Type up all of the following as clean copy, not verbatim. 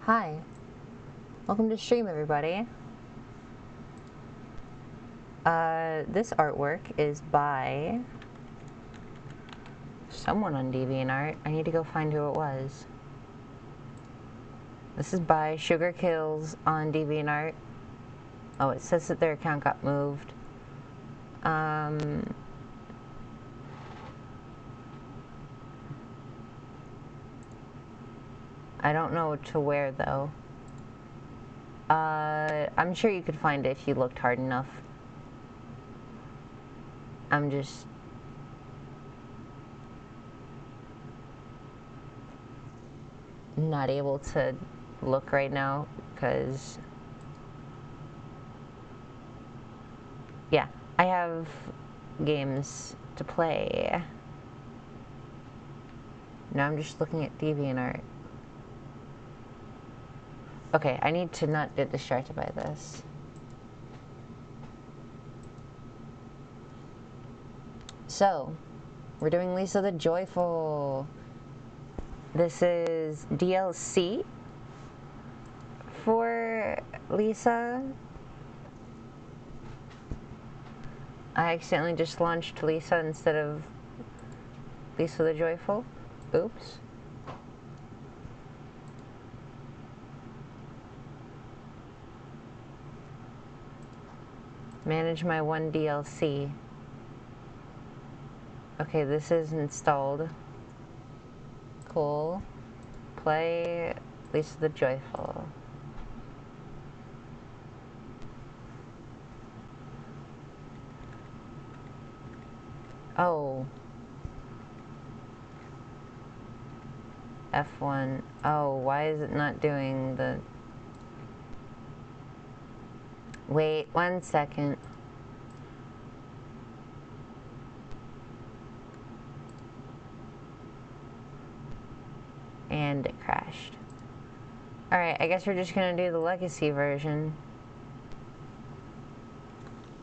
Hi. Welcome to stream, everybody. This artwork is by someone on DeviantArt. I need to go find who it was. This is by Sugar Kills on DeviantArt. Oh, it says that their account got moved. I don't know to where, though. I'm sure you could find it if you looked hard enough. I'm just... not able to look right now, because... yeah, I have games to play. Now I'm just looking at DeviantArt. Okay, I need to not get distracted by this. So, we're doing Lisa the Joyful. This is DLC for Lisa. I accidentally just launched Lisa instead of Lisa the Joyful. Oops. Manage my one DLC. Okay, this is installed. Cool. Play Lisa the Joyful. Oh. F1. Oh, why is it not doing the... Wait, 1 second. And it crashed. Alright, I guess we're just gonna do the legacy version.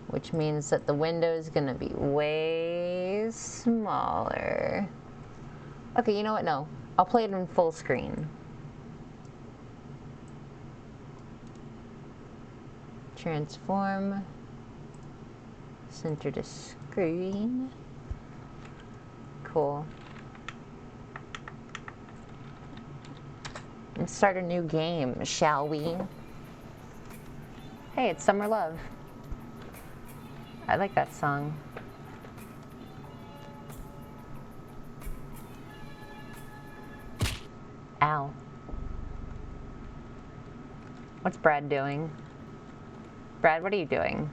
Which means that the window is gonna be way smaller. Okay, you know what? No. I'll play it in full screen. Transform. Center to screen. Cool. Let's start a new game, shall we? Hey, it's Summer Love. I like that song. Ow. What's Brad doing? Brad, what are you doing?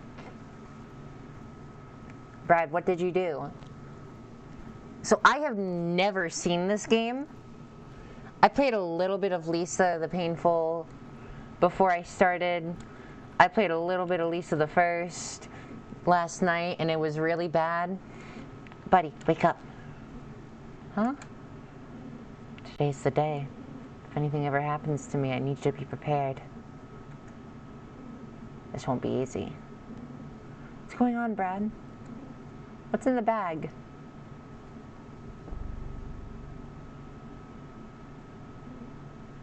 Brad, what did you do? So I have never seen this game. I played a little bit of Lisa the Painful before I started. I played a little bit of Lisa the First last night, and it was really bad. Buddy, wake up. Huh? Today's the day. If anything ever happens to me, I need you to be prepared. This won't be easy. What's going on, Brad? What's in the bag?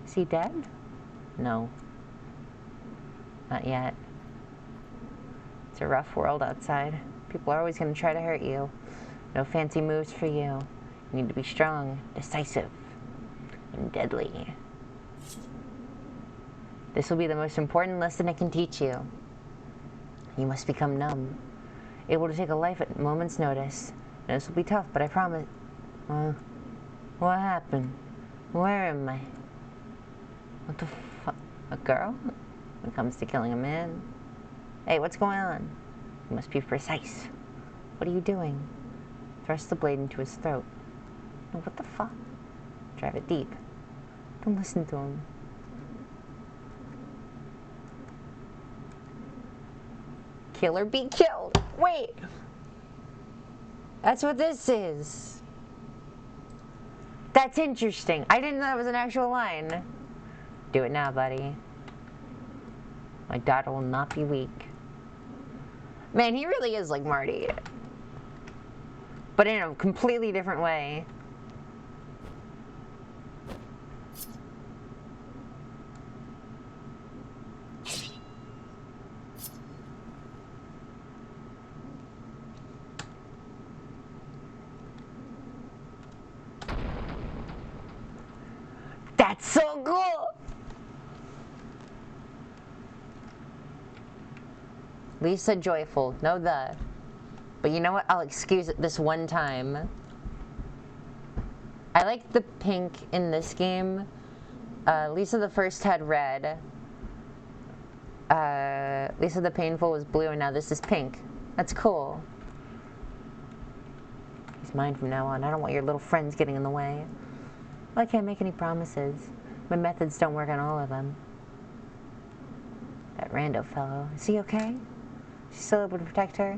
Is he dead? No. Not yet. It's a rough world outside. People are always going to try to hurt you. No fancy moves for you. You need to be strong, decisive, and deadly. This will be the most important lesson I can teach you. You must become numb, able to take a life at a moment's notice. And this will be tough, but I promise. What happened? Where am I? What the fuck? A girl? When it comes to killing a man? Hey, what's going on? You must be precise. What are you doing? Thrust the blade into his throat. No, what the fuck? Drive it deep. Don't listen to him. Kill or be killed. Wait! That's what this is. That's interesting. I didn't know that was an actual line. Do it now, buddy. My daughter will not be weak. Man, he really is like Marty. But in a completely different way. That's so cool! Lisa Joyful. No the. But you know what? I'll excuse it this one time. I like the pink in this game. Lisa the First had red. Lisa the Painful was blue, and now this is pink. That's cool. He's mine from now on. I don't want your little friends getting in the way. Well, I can't make any promises. My methods don't work on all of them. That rando fellow. Is he okay? She's still able to protect her?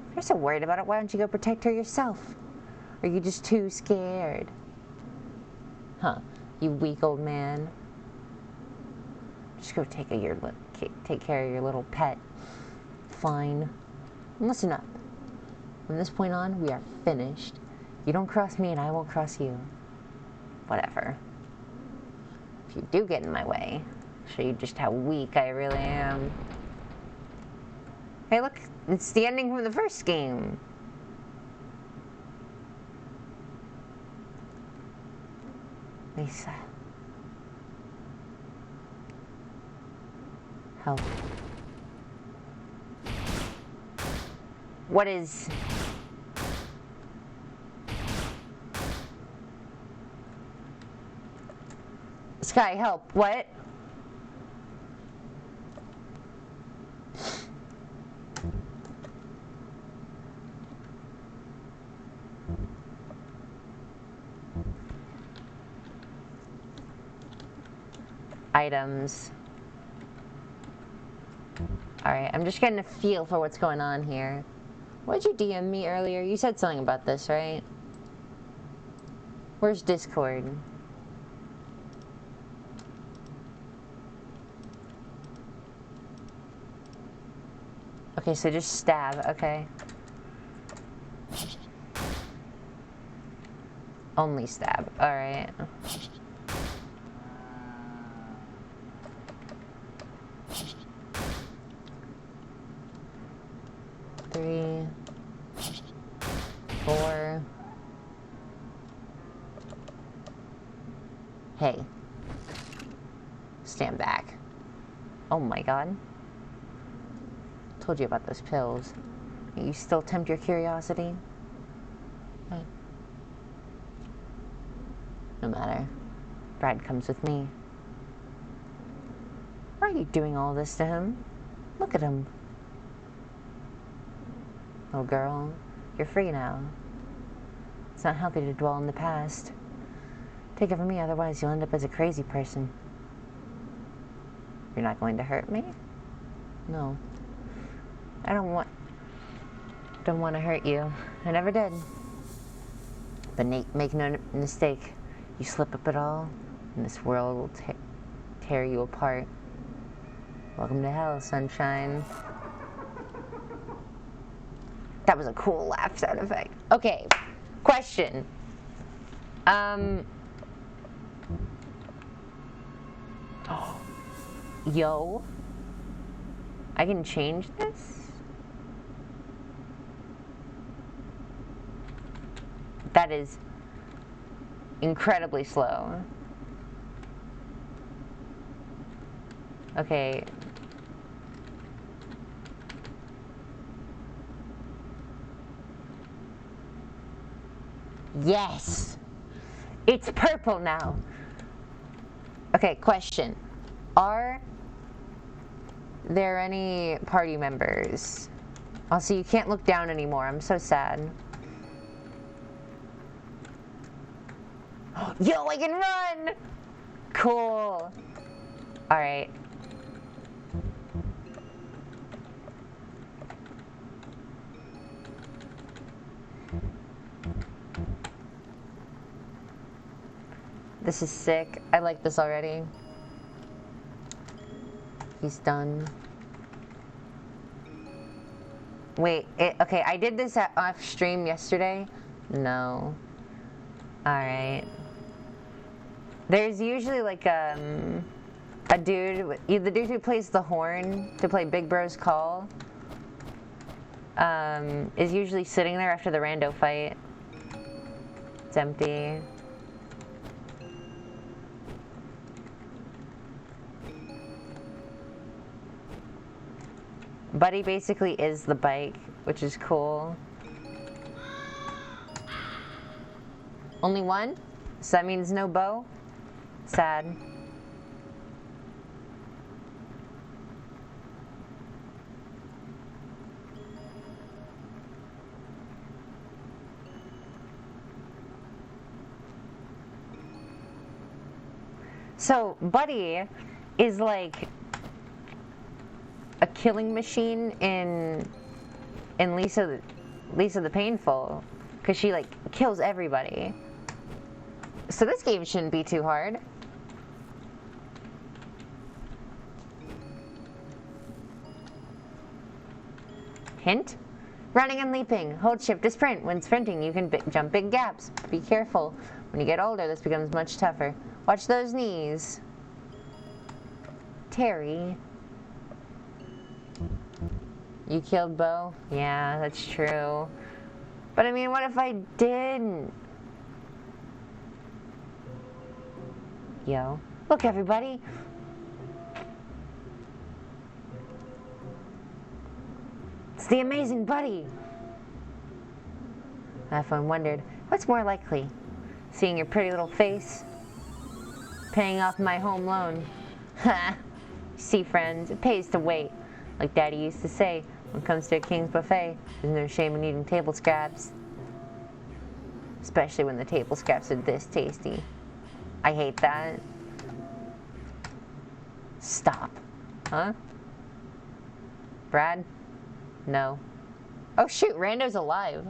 If you're so worried about it, why don't you go protect her yourself? Or are you just too scared? Huh, you weak old man. Just go take care of your little pet. Fine. And listen up. From this point on, we are finished. You don't cross me and I won't cross you. Whatever. If you do get in my way, I'll show you just how weak I really am. Hey look, it's the ending from the first game. Lisa. Help. What is... Sky, help. What? Items. Alright, I'm just getting a feel for what's going on here. What did you DM me earlier? You said something about this, right? Where's Discord? Okay, so just stab, okay. Only stab, alright. Three, 4. Hey. Stand back. Oh my god. Told you about those pills. You still tempt your curiosity? Okay. No matter. Brad comes with me. Why are you doing all this to him? Look at him. Little girl, you're free now. It's not healthy to dwell in the past. Take it from me, otherwise you'll end up as a crazy person. You're not going to hurt me? No. I don't want to hurt you. I never did. But make no mistake, you slip up at all, and this world will tear you apart. Welcome to hell, sunshine. That was a cool laugh sound effect. Okay, question. Yo, I can change this? That is incredibly slow. Okay. Yes! It's purple now. Okay, question. Are there any party members? Also, you can't look down anymore. I'm so sad. Yo, I can run! Cool. Alright. This is sick. I like this already. He's done. Wait, okay, I did this off stream yesterday. No. Alright. There's usually like a dude, the dude who plays the horn to play Big Bro's Call, is usually sitting there after the rando fight. It's empty. Buddy basically is the bike, which is cool. Only one? So that means no Bo? Sad. So, Buddy is like a killing machine in Lisa the Painful, because she like kills everybody. So this game shouldn't be too hard. Hint? Running and leaping. Hold shift to sprint. When sprinting, you can jump big gaps. Be careful. When you get older, this becomes much tougher. Watch those knees. Terry. You killed Bo? Yeah, that's true. But I mean, what if I didn't? Yo. Look, everybody. It's the amazing Buddy. I often wondered, what's more likely? Seeing your pretty little face? Paying off my home loan? Ha! See, friends, it pays to wait. Like Daddy used to say, when it comes to a king's buffet, there's no shame in eating table scraps. Especially when the table scraps are this tasty. I hate that. Stop. Huh? Brad? No. Oh shoot, Rando's alive.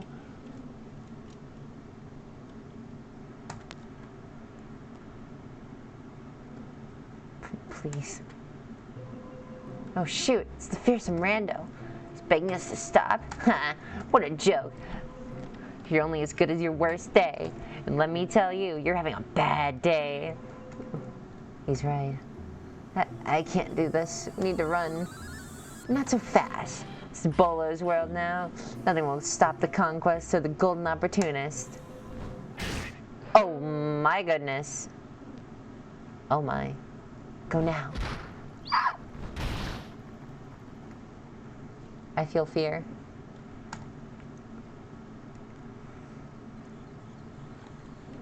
Please. Oh shoot, it's the fearsome Rando. He's begging us to stop. Ha! What a joke. You're only as good as your worst day. And let me tell you, you're having a bad day. He's right. I can't do this. We need to run. Not so fast. It's Bolo's world now. Nothing will stop the conquest of the golden opportunist. Oh my goodness. Oh my. Go now. I feel fear.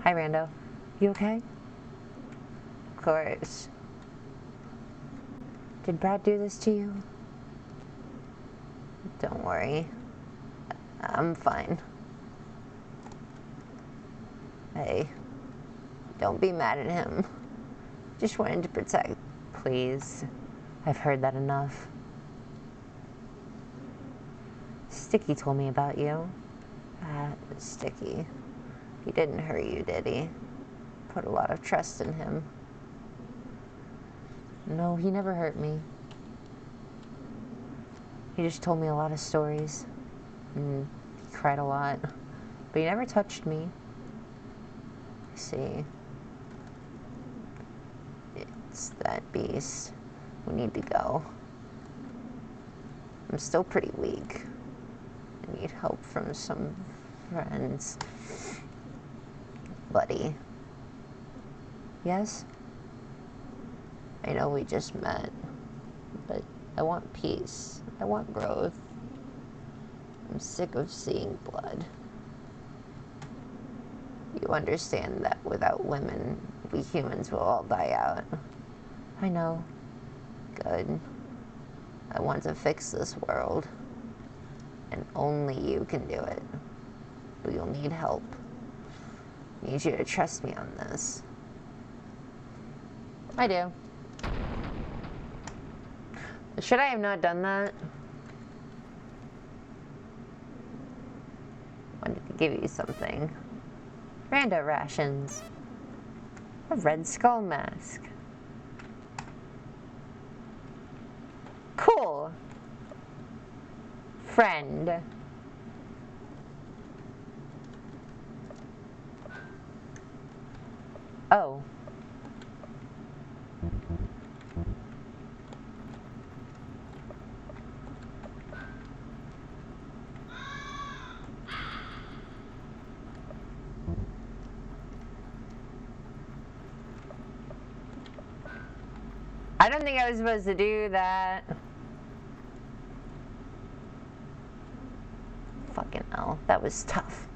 Hi, Rando. You okay? Of course. Did Brad do this to you? Don't worry. I'm fine. Hey, don't be mad at him. Just wanted to protect. Please. I've heard that enough. Sticky told me about you. Sticky. He didn't hurt you, did he? Put a lot of trust in him. No, he never hurt me. He just told me a lot of stories. He cried a lot. But he never touched me. I see. It's that beast. We need to go. I'm still pretty weak. I need help from some friends. Buddy. Yes? I know we just met, but I want peace. I want growth. I'm sick of seeing blood. You understand that without women, we humans will all die out. I know. Good. I want to fix this world. And only you can do it. But you'll need help. I need you to trust me on this. I do. Should I have not done that? Wanted to give you something. Rando rations. A red skull mask. Cool. Friend. Oh. I don't think I was supposed to do that. That was tough.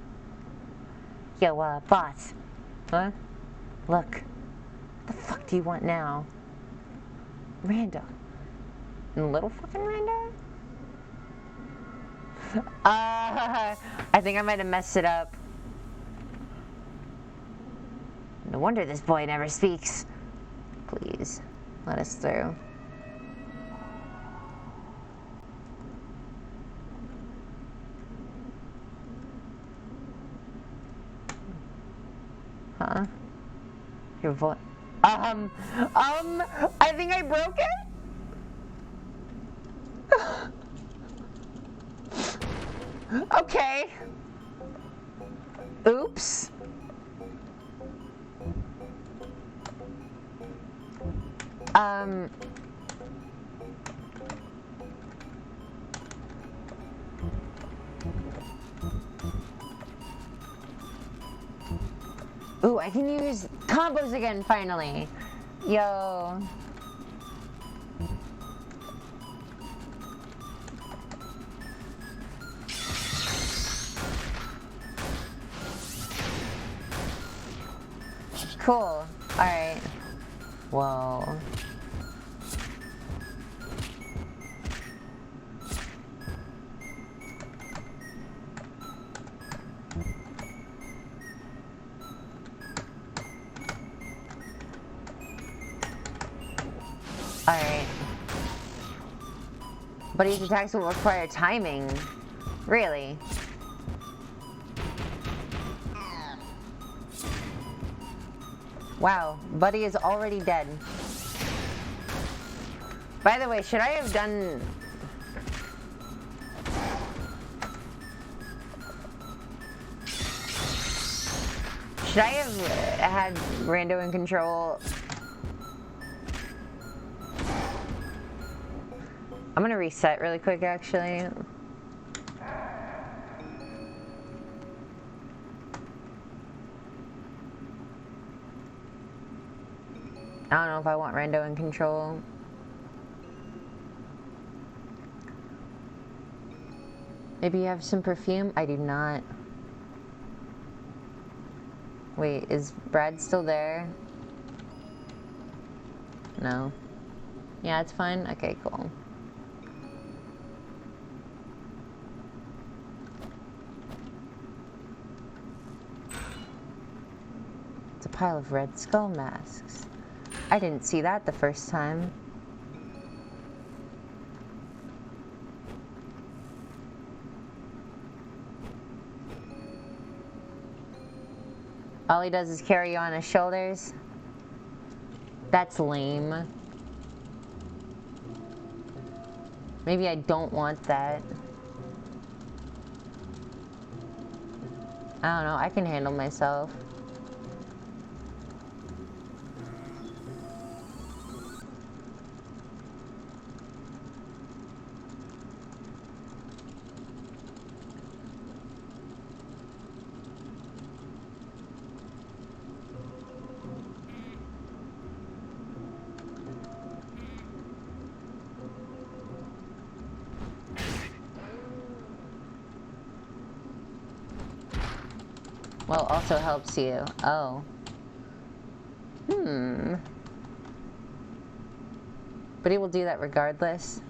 Yo, boss. Huh? Look. What the fuck do you want now? Rando. Little fucking Rando? I think I might have messed it up. No wonder this boy never speaks. Please, let us through. Huh? Your voice. I think I broke it? Okay. Oops. Ooh, I can use combos again, finally. Yo. Cool. Alright. Whoa. Alright. But each attacks will require timing. Really? Wow, Buddy is already dead. By the way, should I have done... Should I have had Rando in control? I'm gonna reset really quick, actually. I don't know if I want Rando in control. Maybe you have some perfume? I do not. Wait, is Brad still there? No. Yeah, it's fine? Okay, cool. It's a pile of red skull masks. I didn't see that the first time. All he does is carry you on his shoulders. That's lame. Maybe I don't want that. I don't know, I can handle myself. Well, also helps you. Oh. But he will do that regardless.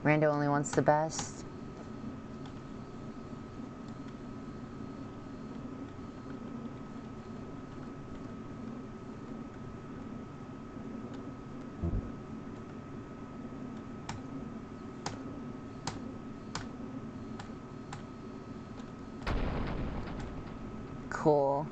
Rando only wants the best. Cool.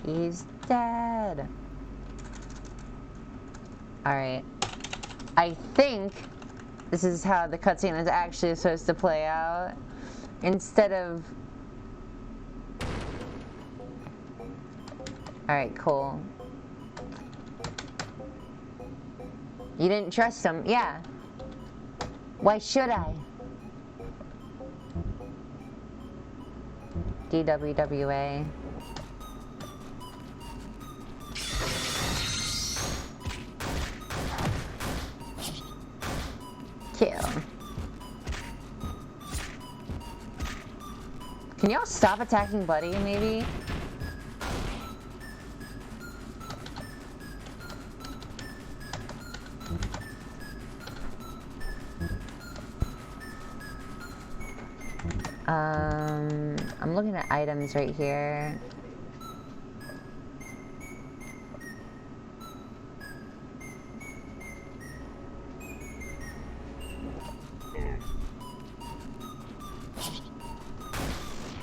He's dead. Alright. I think this is how the cutscene is actually supposed to play out. Instead of... Alright, cool. You didn't trust him? Yeah. Why should I? DWWA. Kill. Can y'all stop attacking Buddy, maybe? I'm looking at items right here.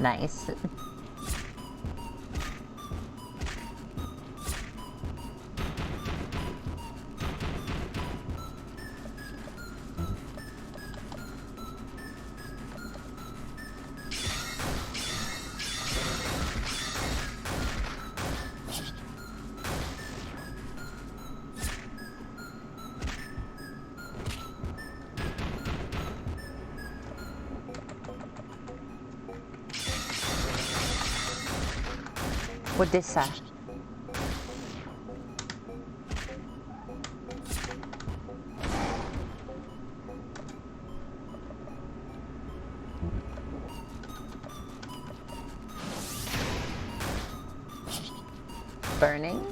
Nice. What this say? Burning?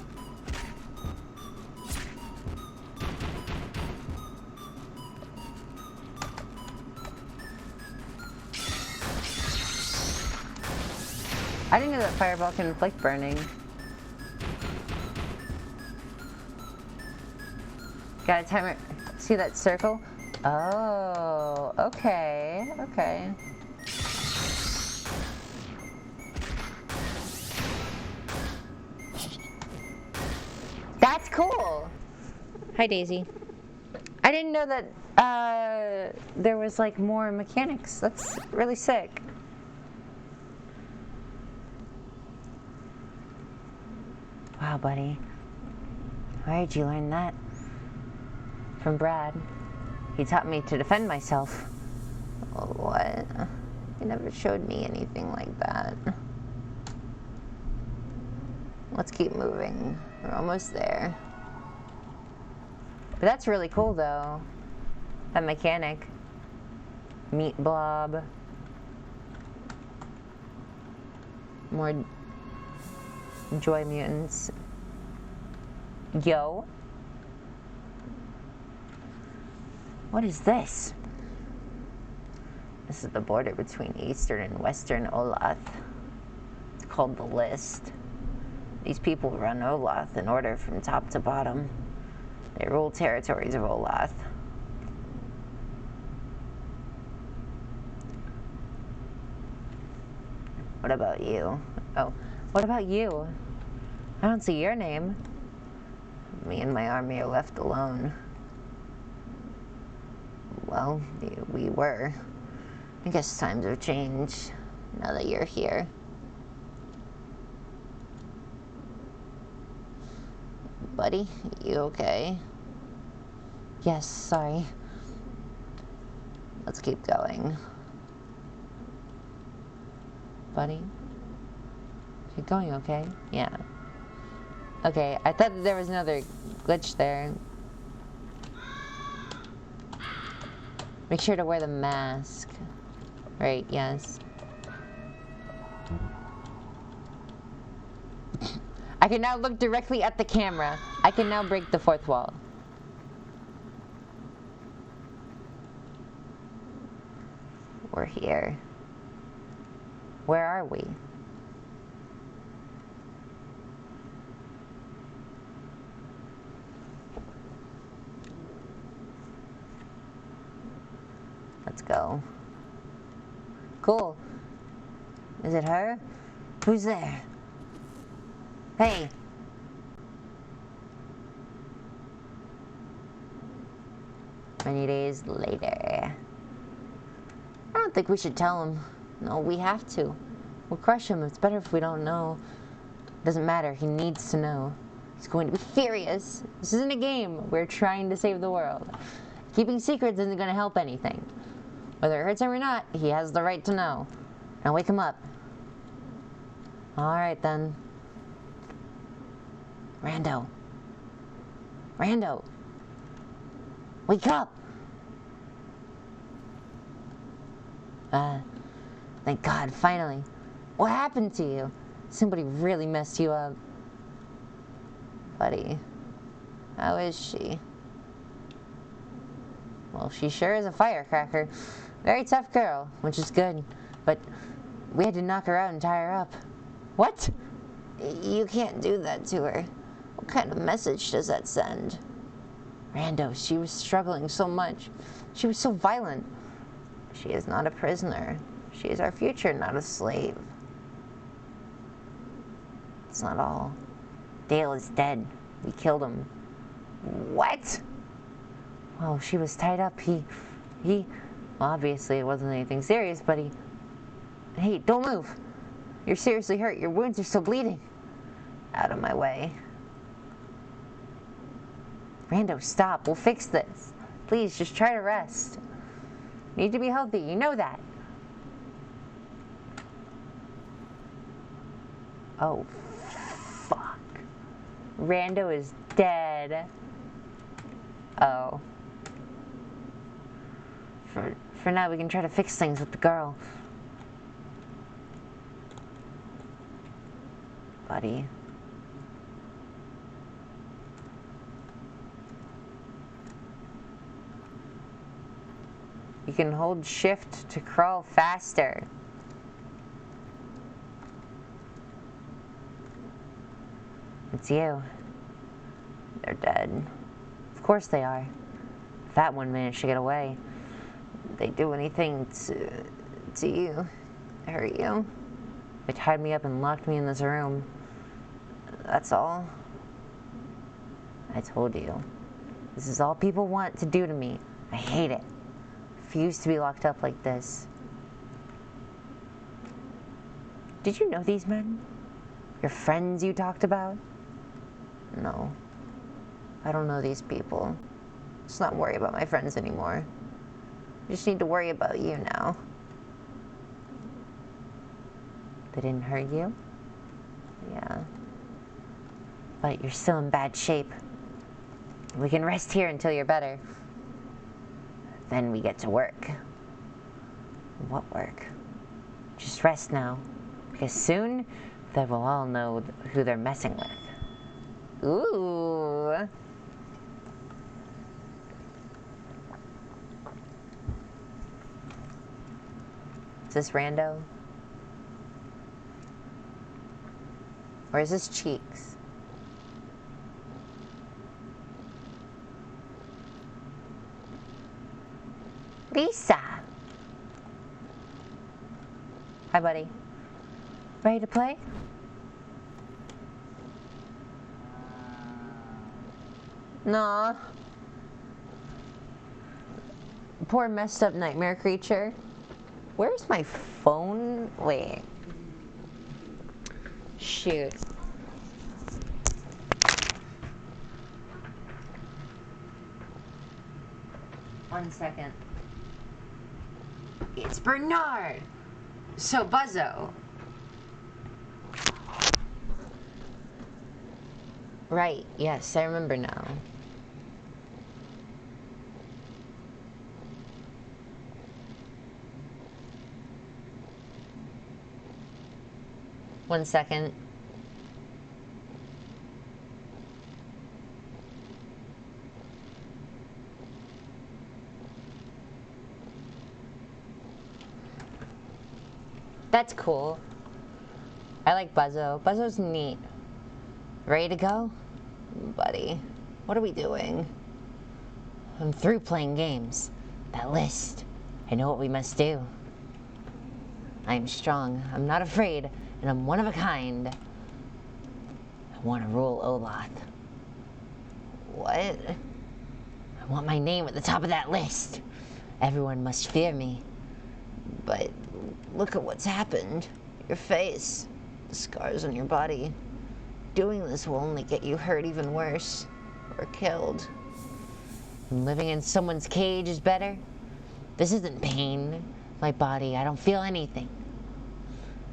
I didn't know that fireball can inflict burning. Got a timer. See that circle? Oh, okay, okay. That's cool. Hi, Daisy. I didn't know that there was like more mechanics. That's really sick. Wow, buddy. Where did you learn that? From Brad. He taught me to defend myself. Oh, what? He never showed me anything like that. Let's keep moving. We're almost there. But that's really cool, though. That mechanic. Meat blob. More joy mutants. Yo. What is this? This is the border between Eastern and Western Olath. It's called the List. These people run Olath in order from top to bottom. They rule territories of Olath. What about you? Oh, what about you? I don't see your name. Me and my army are left alone. Well, we were. I guess times have changed now that you're here. Buddy, you okay? Yes, sorry. Let's keep going. Buddy? You're going okay? Yeah. Okay, I thought that there was another glitch there. Make sure to wear the mask. Right, yes. I can now look directly at the camera. I can now break the fourth wall. We're here. Where are we? Let's go. Cool. Is it her? Who's there? Hey. Many days later. I don't think we should tell him. No, we have to. We'll crush him. It's better if we don't know. Doesn't matter. He needs to know. He's going to be furious. This isn't a game. We're trying to save the world. Keeping secrets isn't going to help anything. Whether it hurts him or not, he has the right to know. Now wake him up. Alright then. Rando. Rando. Wake up! Thank God, finally. What happened to you? Somebody really messed you up. Buddy, how is she? Well, she sure is a firecracker. Very tough girl, which is good. But we had to knock her out and tie her up. What? You can't do that to her. What kind of message does that send? Rando, she was struggling so much. She was so violent. She is not a prisoner. She is our future, not a slave. It's not all. Dale is dead. We killed him. What? Well, she was tied up. He, well, obviously it wasn't anything serious, but hey, don't move. You're seriously hurt. Your wounds are still bleeding. Out of my way. Rando, stop. We'll fix this. Please, just try to rest. You need to be healthy. You know that. Oh, fuck. Rando is dead. Oh. For now, we can try to fix things with the girl. Buddy. You can hold shift to crawl faster. It's you. They're dead. Of course they are. If that one managed to get away, they'd do anything to you, hurt you. They tied me up and locked me in this room. That's all. I told you. This is all people want to do to me. I hate it. Refuse to be locked up like this. Did you know these men? Your friends you talked about? No. I don't know these people. Let's not worry about my friends anymore. I just need to worry about you now. They didn't hurt you? Yeah. But you're still in bad shape. We can rest here until you're better. Then we get to work. What work? Just rest now. Because soon, they will all know who they're messing with. Ooh. Is this Rando? Or is this Cheeks? Lisa! Hi, buddy. Ready to play? Nah. Poor messed up nightmare creature. Where's my phone? Wait. Shoot. One second. It's Bernard! So, Buzzo. Right, yes, I remember now. One second. That's cool. I like Buzzo. Buzzo's neat. Ready to go? Buddy, what are we doing? I'm through playing games. That list. I know what we must do. I am strong. I'm not afraid. And I'm one of a kind. I want to rule Oloth. What? I want my name at the top of that list. Everyone must fear me. But look at what's happened. Your face, the scars on your body. Doing this will only get you hurt even worse, or killed. And living in someone's cage is better. This isn't pain. My body, I don't feel anything.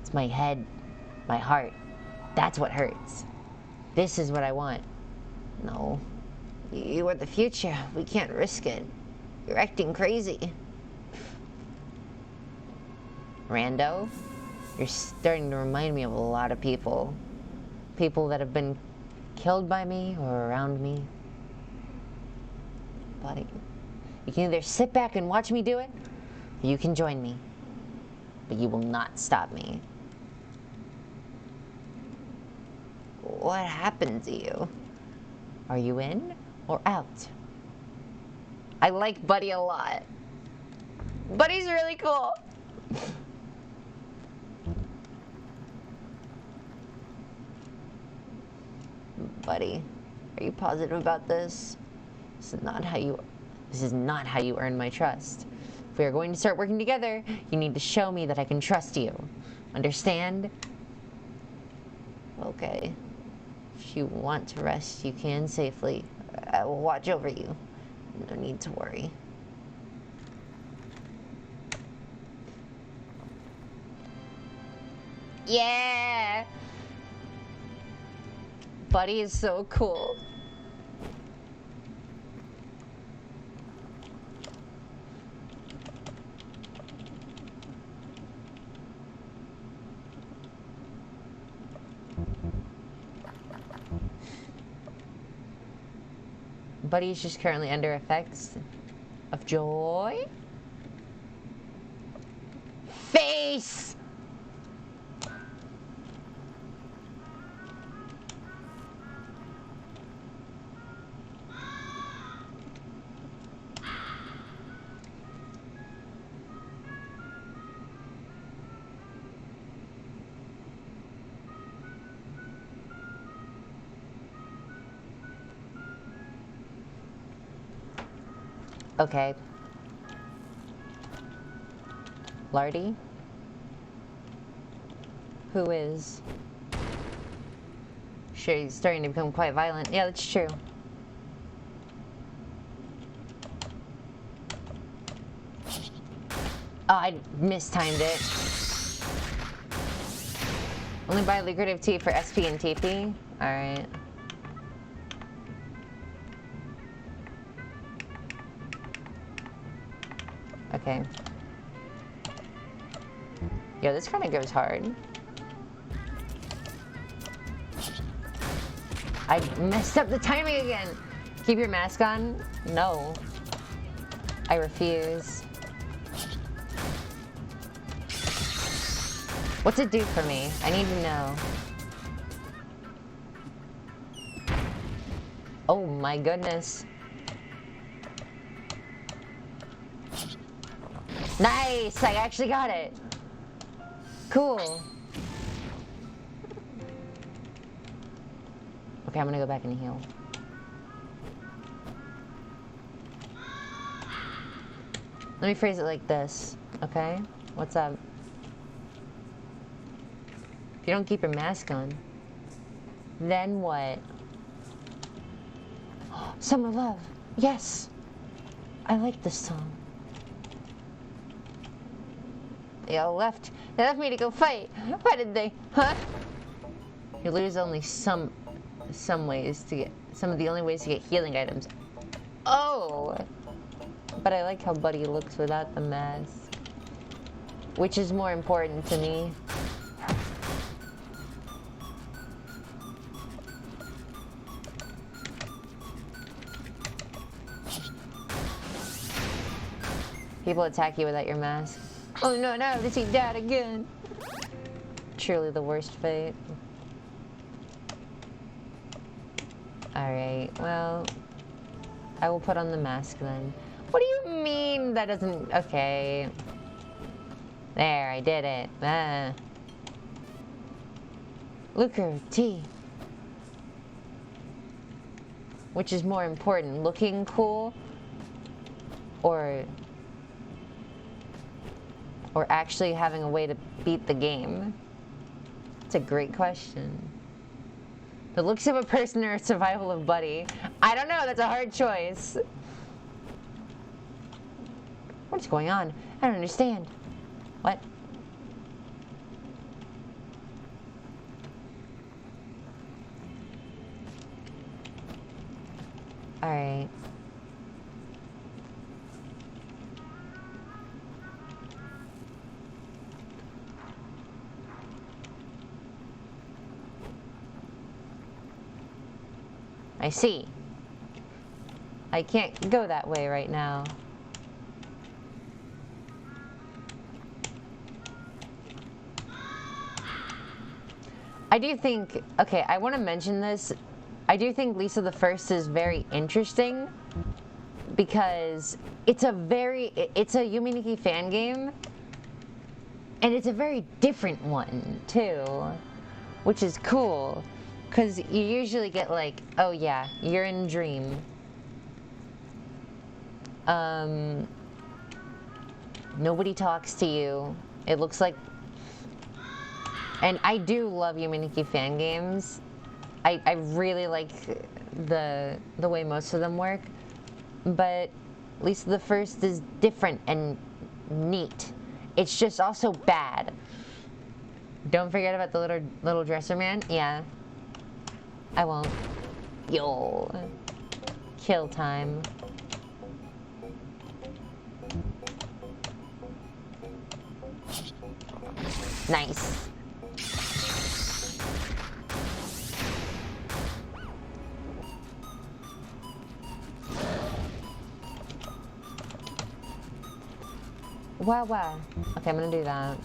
It's my head, my heart. That's what hurts. This is what I want. No. You are the future. We can't risk it. You're acting crazy. Rando, you're starting to remind me of a lot of people. People that have been killed by me or around me. Buddy, you can either sit back and watch me do it, or you can join me. But you will not stop me. What happened to you? Are you in or out? I like Buddy a lot. Buddy's really cool. Buddy, are you positive about this? This is not how you earn my trust. If we are going to start working together, you need to show me that I can trust you. Understand? Okay. If you want to rest, you can safely. I will watch over you. No need to worry. Yeah! Buddy is so cool. Buddy is just currently under effects of joy. Face! Okay. Lardy? Who is? Sure, he's starting to become quite violent. Yeah, that's true. Oh, I mistimed it. Only buy lucrative tea for SP and TP? Alright. Okay. Yo, this kind of goes hard. I messed up the timing again. Keep your mask on? No. I refuse. What's it do for me? I need to know. Oh my goodness. Nice! I actually got it. Cool. Okay, I'm gonna go back and heal. Let me phrase it like this, okay? What's up? If you don't keep your mask on, then what? Summer Love. Yes! I like this song. They all left. They left me to go fight. Why did they? Huh? You lose only some ways to get, some of the only ways to get healing items. Oh! But I like how Buddy looks without the mask. Which is more important to me. People attack you without your mask. Oh no, now I have to see Dad again. Truly the worst fate. Alright, well, I will put on the mask then. What do you mean that doesn't... Okay. There, I did it. Ah. Lucre, tea. Which is more important, looking cool Or actually having a way to beat the game? It's a great question. The looks of a person or survival of Buddy? I don't know, that's a hard choice. What's going on? I don't understand. What? Alright. I see. I can't go that way right now. I do think, okay, I want to mention this. I do think Lisa the First is very interesting because it's a Yuminiki fan game, and it's a very different one too, which is cool because you usually get like, oh yeah, you're in Dream. Nobody talks to you. It looks like, and I do love Yuminiki fan games. I really like the way most of them work, but Lisa the First is different and neat. It's just also bad. Don't forget about the little dresser man. Yeah, I won't. Yo, kill time. Nice. Wow. Okay, I'm gonna do that.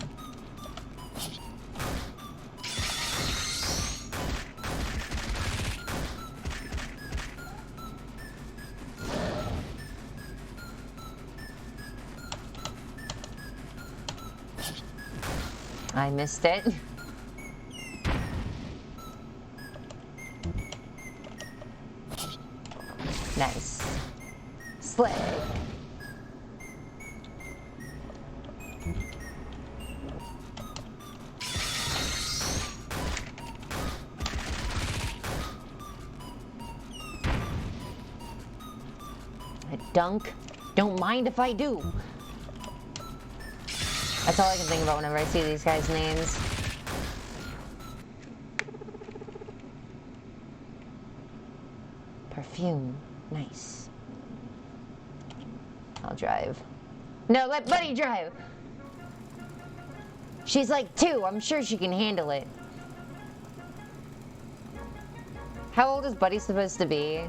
I missed it. Nice. Slick. Dunk. Don't mind if I do. That's all I can think about whenever I see these guys' names. Perfume. Nice. I'll drive. No, let Buddy drive! She's like 2. I'm sure she can handle it. How old is Buddy supposed to be?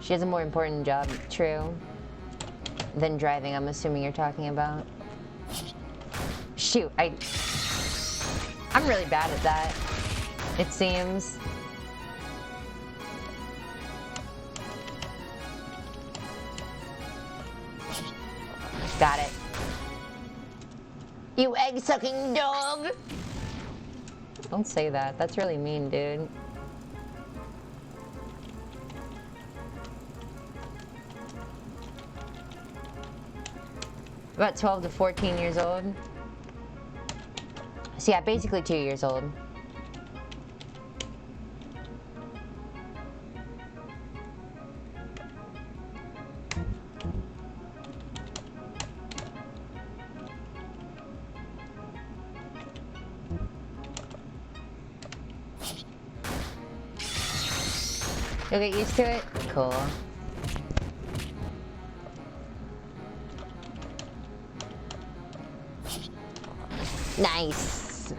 She has a more important job, true, than driving, I'm assuming you're talking about. Shoot, I'm really bad at that, it seems. Got it. You egg-sucking dog! Don't say that, that's really mean, dude. About 12 to 14 years old. So yeah, basically 2 years old. You'll get used to it? Cool. Nice.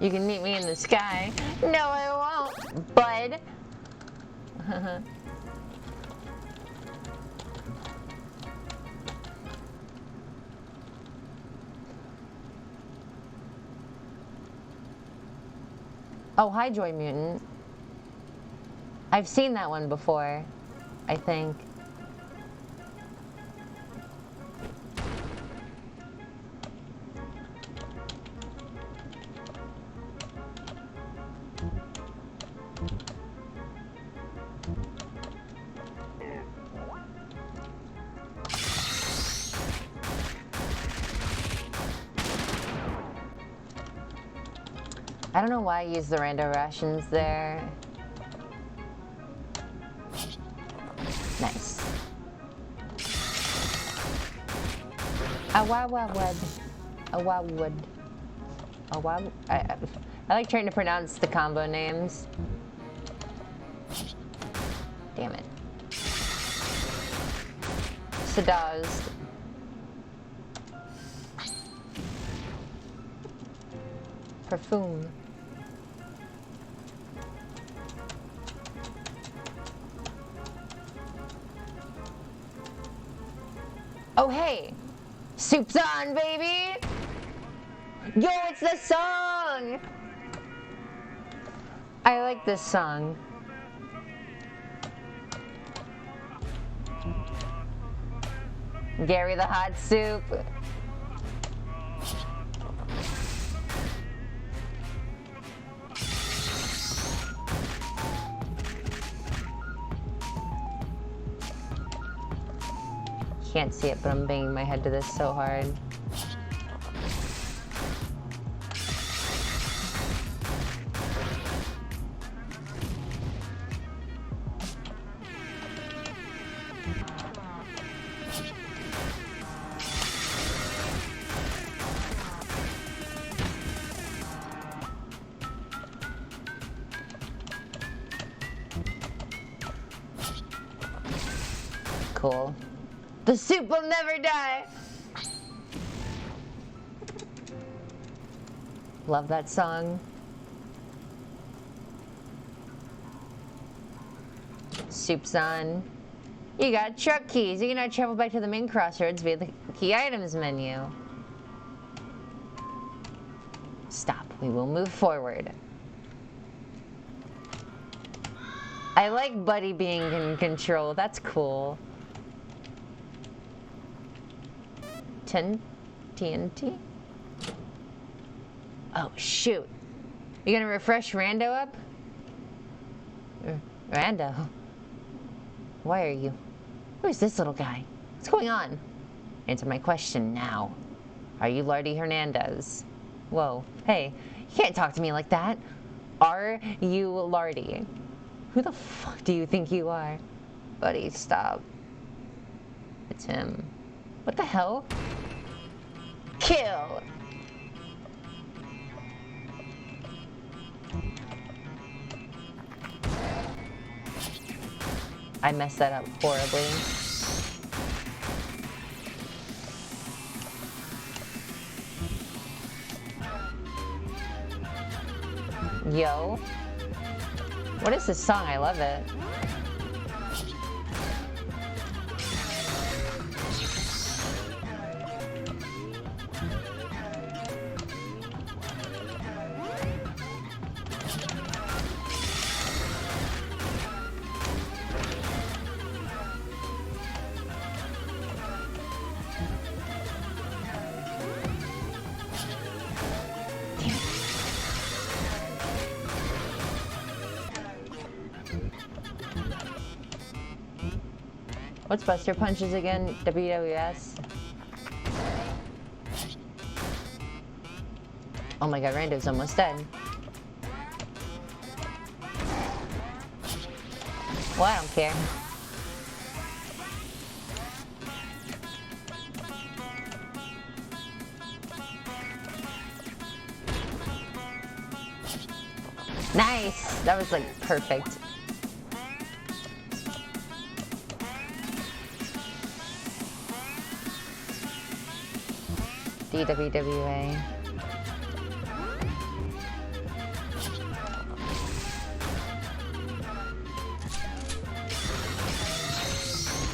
You can meet me in the sky. No, I won't, bud. Oh, hi, Joy Mutant. I've seen that one before, I think. I don't know why I use the rando rations there. Nice. Awawawad. Awawad. Awaw. I like trying to pronounce the combo names. Damn it. Sadazed. Perfume. Oh, hey! Soup's on, baby! Yo, it's the song! I like this song. Gary the Hot Soup. Can't see it, but I'm banging my head to this so hard. Cool. The soup will never die! Love that song. Soup's on. You got truck keys. You can now travel back to the main crossroads via the key items menu. Stop. We will move forward. I like Buddy being in control. That's cool. TNT? Oh, shoot. You gonna refresh Rando up? Rando? Why are you? Who is this little guy? What's going on? Answer my question now. Are you Lardy Hernandez? Whoa. Hey, you can't talk to me like that. Are you Lardy? Who the fuck do you think you are? Buddy, stop. It's him. What the hell? Kill! I messed that up horribly. Yo. What is this song? I love it. What's Buster Punches again? WWS? Oh my god, Rando's almost dead. Well, I don't care. Nice! That was like perfect. DWWA.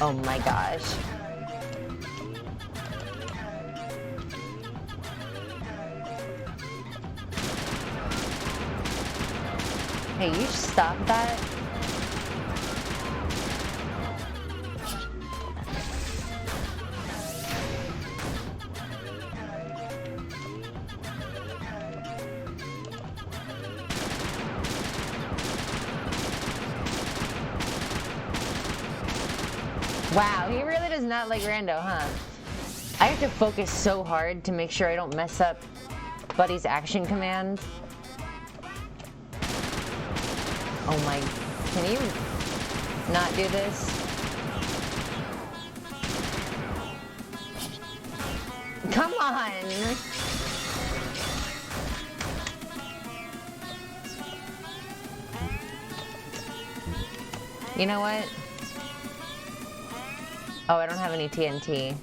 Oh my gosh. Hey, you stop that? Wow, he really does not like Rando, huh? I have to focus so hard to make sure I don't mess up Buddy's action command. Oh my, can you not do this? Come on! You know what? Oh, I don't have any TNT.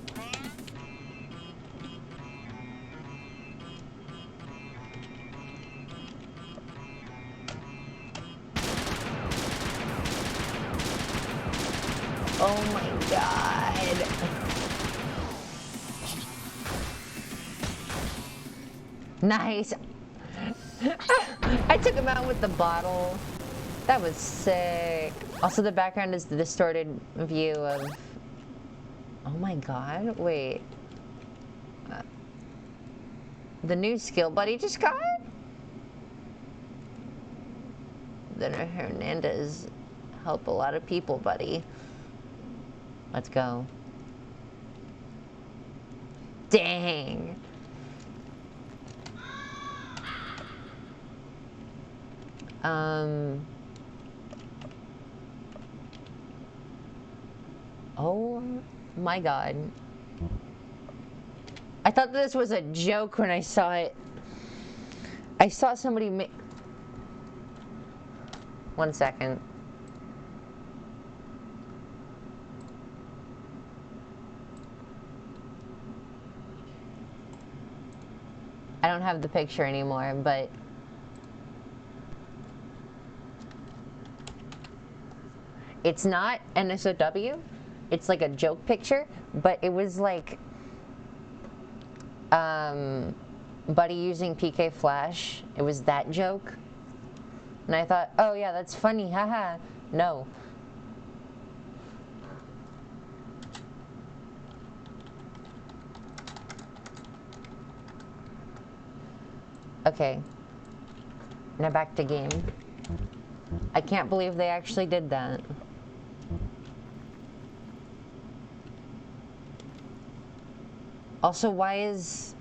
Oh my god. Nice. I took him out with the bottle. That was sick. Also, the background is the distorted view of... Oh my god, wait. The new skill Buddy just got? Then Hernandez help a lot of people, Buddy. Let's go. Dang. Oh my god. I thought this was a joke when I saw it. I saw somebody make... 1 second. I don't have the picture anymore, but... It's not NSOW. It's like a joke picture, but it was like... Buddy using PK Flash. It was that joke. And I thought, oh yeah, that's funny, haha. No. Okay. Now back to game. I can't believe they actually did that. Also, why is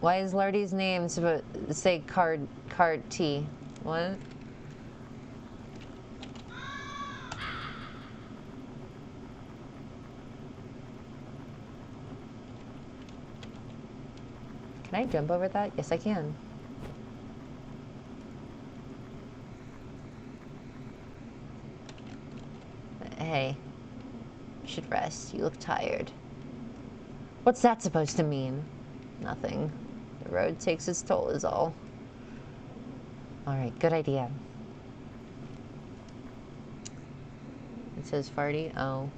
Lardy's name supposed to say card T? What? Can I jump over that? Yes, I can. Hey, you should rest. You look tired. What's that supposed to mean? Nothing. The road takes its toll is all. Alright, good idea. It says farty. Oh.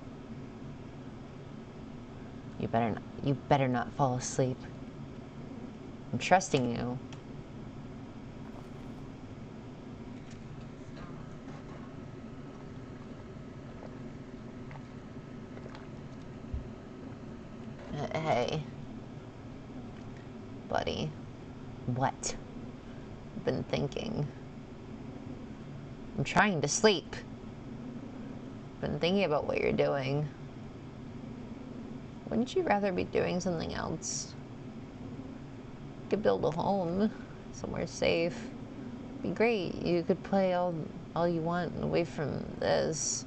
You better not fall asleep. I'm trusting you. Hey. Buddy. What? I've been thinking. I'm trying to sleep. Been thinking about what you're doing. Wouldn't you rather be doing something else? You could build a home, somewhere safe. It'd be great. You could play all you want away from this.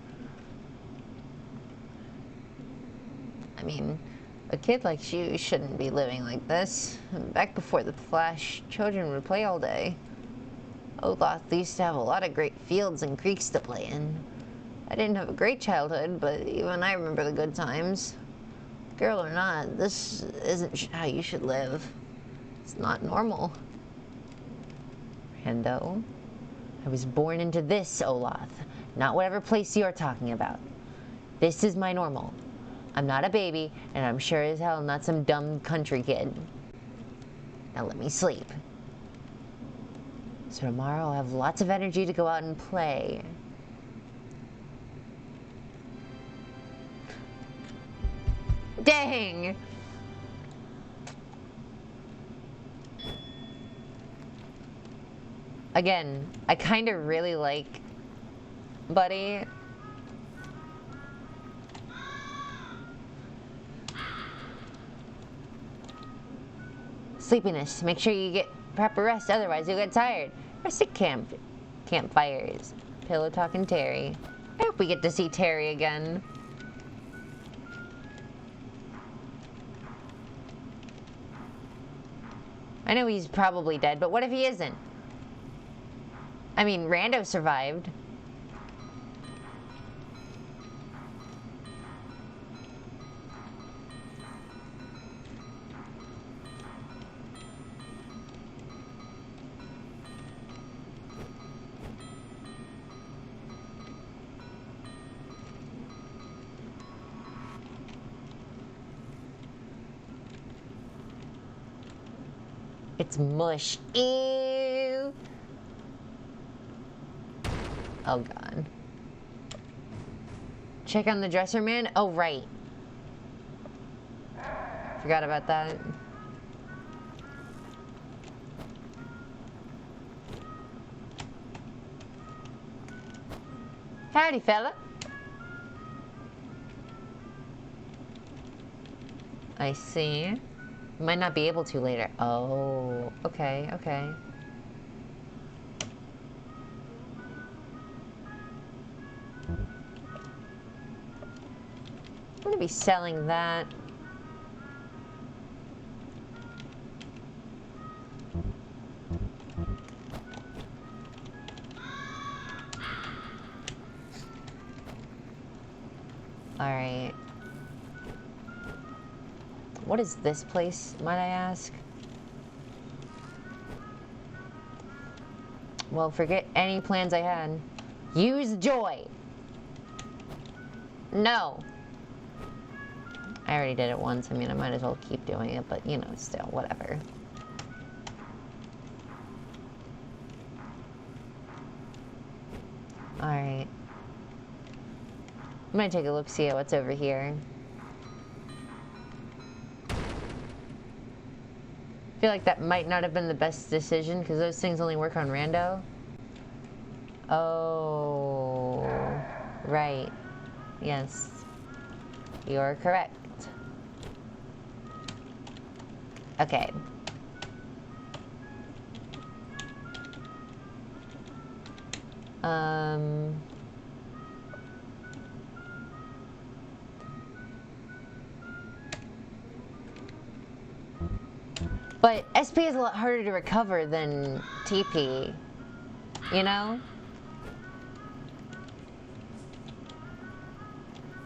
I mean, a kid like you shouldn't be living like this. Back before the Flash, children would play all day. Olaf used to have a lot of great fields and creeks to play in. I didn't have a great childhood, but even I remember the good times. Girl or not, this isn't how you should live. It's not normal. Rando, I was born into this, Olaf. Not whatever place you're talking about. This is my normal. I'm not a baby, and I'm sure as hell not some dumb country kid. Now let me sleep. So tomorrow I'll have lots of energy to go out and play. Dang! Again, I kind of really like Buddy. Sleepiness. Make sure you get proper rest, otherwise you'll get tired. Rest at campfires. Pillow talking Terry. I hope we get to see Terry again. I know he's probably dead, but what if he isn't? I mean, Rando survived. It's mush. Ew. Oh, God. Check on the dresser, man? Oh, right. Forgot about that. Howdy, fella. I see. Might not be able to later. Oh, okay, okay. I'm gonna be selling that. All right. What is this place, might I ask? Well, forget any plans I had. Use joy. No. I already did it once. I mean, I might as well keep doing it, but, you know, still, whatever. Alright. I'm gonna take a look, see what's over here. I feel like that might not have been the best decision, because those things only work on Rando. Oh. Right. Yes. You're correct. Okay. But SP is a lot harder to recover than TP, you know?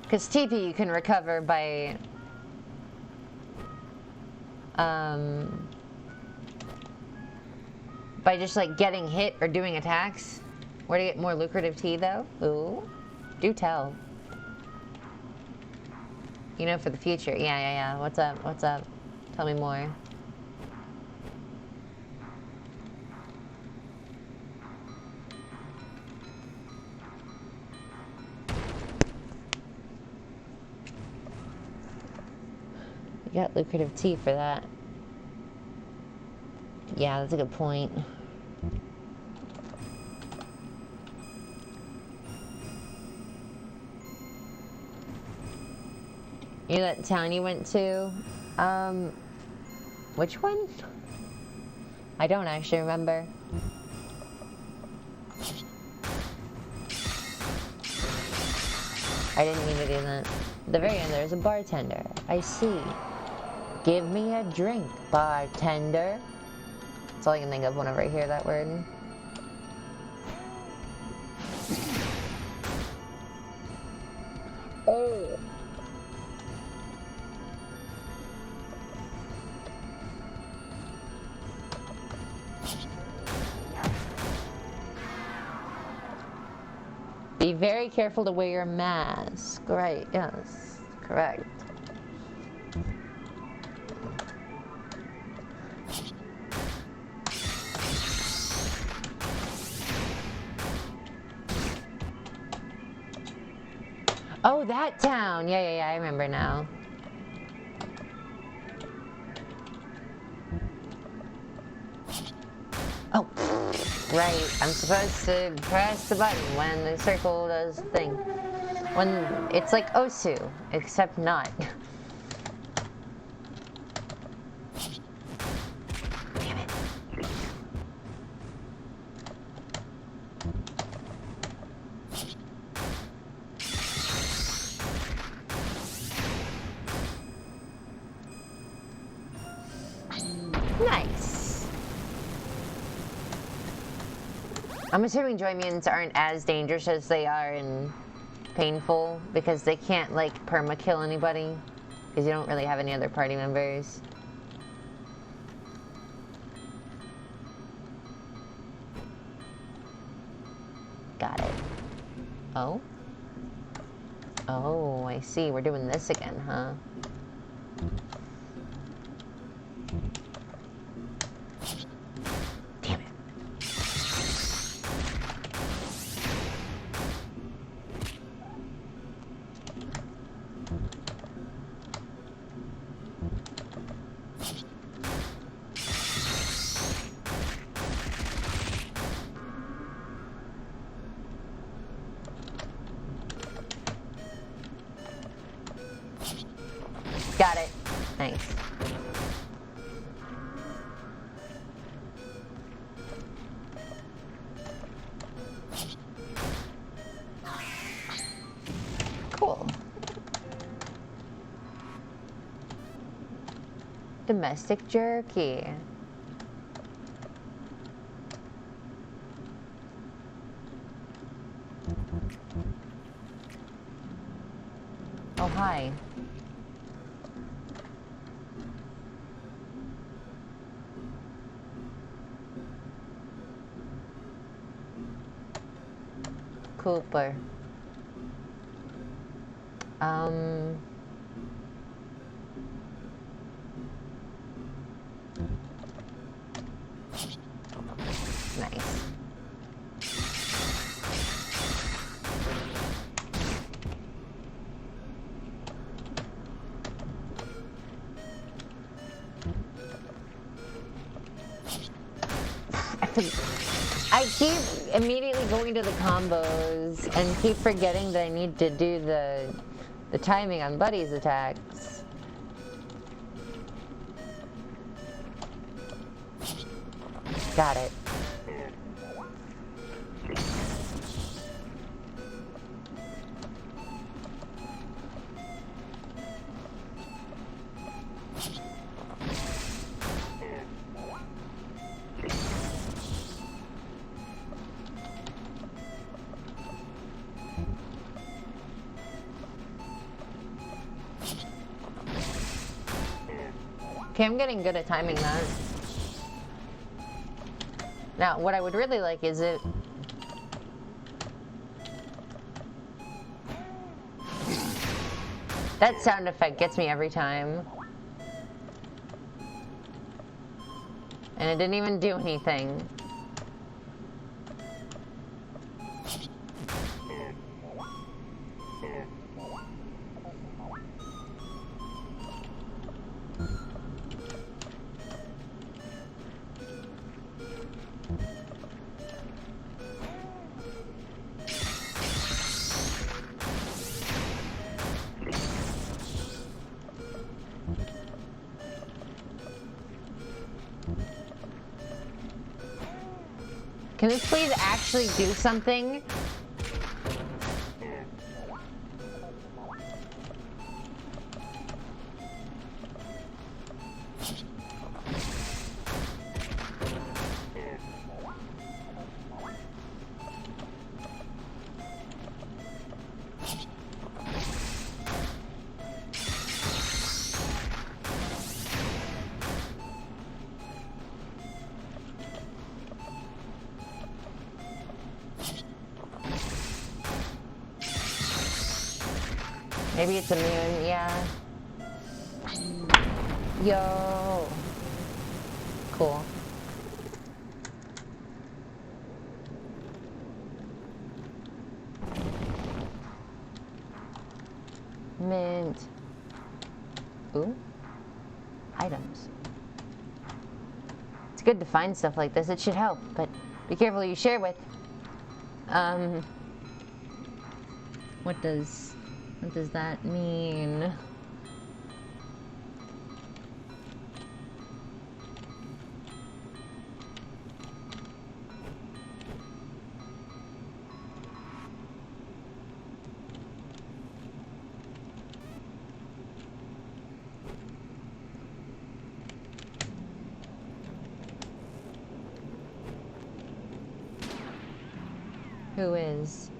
Because TP you can recover by just like getting hit or doing attacks. Where to get more lucrative tea though? Ooh, do tell. You know, for the future. Yeah. What's up? What's up? Tell me more. You got lucrative tea for that. Yeah, that's a good point. You know that town you went to? Which one? I don't actually remember. I didn't mean to do that. At the very end, there's a bartender. I see. Give me a drink, bartender. That's all I can think of whenever I hear that word. Oh. Be very careful to wear your mask. Right, yes, correct. Oh, that town. Yeah, I remember now. Oh, right. I'm supposed to press the button when the circle does the thing. When it's like Osu, except not. Damn it. Nice. I'm assuming joy mutants aren't as dangerous as they are in Painful, because they can't, like, perma-kill anybody, because you don't really have any other party members. Got it. Oh? Oh, I see. We're doing this again, huh? Damn it. Got it. Nice. Cool. Domestic jerky. Oh, hi. Cooper. Nice. I keep immediately going to the combos and keep forgetting that I need to do the timing on Buddy's attacks. Got it. Okay, I'm getting good at timing that. Now, what I would really like is it... That sound effect gets me every time. And it didn't even do anything. Can this please actually do something? Maybe it's immune, yeah. Yo. Cool. Mint. Ooh. Items. It's good to find stuff like this. It should help, but be careful who you share with. What does that mean? Who is?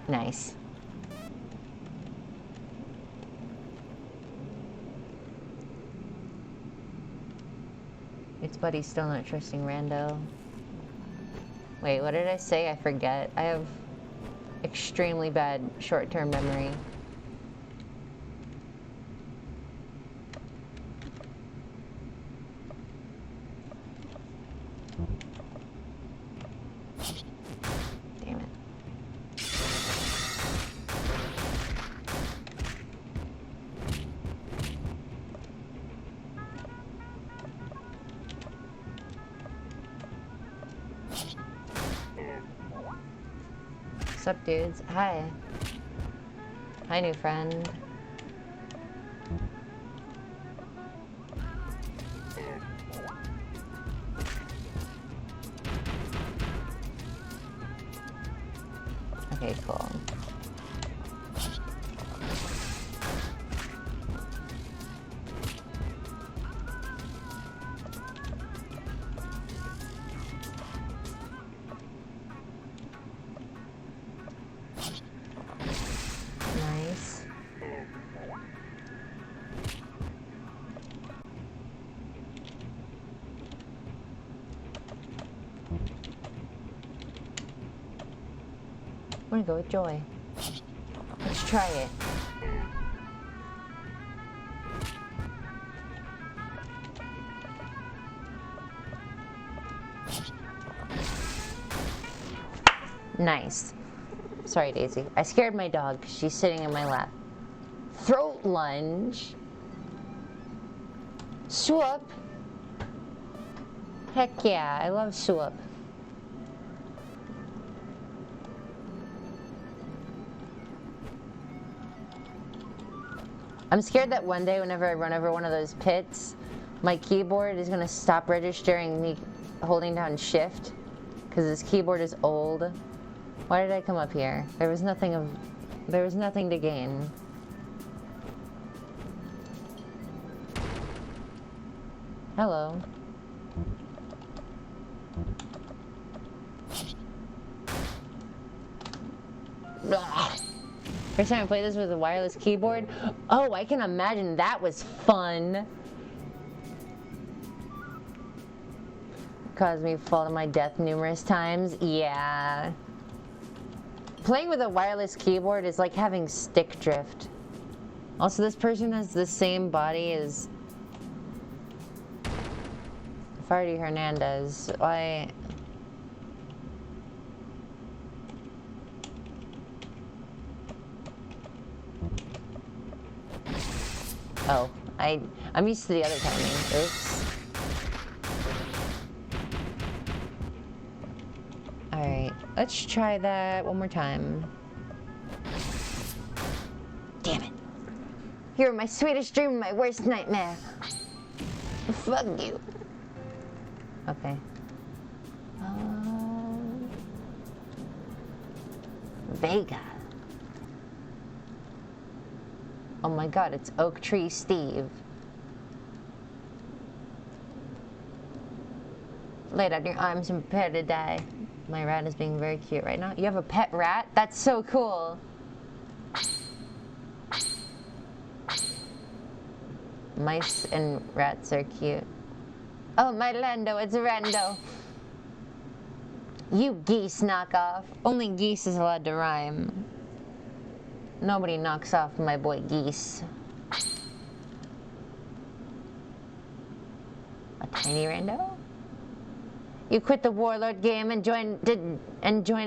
Nice. It's Buddy still not trusting Rando. Wait, what did I say? I forget. I have extremely bad short-term memory. Damn it. What's up, dudes? Hi. Hi, new friend. Okay, cool. Nice. I'm gonna go with Joy. Let's try it. Nice. Sorry, Daisy. I scared my dog. She's sitting in my lap. Throat lunge. Swoop. Heck yeah, I love swoop. I'm scared that one day whenever I run over one of those pits, my keyboard is gonna stop registering me holding down shift because this keyboard is old. Why did I come up here? There was nothing to gain. Hello. Ugh. First time I played this with a wireless keyboard. Oh, I can imagine that was fun. Caused me to fall to my death numerous times. Yeah. Playing with a wireless keyboard is like having stick drift. Also, this person has the same body as Farty Hernandez. Oh, I'm used to the other timing. Oops. Alright, let's try that one more time. Damn it. You're my sweetest dream and my worst nightmare. Fuck you. Okay. Vega. Oh my god, it's Oak Tree Steve. Lay down your arms and prepare to die. My rat is being very cute right now. You have a pet rat? That's so cool. Mice and rats are cute. Oh, my Lando, it's Rando. You geese knockoff. Only geese is allowed to rhyme. Nobody knocks off my boy Geese. A tiny rando? You quit the Warlord game and join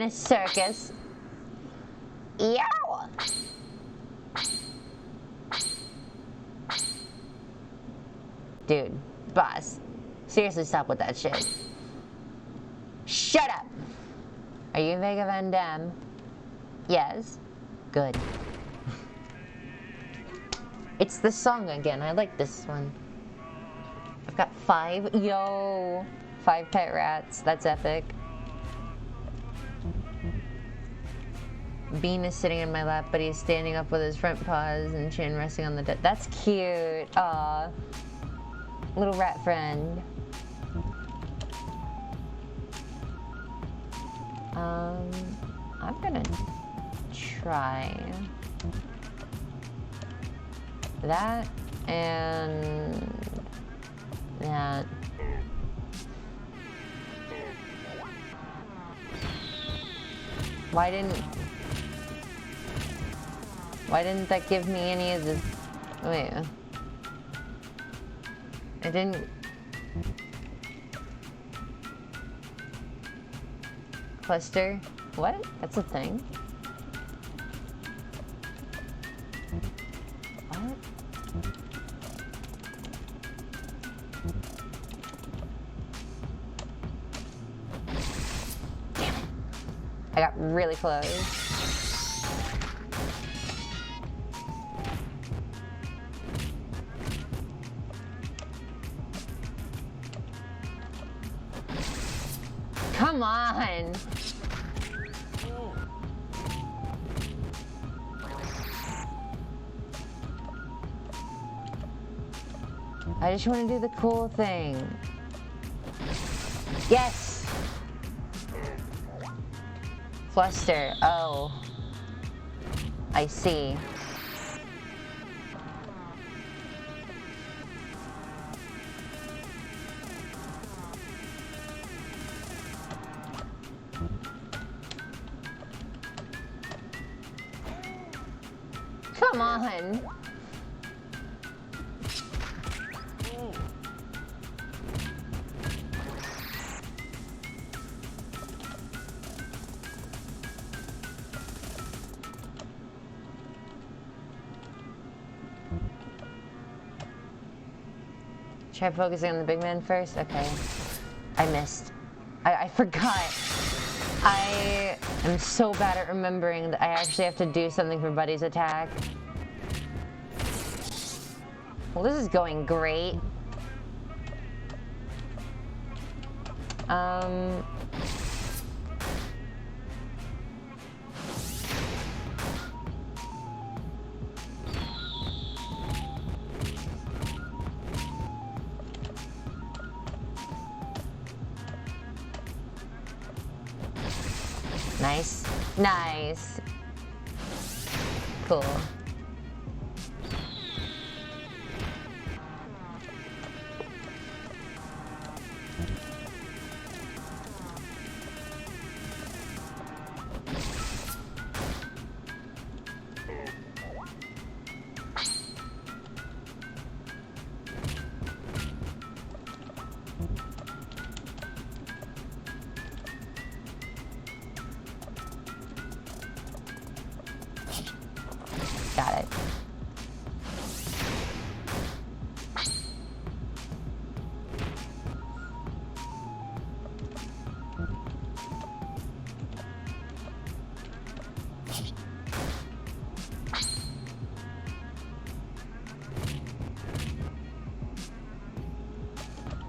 a circus? Yow! Dude, boss. Seriously, stop with that shit. Shut up! Are you Vega Van Dam? Yes. Good. It's the song again. I like this one. I've got 5. Yo! 5 pet rats. That's epic. Bean is sitting in my lap, but he's standing up with his front paws and chin resting on the desk. That's cute. Aw. Little rat friend. I'm gonna try that and that. Why didn't that give me any of the... Wait. It didn't... Cluster? What? That's a thing? What? Damn it. I got really close. Come on! I just want to do the cool thing. Yes! Fluster. Oh. I see. Come on. Try focusing on the big man first? Okay. I missed. I forgot. I am so bad at remembering that I actually have to do something for Buddy's attack. Well, this is going great. Nice. Nice. Cool. Got it.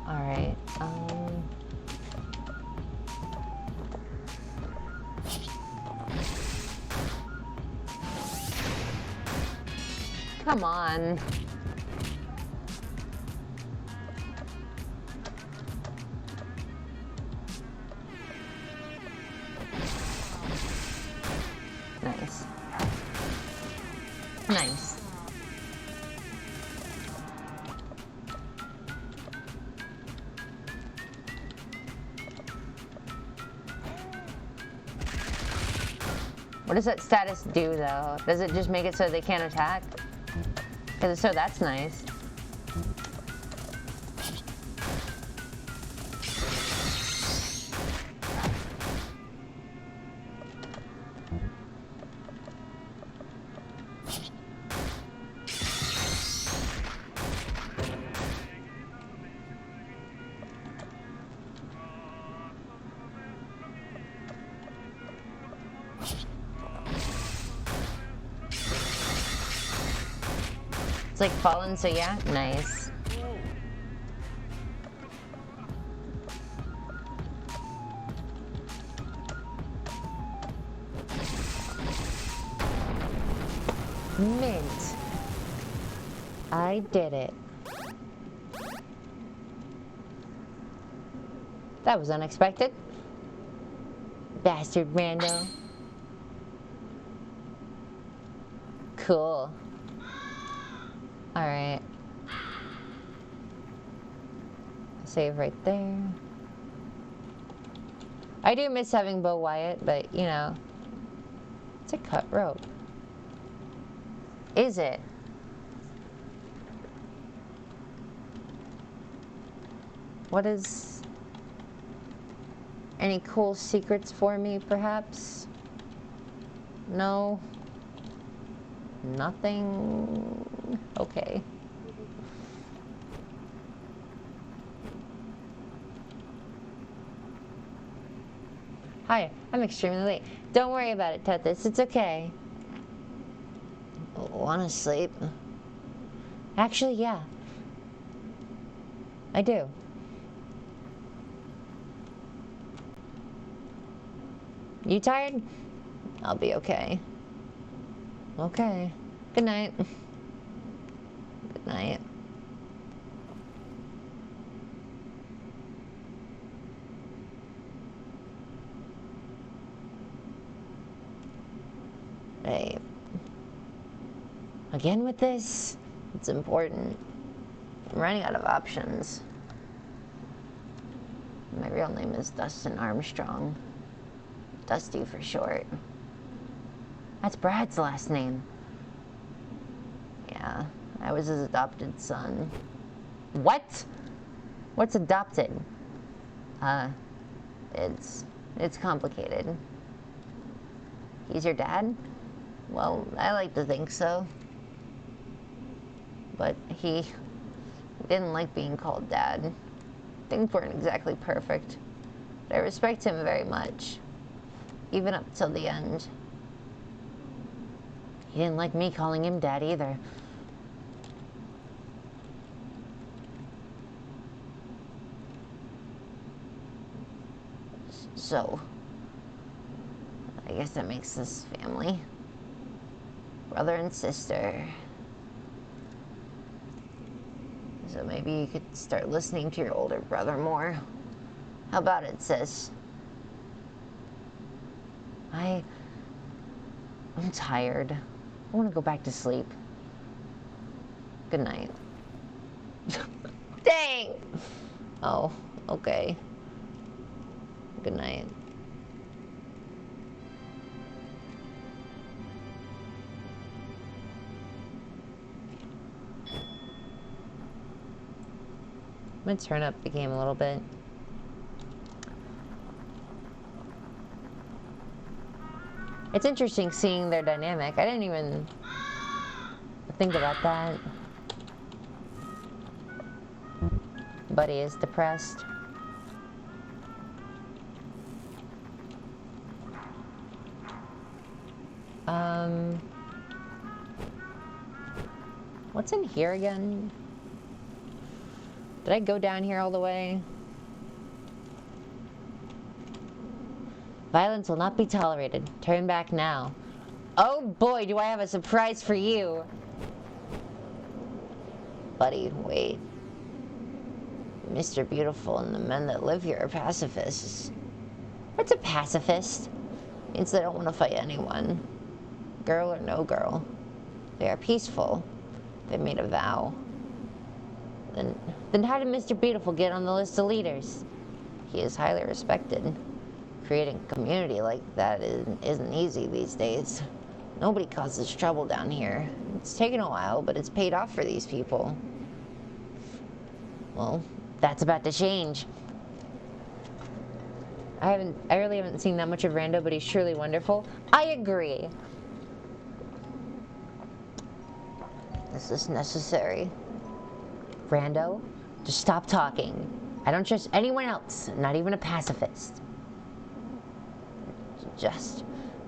All right. Come on. Nice. Nice. What does that status do, though? Does it just make it so they can't attack? Because so that's nice. It's like fallen, so yeah, nice. Mint. I did it. That was unexpected. Bastard rando. Cool. Alright. Save right there. I do miss having Bo Wyatt, but, you know, it's a cut rope. Is it? What is... Any cool secrets for me, perhaps? No. Nothing. Okay. Hi, I'm extremely late. Don't worry about it, Tethys. It's okay. Wanna sleep? Actually, yeah. I do. You tired? I'll be okay. Okay. Good night. Good night. Hey. Again with this? It's important. I'm running out of options. My real name is Dustin Armstrong. Dusty for short. That's Brad's last name. Yeah, I was his adopted son. What? What's adopted? It's complicated. He's your dad? Well, I like to think so. But he didn't like being called dad. Things weren't exactly perfect. But I respect him very much. Even up till the end. He didn't like me calling him dad either. So, I guess that makes us family. Brother and sister. So maybe you could start listening to your older brother more. How about it, sis? I'm tired. I want to go back to sleep. Good night. Dang! Oh, okay. Good night. I'm gonna turn up the game a little bit. It's interesting seeing their dynamic. I didn't even think about that. Buddy is depressed. What's in here again? Did I go down here all the way? Violence will not be tolerated. Turn back now. Oh boy, do I have a surprise for you. Buddy, wait. Mr. Beautiful and the men that live here are pacifists. What's a pacifist? Means they don't want to fight anyone. Girl or no girl. They are peaceful. They made a vow. Then how did Mr. Beautiful get on the list of leaders? He is highly respected. Creating a community like that isn't easy these days. Nobody causes trouble down here. It's taken a while, but it's paid off for these people. Well, that's about to change. I really haven't seen that much of Rando, but he's surely wonderful. I agree. This is necessary. Rando, just stop talking. I don't trust anyone else, not even a pacifist. Just,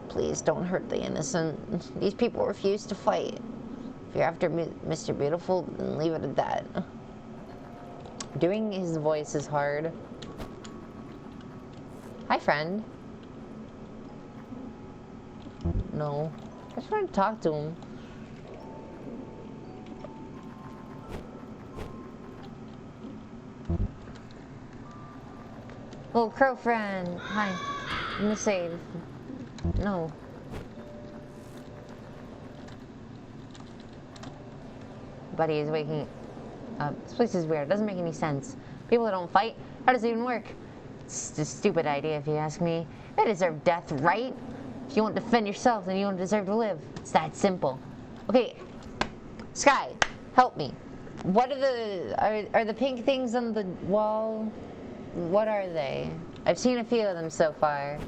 please don't hurt the innocent. These people refuse to fight. If you're after Mr. Beautiful, then leave it at that. Doing his voice is hard. Hi, friend. No. I just want to talk to him. Little crow friend. Hi. I'm gonna save. No. Buddy is waking up. This place is weird. It doesn't make any sense. People that don't fight, how does it even work? It's a stupid idea if you ask me. They deserve death, right? If you won't defend yourself, then you don't deserve to live. It's that simple. Okay, Sky, help me. What are the pink things on the wall? What are they? I've seen a few of them so far.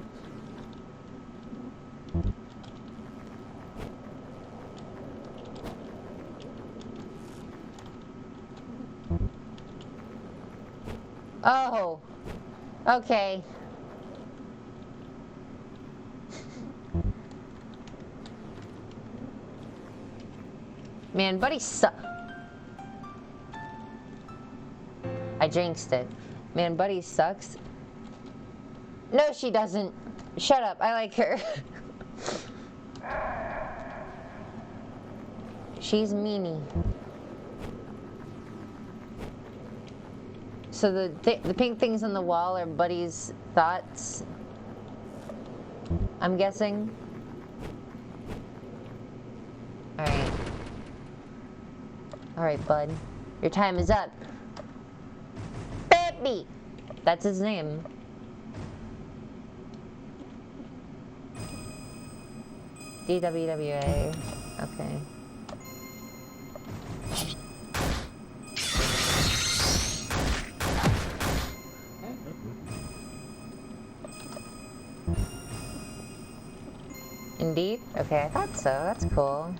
Oh, okay. Man, Buddy I jinxed it. Man, Buddy sucks. No, she doesn't. Shut up. I like her. She's meanie. So the pink things on the wall are Buddy's thoughts, I'm guessing. Alright. Alright, bud. Your time is up. Baby! That's his name. DWWA. Okay. Indeed? Okay, I thought so. That's cool.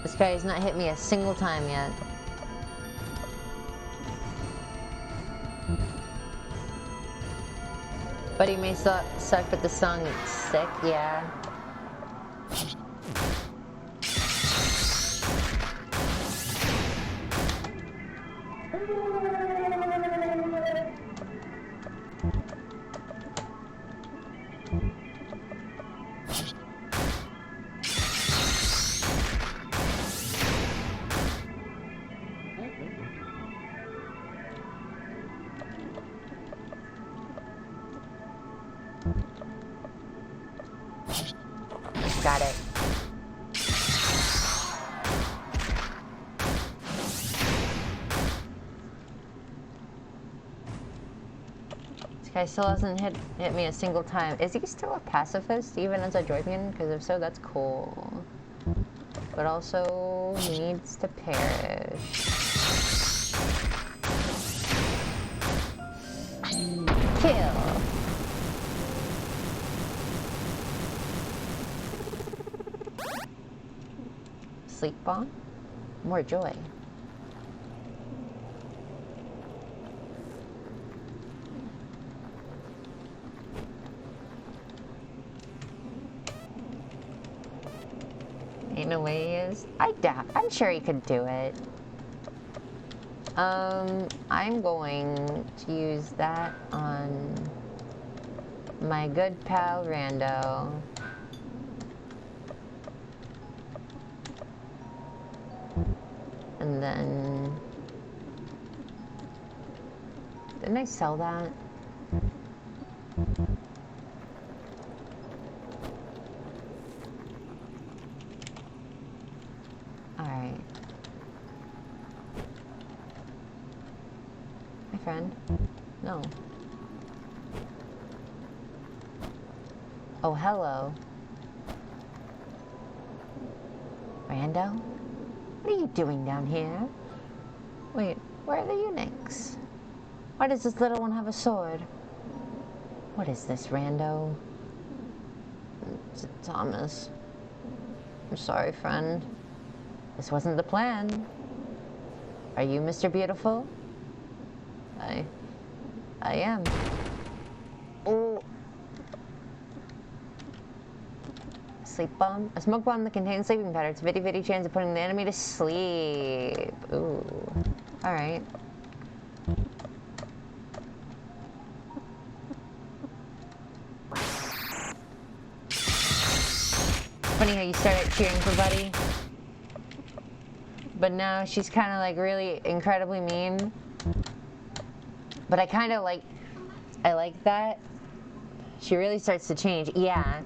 This guy has not hit me a single time yet. But he may suck, but the song is sick, yeah. Got it. This guy still hasn't hit me a single time. Is he still a pacifist, even as a Droidian? Because if so, that's cool. But also needs to perish. Kill. Sleep bomb? More joy. Ain't no way he is. I'm sure he could do it. I'm going to use that on my good pal Rando. And then... Didn't I sell that? No. Oh, hello. Rando? What are you doing down here? Wait, where are the eunuchs? Why does this little one have a sword? What is this, Rando? It's Thomas. I'm sorry, friend. This wasn't the plan. Are you Mr. Beautiful? I am. Oh. Sleep bomb? A smoke bomb that contains sleeping powder. It's a very chance of putting the enemy to sleep. Ooh. Alright. Funny how you started cheering for Buddy. But now she's kind of like really incredibly mean. But I kind of like, I like that. She really starts to change. Yeah.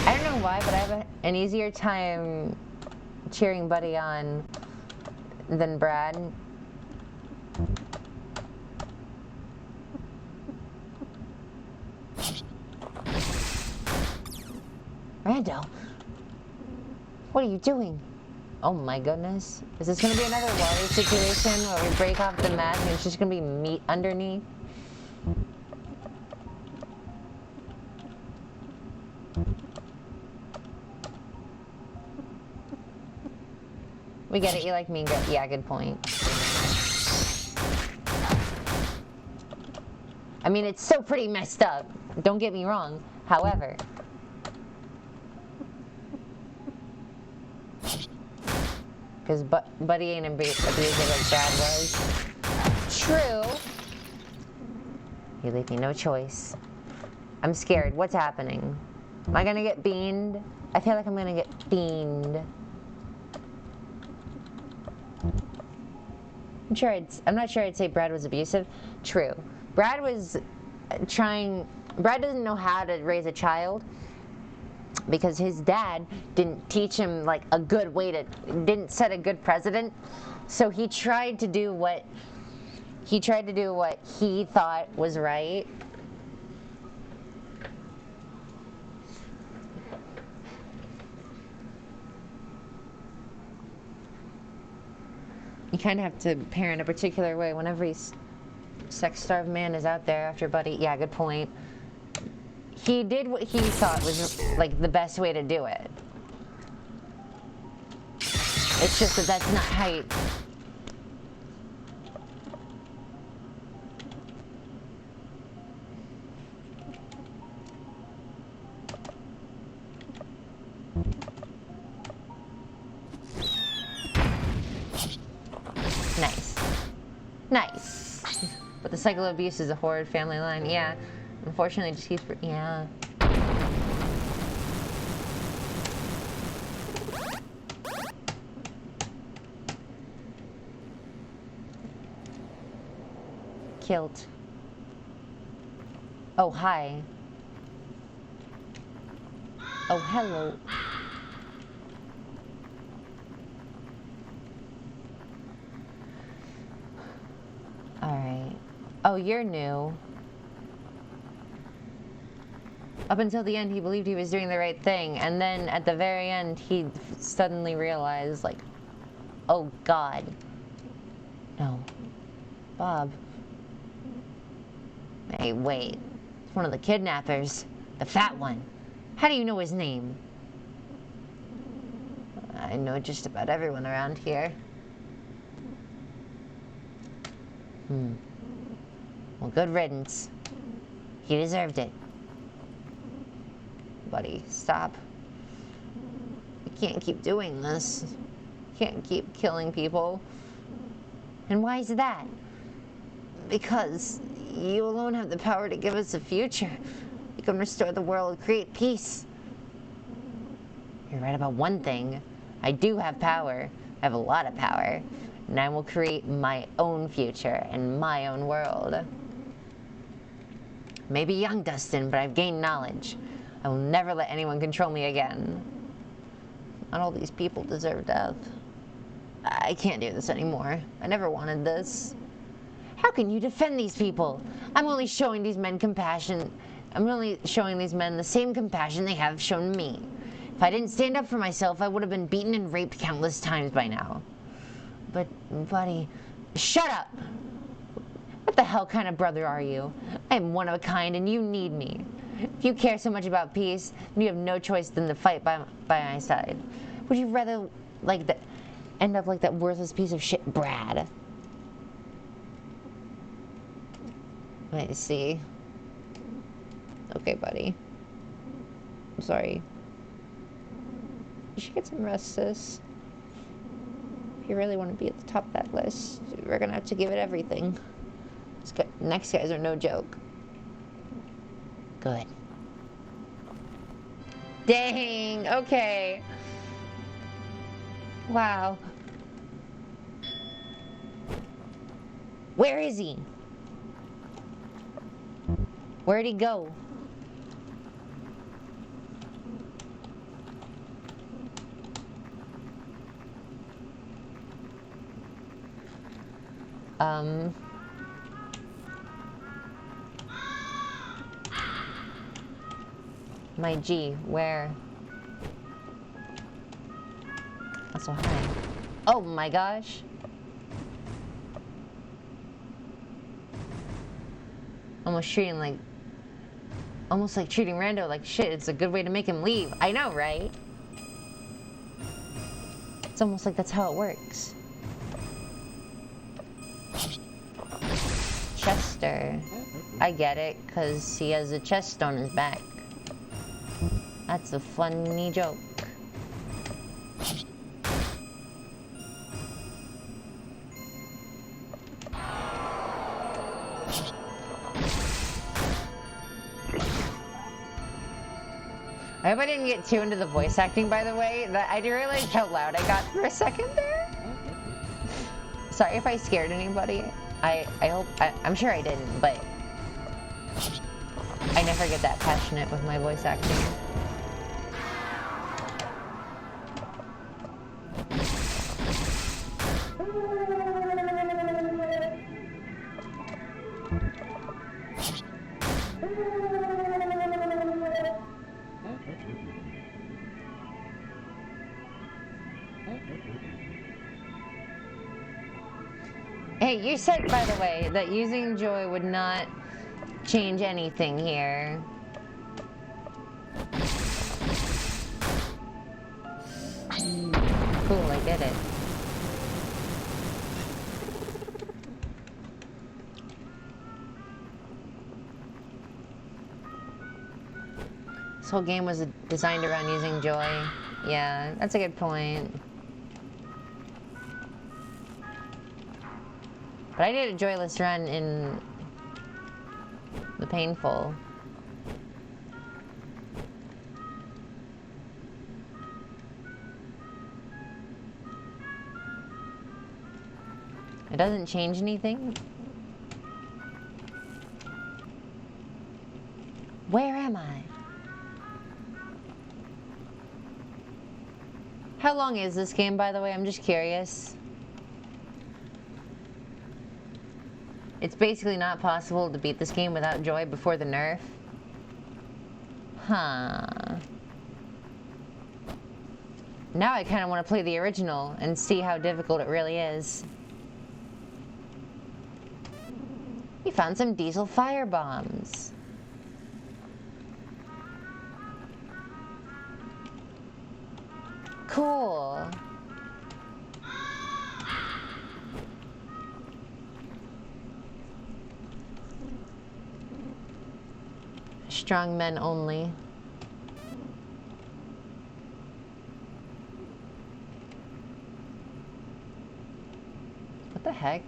I don't know why, but I have an easier time cheering Buddy on than Brad. Rando, what are you doing? Oh my goodness. Is this going to be another Wally situation where we break off the mat and it's just going to be meat underneath? We get it, you like me. Yeah, good point. I mean, it's so pretty messed up. Don't get me wrong. However... Because Buddy ain't abusive like Brad was. True. You leave me no choice. I'm scared. What's happening? Am I gonna get beamed? I feel like I'm gonna get beamed. I'm not sure I'd say Brad was abusive. True. Brad was Brad doesn't know how to raise a child. Because his dad didn't teach him like a good way to, didn't set a good precedent. So he tried to do what he thought was right. You kind of have to parent a particular way when every sex-starved man is out there after Buddy. Yeah, good point. He did what he thought was like the best way to do it. It's just that that's not how you... Nice. Nice. But the cycle of abuse is a horrid family line. Yeah. Unfortunately, it just keeps... Yeah. Kilt. Oh, hi. Oh, hello. Alright. Oh, you're new. Up until the end, he believed he was doing the right thing. And then at the very end, he suddenly realized, like, oh, God. No. Bob. Hey, wait. It's one of the kidnappers. The fat one. How do you know his name? I know just about everyone around here. Well, good riddance. He deserved it. Buddy, stop. You can't keep doing this. You can't keep killing people. And why is that? Because you alone have the power to give us a future. You can restore the world, create peace. You're right about one thing. I do have power. I have a lot of power. And I will create my own future and my own world. Maybe young Dustin, but I've gained knowledge. I will never let anyone control me again. Not all these people deserve death. I can't do this anymore. I never wanted this. How can you defend these people? I'm only showing these men compassion. I'm only showing these men the same compassion they have shown me. If I didn't stand up for myself, I would have been beaten and raped countless times by now. But, buddy, shut up! What the hell kind of brother are you? I am one of a kind and you need me. If you care so much about peace, then you have no choice than to fight by my side. Would you rather end up like that worthless piece of shit Brad? I see. Okay, buddy. I'm sorry. You should get some rest, sis. If you really want to be at the top of that list, we're gonna have to give it everything. Next guys are no joke. Good. Dang, okay. Wow. Where is he? Where'd he go? My G, where? That's so high. Oh my gosh. Almost treating Rando like shit. It's a good way to make him leave. I know, right? It's almost like that's how it works. Chester. I get it, because he has a chest on his back. That's a funny joke. I hope I didn't get too into the voice acting, by the way. I didn't realize how loud I got for a second there. Sorry if I scared anybody. I'm sure I didn't, but I never get that passionate with my voice acting. Hey, you said, by the way, that using Joy would not change anything here. Cool, I get it. This whole game was designed around using Joy. Yeah, that's a good point. But I did a joyless run in the Painful. It doesn't change anything. Where am I? How long is this game, by the way? I'm just curious. It's basically not possible to beat this game without Joy before the nerf. Huh. Now I kind of want to play the original and see how difficult it really is. We found some diesel fire bombs. Cool. Strong men only. What the heck?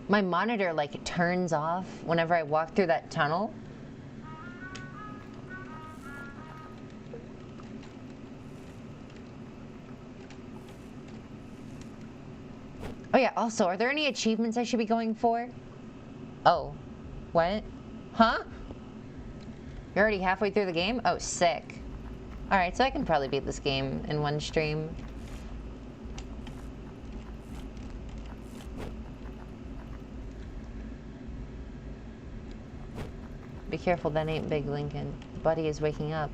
My monitor like turns off whenever I walk through that tunnel. Oh yeah, also, are there any achievements I should be going for? Oh. What? Huh? You're already halfway through the game? Oh, sick. Alright, so I can probably beat this game in one stream. Be careful, that ain't Big Lincoln. Buddy is waking up.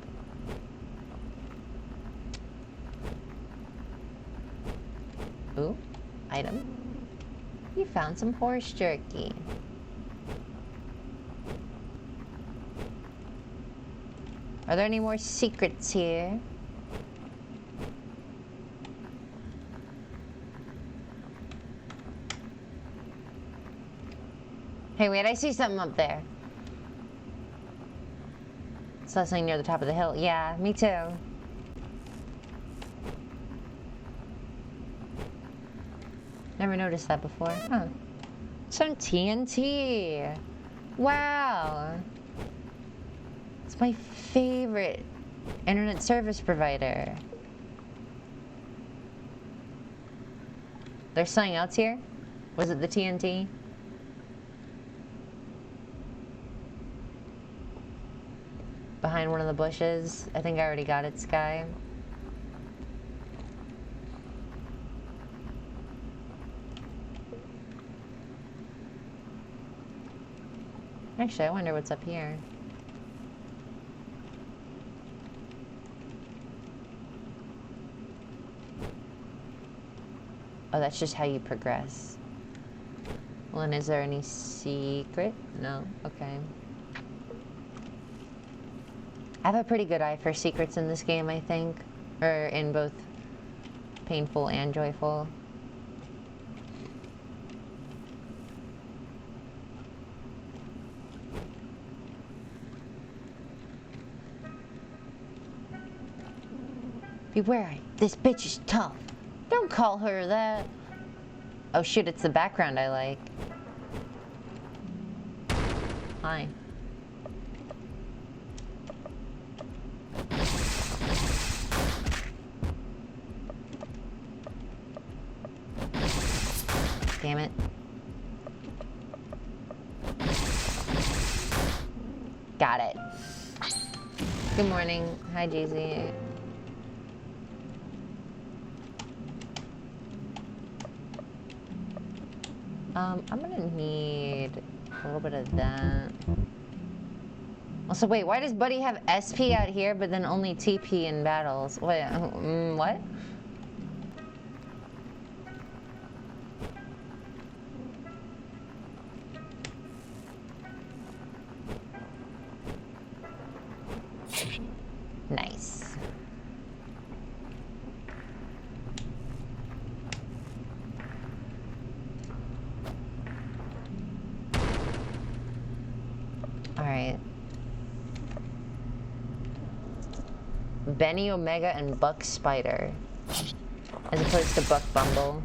Ooh, item. You found some horse jerky. Are there any more secrets here? Hey, wait, I see something up there. Saw something near the top of the hill. Yeah, me too. Never noticed that before. Huh. Some TNT. Wow. It's my favorite internet service provider. There's something else here? Was it the TNT? Behind one of the bushes. I think I already got it, Sky. Actually, I wonder what's up here. Oh, that's just how you progress. Well, and is there any secret? No? Okay. I have a pretty good eye for secrets in this game, I think. Or in both painful and joyful. Beware, this bitch is tough. Don't call her that. Oh shoot, it's the background I like. Hi. Damn it. Got it. Good morning. Hi, Jeezy. I'm gonna need a little bit of that. Also, wait, why does Buddy have SP out here, but then only TP in battles? Wait, what? Nice. Alright. Benny Omega and Buck Spider. As opposed to Buck Bumble.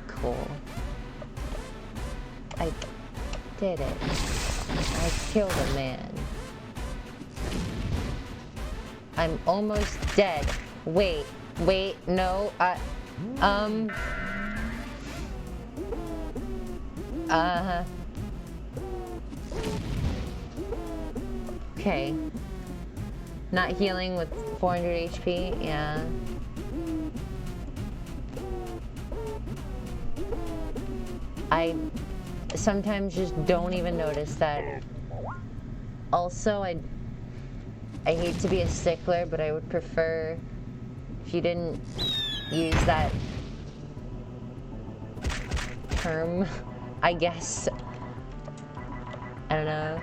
Cool. I did it. I killed a man. I'm almost dead. Wait, no, okay. Not healing with 400 HP, yeah. I sometimes just don't even notice that. Also, I hate to be a stickler, but I would prefer if you didn't use that term, I guess. I don't know.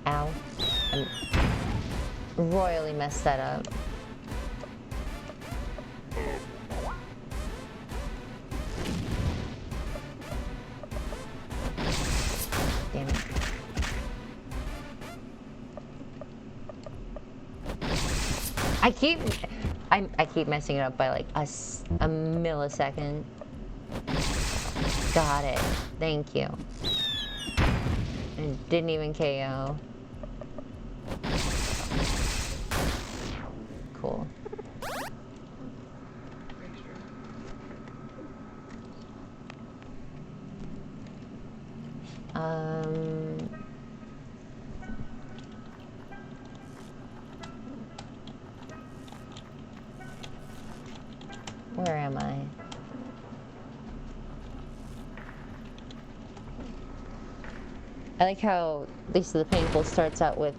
Ow. I royally messed that up. Damn it. I keep messing it up by like a millisecond. Got it. Thank you. And didn't even KO. Cool. Where am I? I like how Lisa the Painful starts out with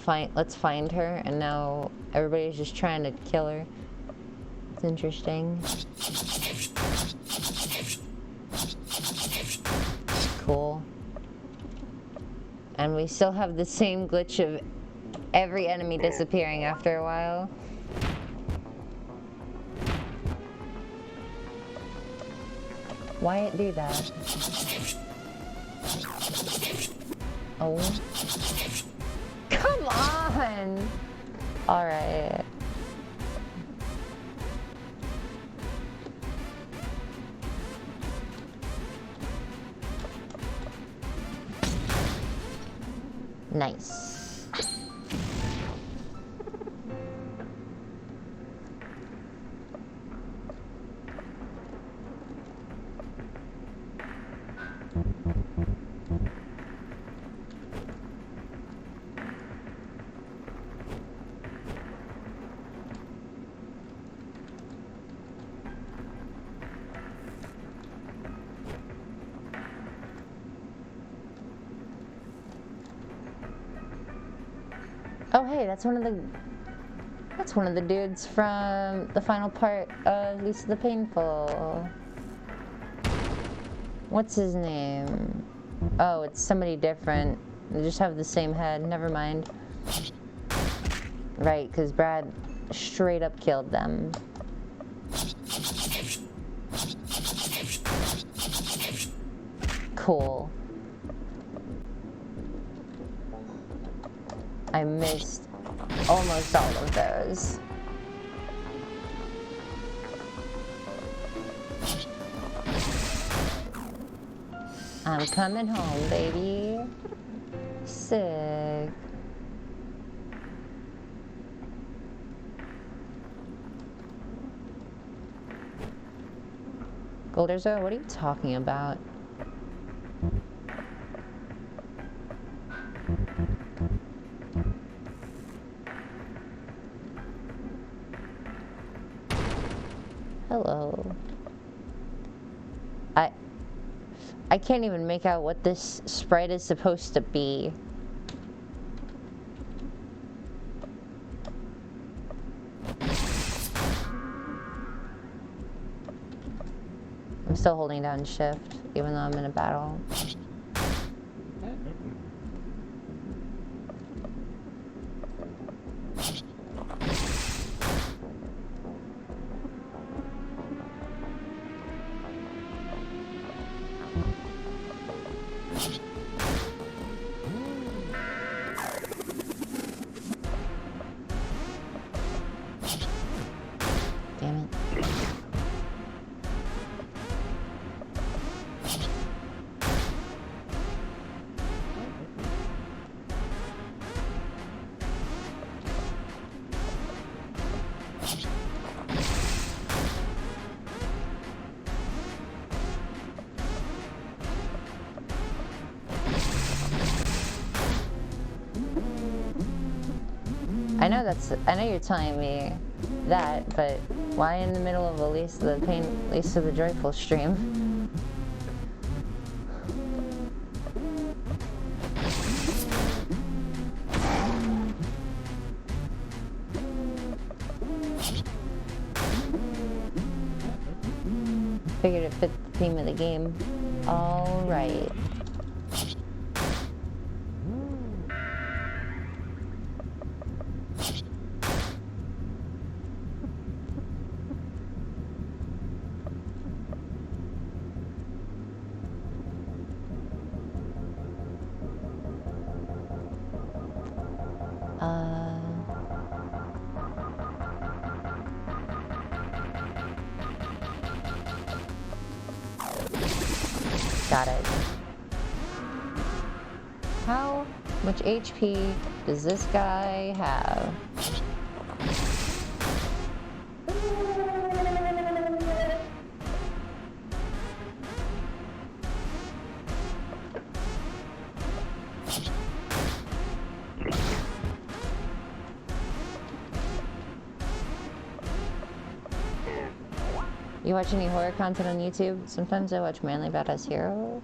let's find her, and now everybody's just trying to kill her. It's interesting. Cool. And we still have the same glitch of every enemy disappearing after a while. Why it do that? Oh. Come on! Alright. Nice. Oh hey, that's one of the dudes from the final part of Lisa the Painful. What's his name? Oh, it's somebody different. They just have the same head. Never mind. Right, because Brad straight up killed them. Cool. I missed almost all of those. I'm coming home, baby. Sick. Golderzo, what are you talking about? Hello. I can't even make out what this sprite is supposed to be. I'm still holding down shift, even though I'm in a battle. I know you're telling me that, but why in the middle of a Lisa the Joyful stream? Figured it fit the theme of the game. All right. Got it. How much HP does this guy have? You watch any horror content on YouTube? Sometimes I watch Manly Badass Hero.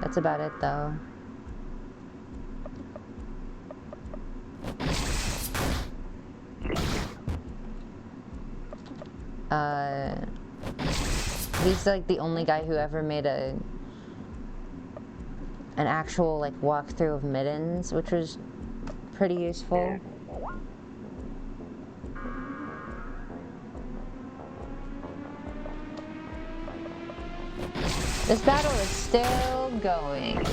That's about it, though. He's like the only guy who ever made an actual like walkthrough of Middens, which was pretty useful. This battle is still going.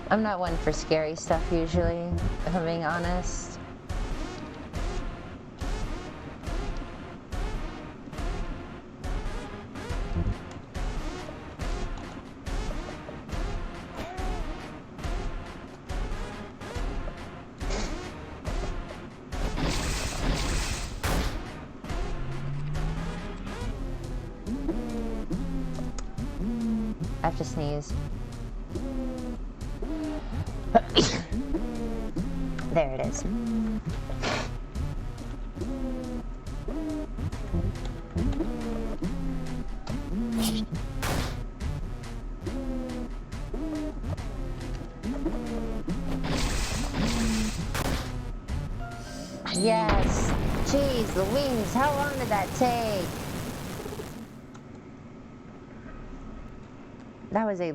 I'm not one for scary stuff usually, if I'm being honest. I have to sneeze. There it is. Yes! Jeez Louise, how long did that take? That was a...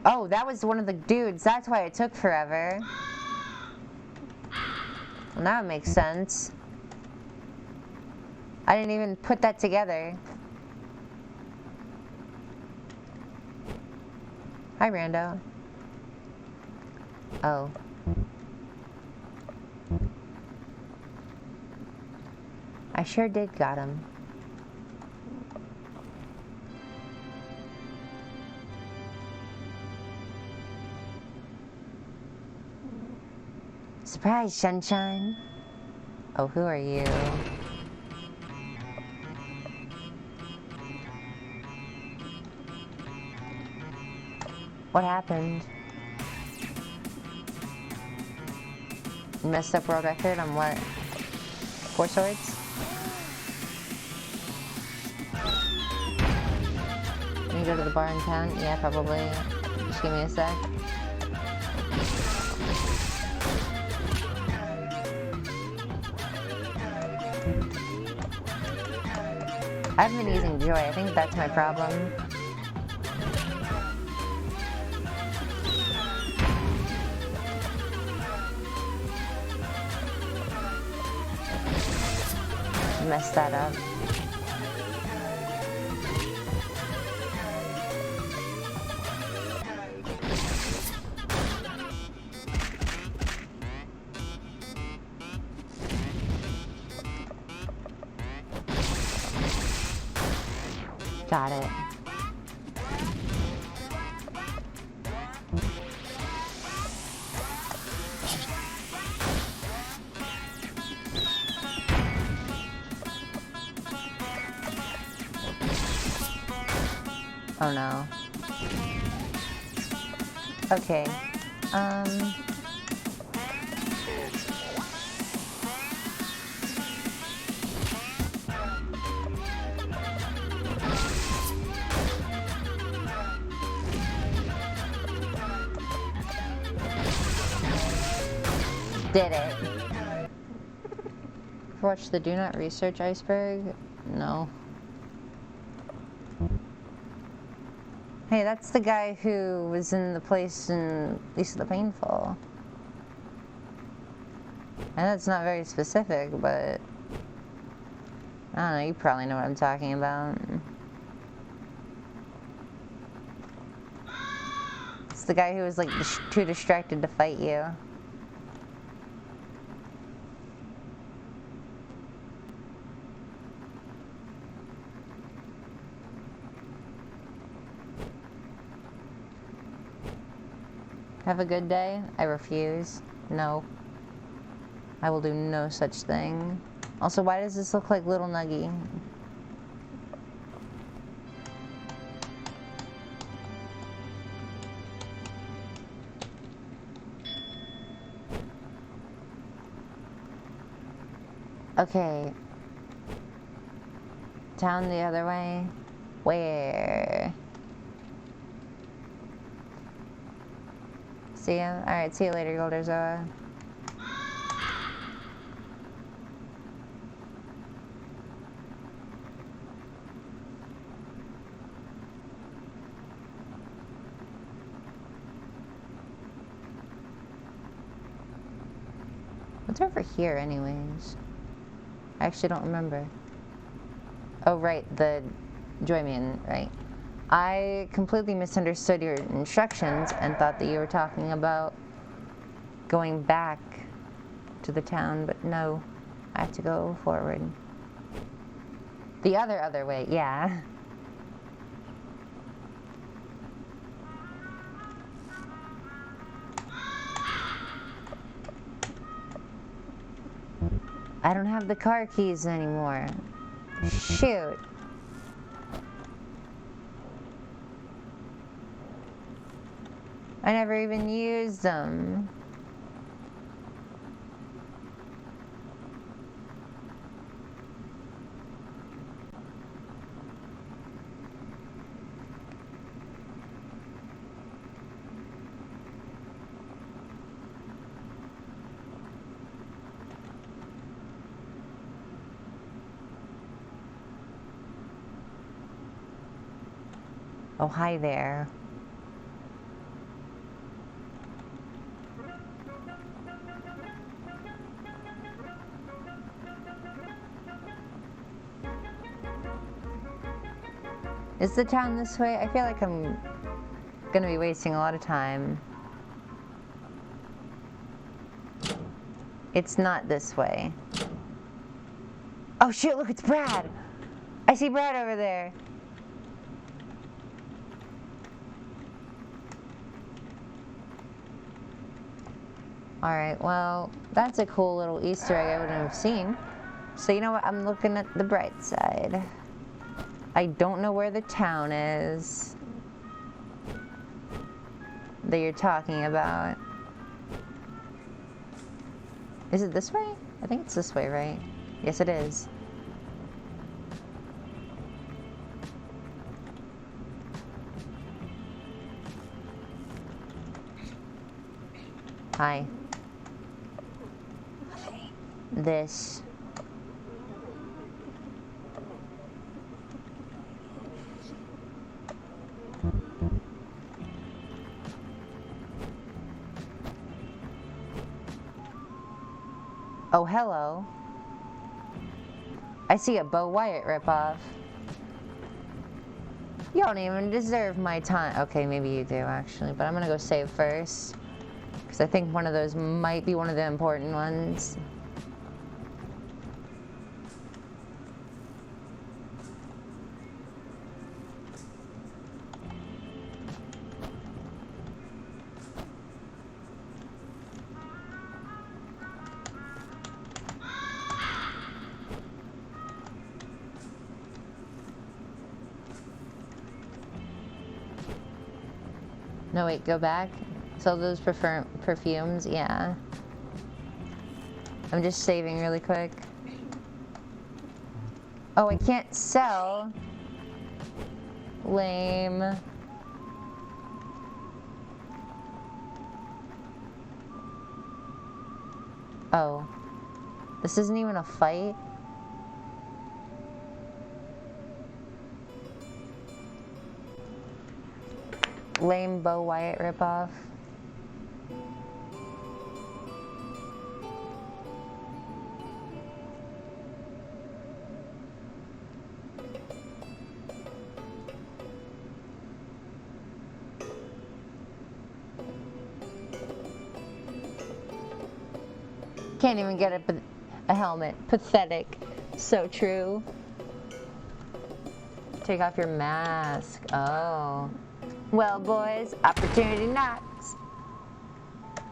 Oh, that was one of the dudes. That's why it took forever. Well, now it makes sense. I didn't even put that together. Hi, Rando. Oh. I sure did got him. Surprise, sunshine. Oh, who are you? What happened? You messed up world record on what? 4 swords? Can you go to the bar in town? Yeah, probably. Just give me a sec. I haven't been using Joy. I think that's my problem. Messed that up. Got it. Oh no. Okay. Did it. Watch the Do Not Research Iceberg? No. Hey, that's the guy who was in the place in Lisa the Painful. I know it's not very specific, but I don't know, you probably know what I'm talking about. It's the guy who was like too distracted to fight you. Have a good day? I refuse. No. I will do no such thing. Also, why does this look like Little Nuggy? Okay. Town the other way? Where? See ya? Alright, see you later, Golderzoa. What's over here, anyways? I actually don't remember. Oh, right, the Joyman, right. I completely misunderstood your instructions and thought that you were talking about going back to the town, but no, I have to go forward. The other way, yeah. I don't have the car keys anymore. Shoot. I never even used them. Oh, hi there. Is the town this way? I feel like I'm gonna be wasting a lot of time. It's not this way. Oh shit, look, it's Brad! I see Brad over there. Alright, well, that's a cool little Easter egg I wouldn't have seen. So you know what, I'm looking at the bright side. I don't know where the town is that you're talking about. Is it this way? I think it's this way, right? Yes, it is. Hi. This. Oh, hello. I see a Bo Wyatt ripoff. You don't even deserve my time. Okay, maybe you do, actually. But I'm gonna go save first. Because I think one of those might be one of the important ones. No, wait, go back. So those perfumes, yeah. I'm just saving really quick. Oh, I can't sell. Lame. Oh. This isn't even a fight? Lame Bo Wyatt ripoff. Can't even get a helmet. Pathetic. So true. Take off your mask. Oh. Well, boys, opportunity knocks.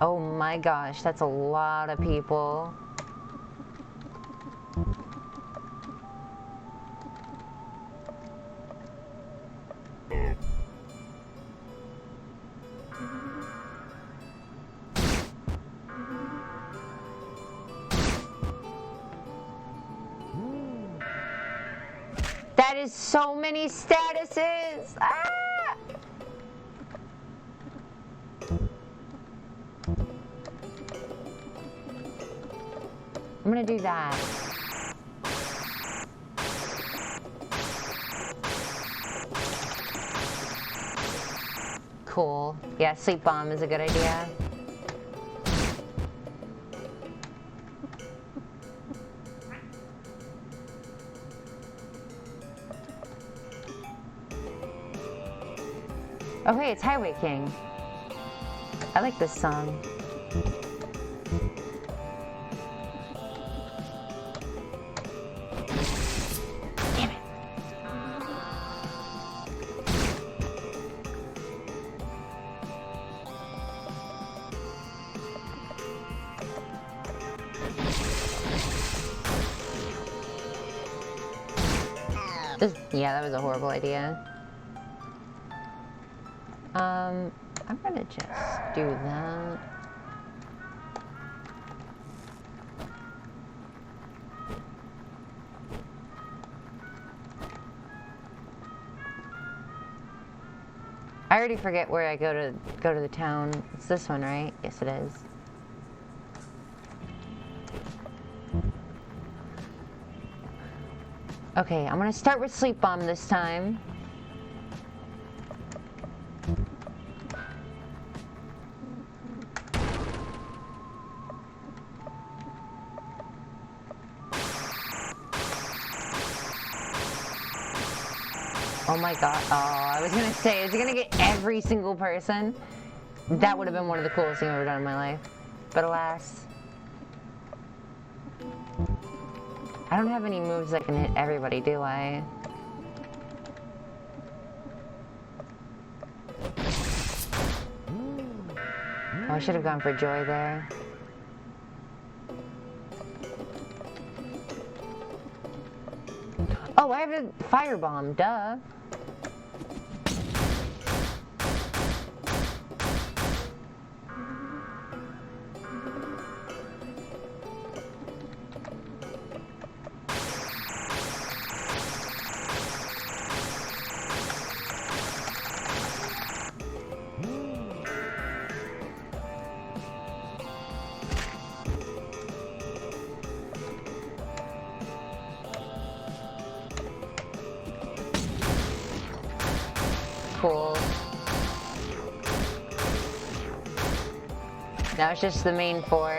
Oh my gosh, that's a lot of people. That is so many statuses! Ah! I'm gonna do that. Cool. Yeah, sleep bomb is a good idea. Oh hey, it's Highway King. I like this song. Damn it. Yeah, that was a horrible idea. I'm gonna just do that. I already forget where I go to the town. It's this one, right? Yes, it is. Okay, I'm gonna start with Sleep Bomb this time. Oh my god. Oh, I was gonna say, is it gonna get every single person? That would have been one of the coolest things I've ever done in my life. But alas. I don't have any moves that can hit everybody, do I? Oh, I should have gone for Joy there. Oh, I have a firebomb, duh. Cool. Now it's just the main four.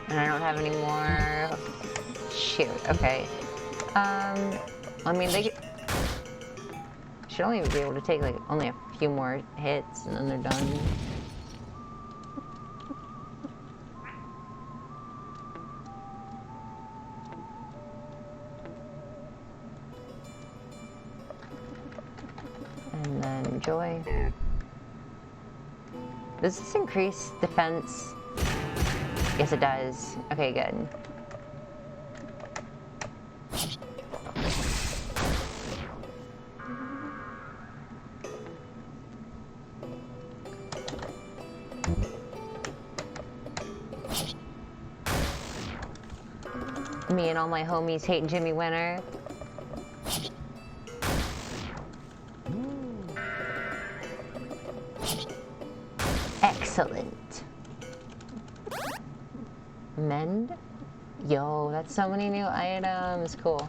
And I don't have any more. Shoot, okay. I mean, they should only be able to take like only a few more hits and then they're done. And then Joy. Does this increase defense? Yes, it does. Okay, good. Me and all my homies hate Jimmy Winter. Excellent. Mend? Yo, that's so many new items. Cool.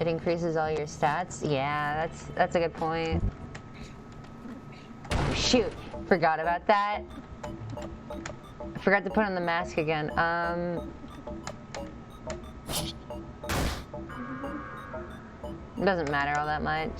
It increases all your stats? Yeah, that's a good point. Oh, shoot. Forgot about that. I forgot to put on the mask again. It doesn't matter all that much.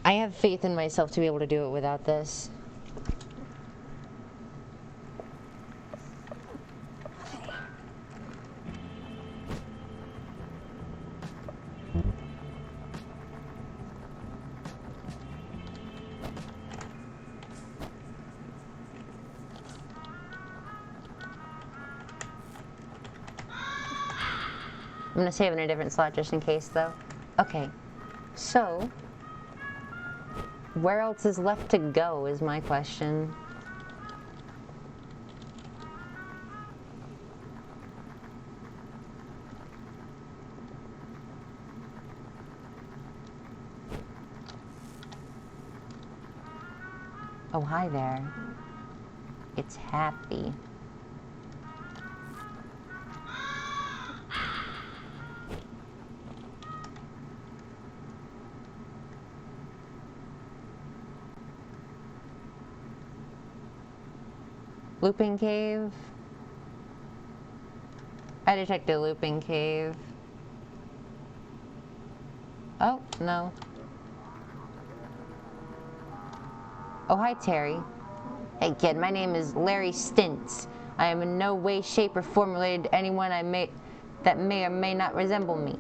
I have faith in myself to be able to do it without this. I'm gonna save in a different slot just in case though. Okay, so where else is left to go is my question. Oh, hi there. It's Happy. Looping Cave. I detected a looping cave. Oh, no. Oh, hi, Terry. Hey, kid, my name is Larry Stintz. I am in no way, shape, or form related to anyone that may or may not resemble me.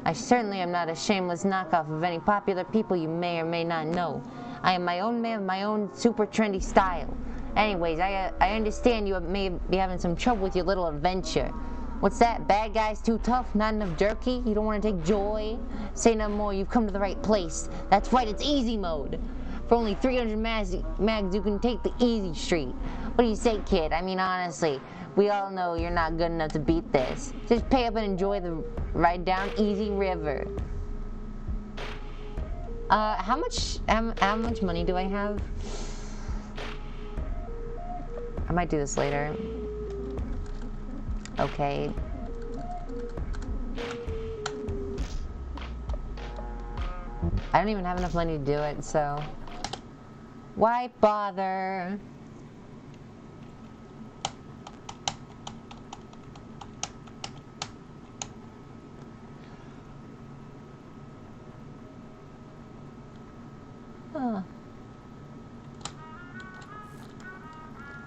I certainly am not a shameless knockoff of any popular people you may or may not know. I am my own man with my own super trendy style. Anyways, I understand you may be having some trouble with your little adventure. What's that? Bad guys too tough? Not enough jerky? You don't want to take joy? Say no more, you've come to the right place. That's right, it's easy mode. For only 300 mags, you can take the easy street. What do you say, kid? I mean, honestly, we all know you're not good enough to beat this. Just pay up and enjoy the ride down Easy River. How much money do I have? I might do this later. Okay. I don't even have enough money to do it, so why bother? Huh.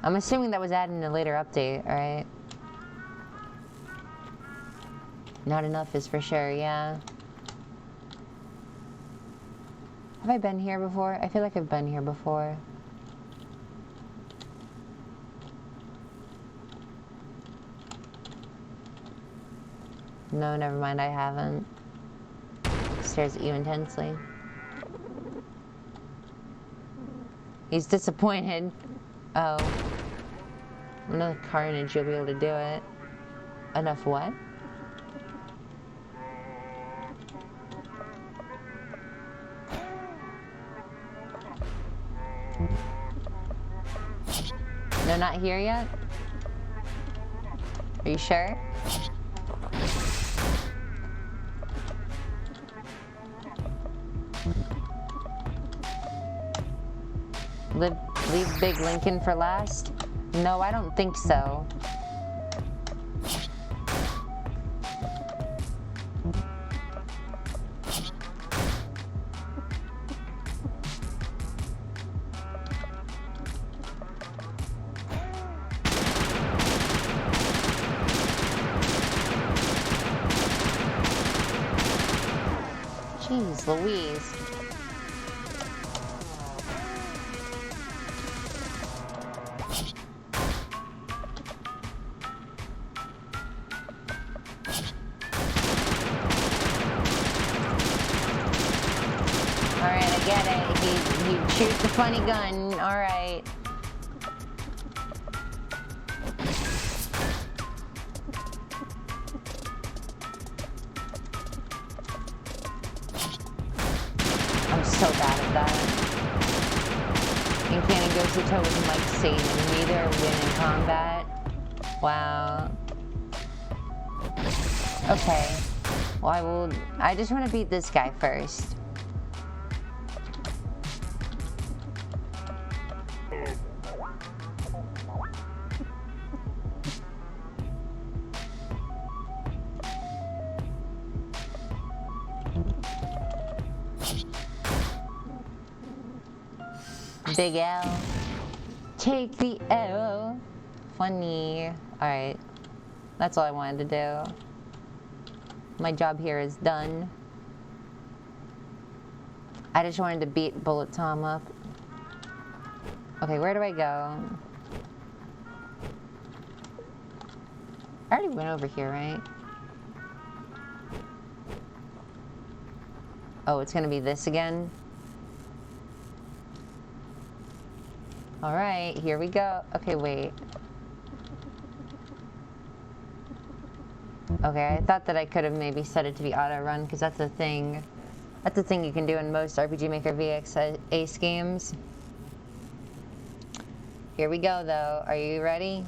I'm assuming that was added in a later update, alright? Not enough is for sure, yeah. Have I been here before? I feel like I've been here before. No, never mind, I haven't. Stares at you intensely. He's disappointed. Oh. Another carnage, you'll be able to do it. Enough what? They're not here yet? Are you sure? Leave Big Lincoln for last? No, I don't think so. Jeez Louise. Get it. He shoots the funny gun. All right. I'm so bad at that. And Cannon goes to toe with Mike Satan. Neither win in combat. Wow. Okay. Well, I just want to beat this guy first. Big L. Take the L. Funny. Alright. That's all I wanted to do. My job here is done. I just wanted to beat Bullet Tom up. Okay, where do I go? I already went over here, right? Oh, it's gonna be this again? Alright, here we go. Okay, wait. Okay, I thought that I could have maybe set it to be auto run, because that's a thing. That's a thing you can do in most RPG Maker VX Ace games. Here we go, though. Are you ready?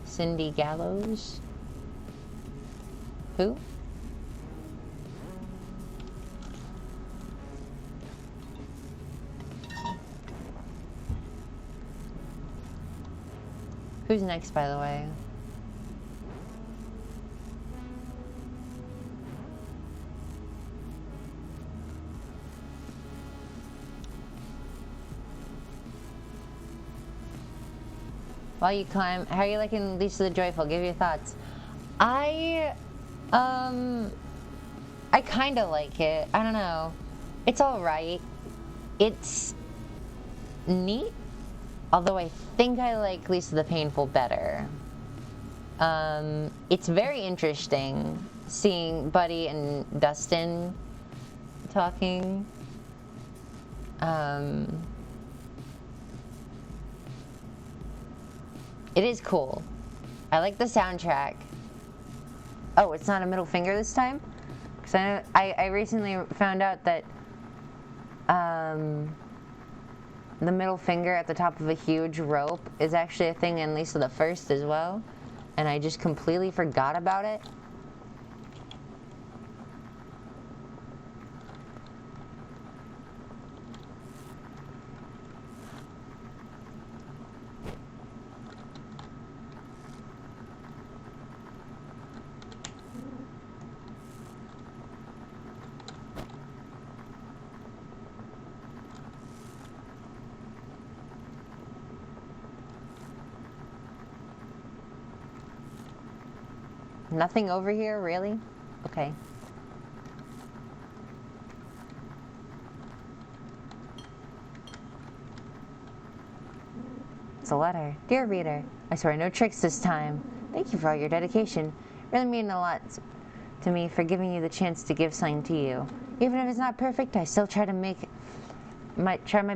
Cindy Gallows? Who? Who's next, by the way? While you climb, how are you liking Lisa the Joyful? Give your thoughts. I kind of like it. I don't know. It's alright. It's neat. Although I think I like Lisa the Painful better. It's very interesting seeing Buddy and Dustin talking. It is cool. I like the soundtrack. Oh, it's not a middle finger this time? Because I recently found out that the middle finger at the top of a huge rope is actually a thing in Lisa the First as well. And I just completely forgot about it. Nothing over here, really? Okay. It's a letter. Dear reader, I swear no tricks this time. Thank you for all your dedication. It really means a lot to me for giving you the chance to give something to you. Even if it's not perfect, I still try my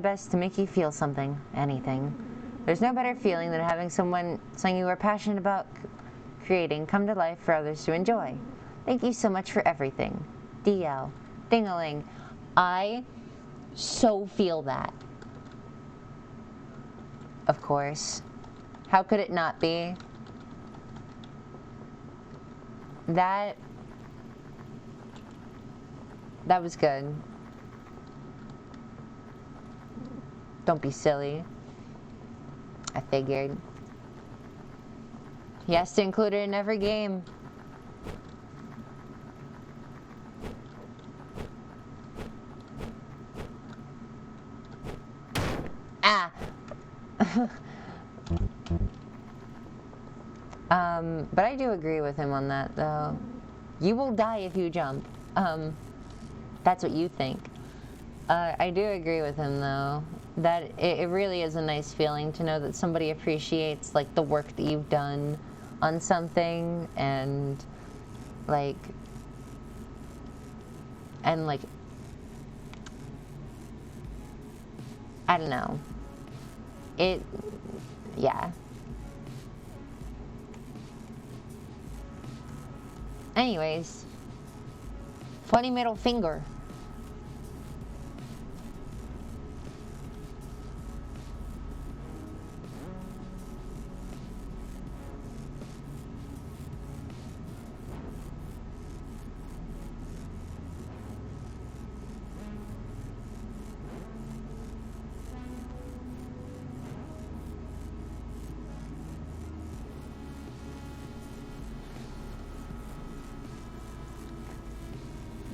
best to make you feel something, anything. There's no better feeling than having something you are passionate about creating come to life for others to enjoy. Thank you so much for everything. DL. Dingaling. I so feel that. Of course. How could it not be? That was good. Don't be silly. I figured. He has to include it in every game. Ah! But I do agree with him on that, though. You will die if you jump. That's what you think. I do agree with him, though. That it really is a nice feeling to know that somebody appreciates, like, the work that you've done on something, and like, I don't know. Yeah. Anyways, funny middle finger.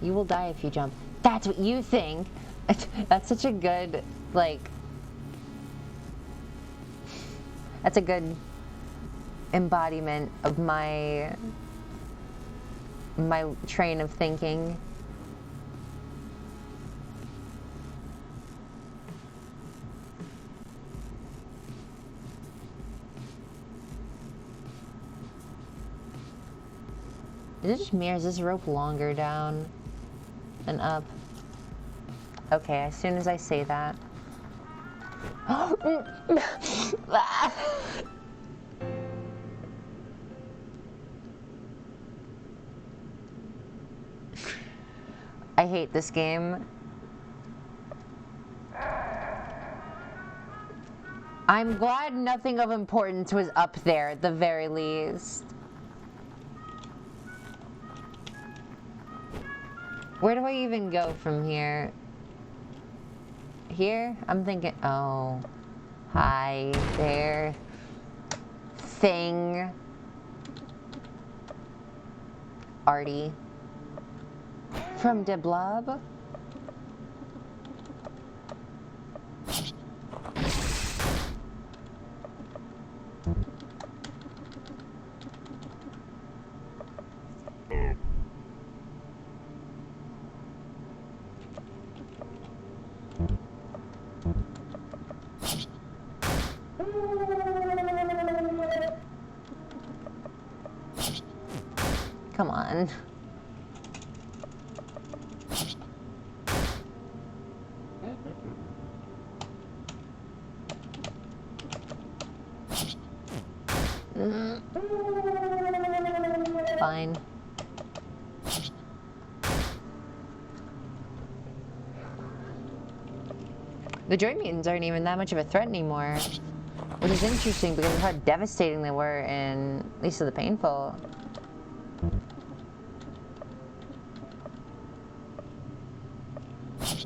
You will die if you jump. That's what you think. That's such a good, like... That's a good embodiment of my train of thinking. Is it just me, or is this rope longer down than up? Okay, as soon as I say that. I hate this game. I'm glad nothing of importance was up there at the very least. Where do I even go from here? Here? I'm thinking, oh. Hi there. Thing. Artie. From De Blob? Come on. Fine. The Joy Mutants aren't even that much of a threat anymore, which is interesting because of how devastating they were in Lisa the Painful.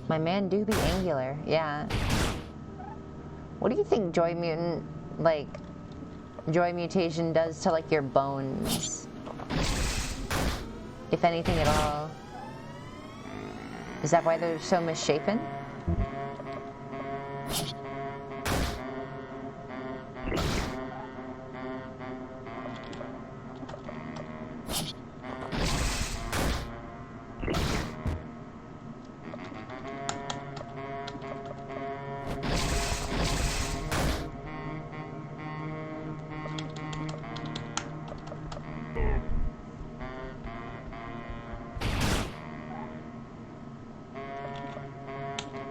My man do be angular, yeah. What do you think Joy Mutant, like, Joy Mutation does to, like, your bones? If anything at all. Is that why they're so misshapen?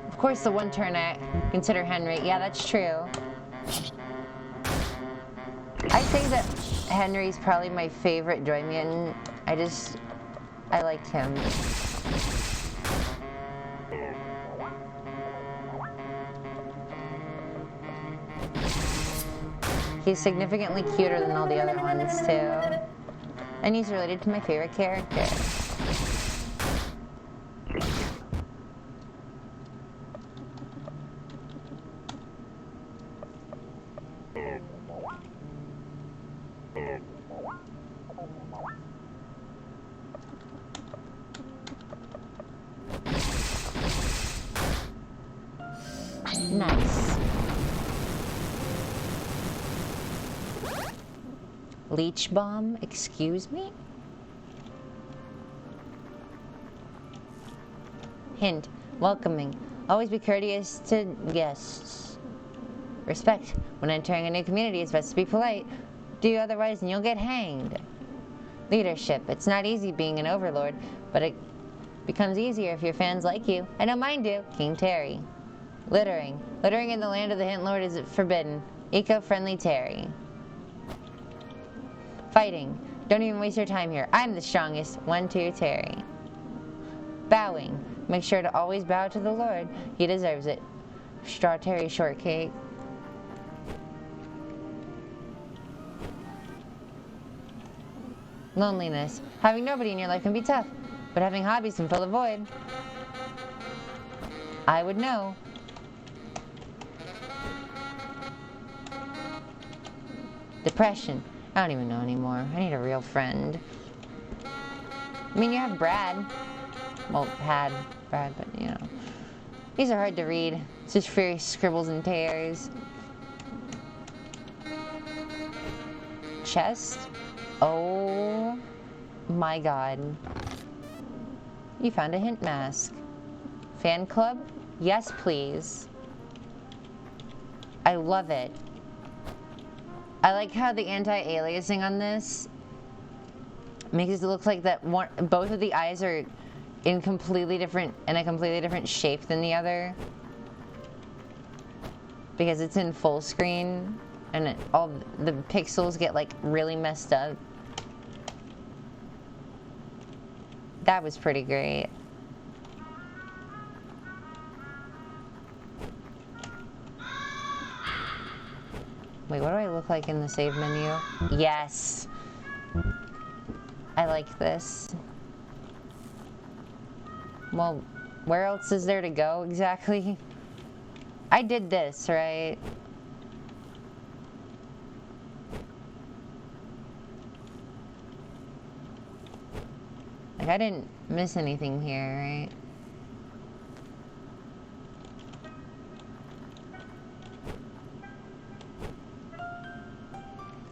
Of course, the one turn I consider Henry. Yeah, that's true. I think that Henry's probably my favorite Joy Mutant. I liked him. He's significantly cuter than all the other ones, too. And he's related to my favorite character. Nice. Leech bomb, excuse me? Hint, welcoming. Always be courteous to guests. Respect. When entering a new community, it's best to be polite. Do otherwise and you'll get hanged. Leadership. It's not easy being an overlord, but it becomes easier if your fans like you. I know mine do. King Terry. Littering. Littering in the land of the Hint Lord is forbidden. Eco-friendly Terry. Fighting. Don't even waste your time here. I'm the strongest. 1-2 Terry. Bowing. Make sure to always bow to the Lord. He deserves it. Straw Terry Shortcake. Loneliness. Having nobody in your life can be tough, but having hobbies can fill the void. I would know. Depression. I don't even know anymore. I need a real friend. I mean, you have Brad. Well, had Brad, but you know. These are hard to read. It's just very scribbles and tears. Chest? Oh my god. You found a hint mask. Fan club? Yes, please. I love it. I like how the anti-aliasing on this makes it look like that both of the eyes are in a completely different shape than the other. Because it's in full screen and all the pixels get like really messed up. That was pretty great. Wait, what do I look like in the save menu? Yes! I like this. Well, where else is there to go exactly? I did this, right? Like, I didn't miss anything here, right?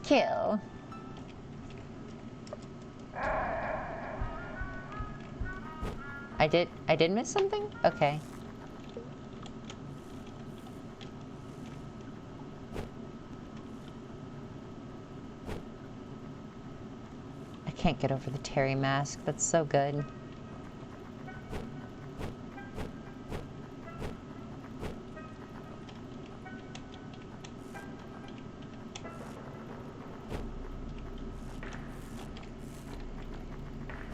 Kill. I did miss something? Okay. I can't get over the Terry mask. That's so good.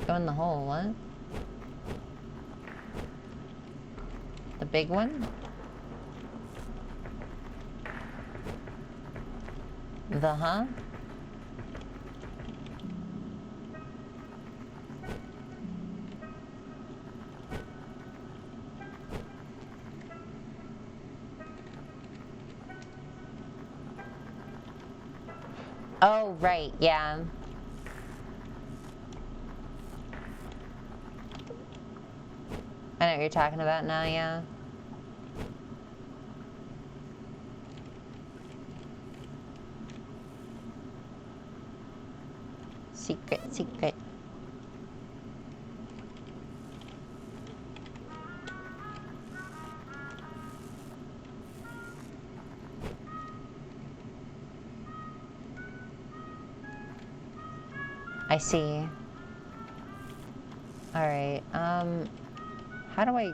Go in the hole, what? The big one? The huh? Oh, right, yeah. I know what you're talking about now, yeah. Secret, secret. I see. Alright, how do I...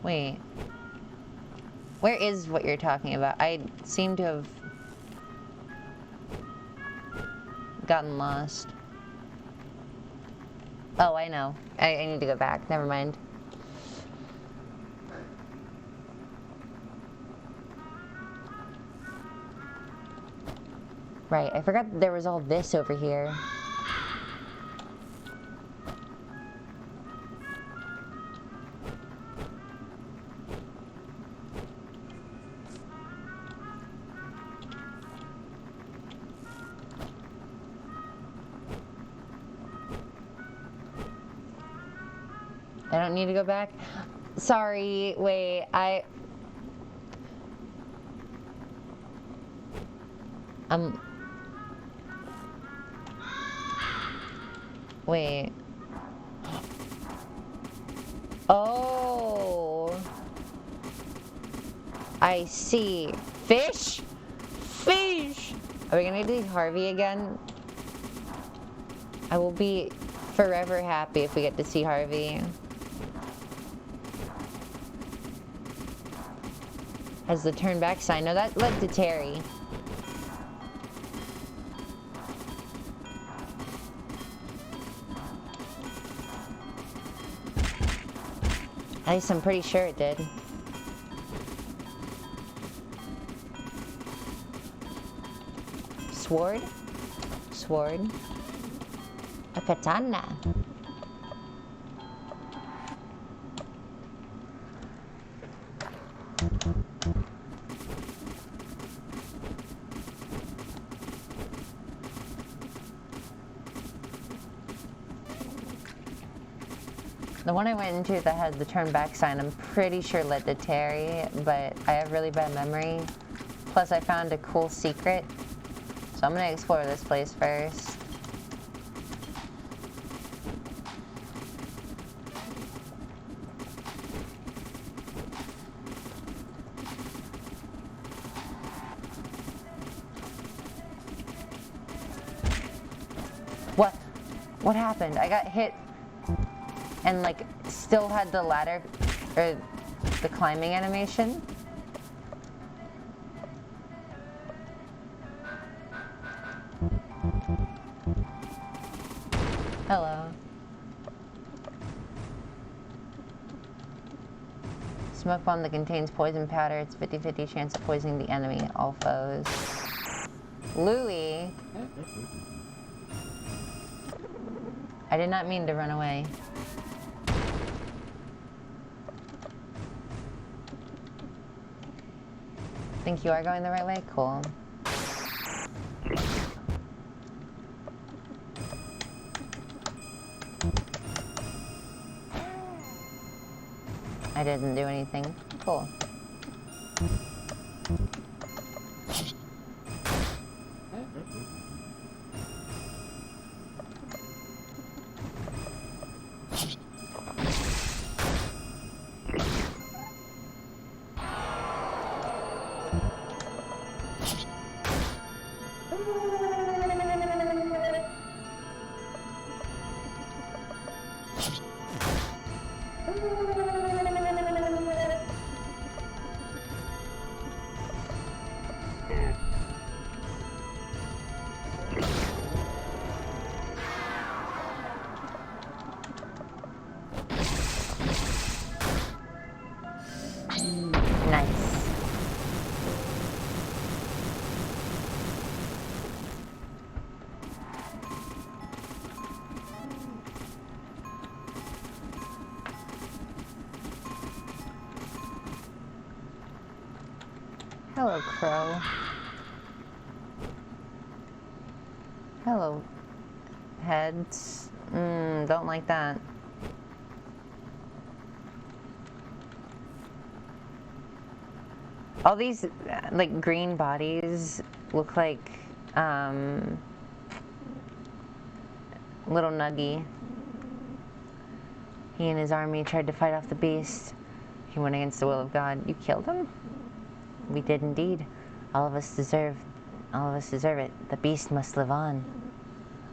Wait. Where is what you're talking about? I seem to have gotten lost. Oh, I know. I need to go back. Never mind. Right, I forgot that there was all this over here. I don't need to go back? Sorry, wait, wait. Oh. I see. Fish? Fish! Are we gonna do Harvey again? I will be forever happy if we get to see Harvey. As the turn back sign. No, that led to Terry. At least I'm pretty sure it did. Sword? Sword. A katana. The one I went into that had the turn back sign, I'm pretty sure led to Terry, but I have really bad memory. Plus I found a cool secret, so I'm gonna explore this place first. What happened? I got hit and like still had the ladder or the climbing animation. Hello. Smoke bomb that contains poison powder. It's 50-50 chance of poisoning the enemy, all foes. Louie. I did not mean to run away. Think you are going the right way? Cool. I didn't do anything. Cool. Hello, crow. Hello, heads. Don't like that. All these, like, green bodies look like, little Nuggy. He and his army tried to fight off the beast. He went against the will of God. You killed him? We did indeed. All of us deserve it. The beast must live on.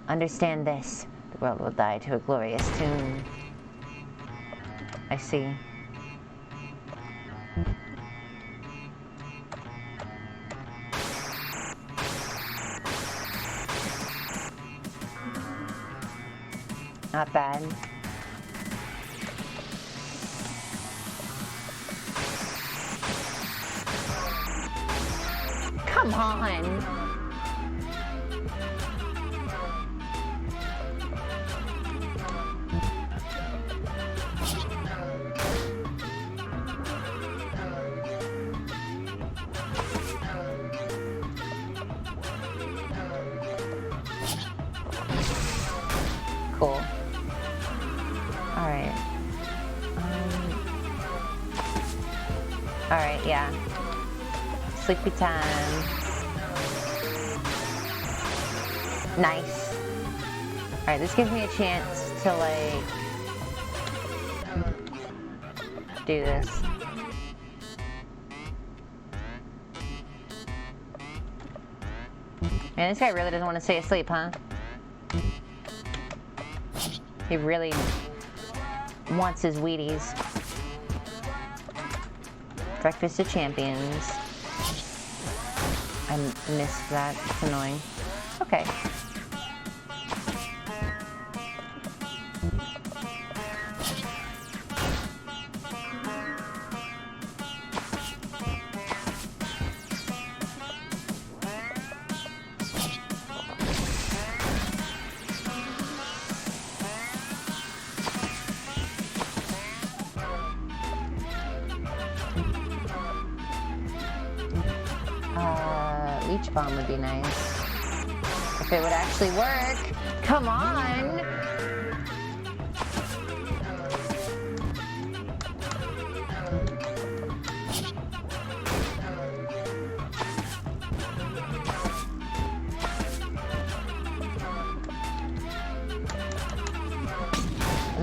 Understand this. The world will die to a glorious tune. I see. Not bad. Come on! Cool. Alright. Alright, yeah. Sleepy time. Nice. Alright, this gives me a chance to, like, do this. Man, this guy really doesn't want to stay asleep, huh? He really wants his Wheaties. Breakfast of Champions. I missed that. It's annoying. Okay. Leech bomb would be nice. If it would actually work. Come on!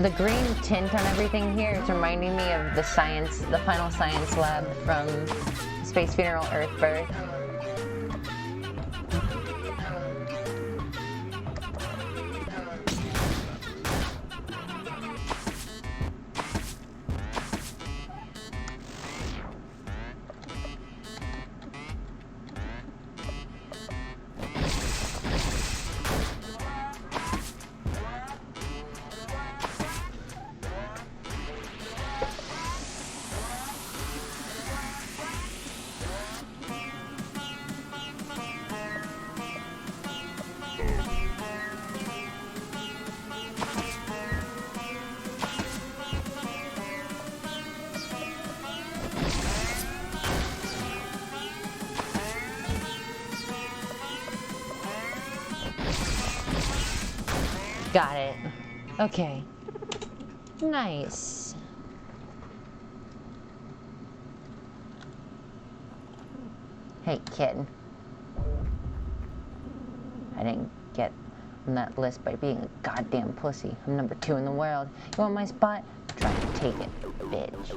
The green tint on everything here is reminding me of the final science lab from Space Funeral Earthbirth. Got it. Okay. Nice. Hey, kid. I didn't get on that list by being a goddamn pussy. I'm number 2 in the world. You want my spot? Try to take it, bitch.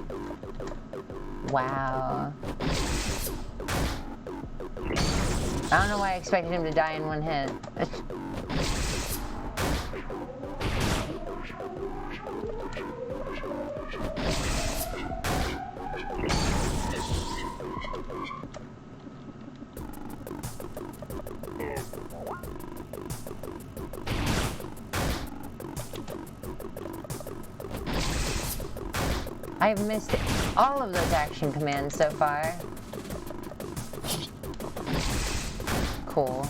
Wow. I don't know why I expected him to die in one hit. I've missed all of those action commands so far. Cool.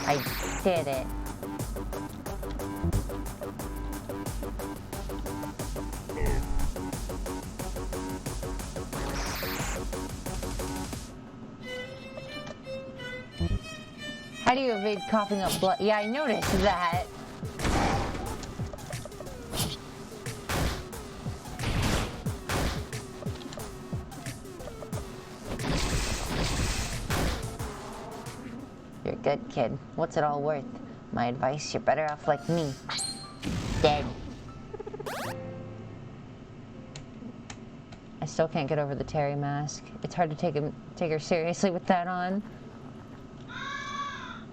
I did it. How do you evade coughing up blood? Yeah, I noticed that. You're a good kid. What's it all worth? My advice, you're better off like me. Dead. I still can't get over the Terry mask. It's hard to take her seriously with that on.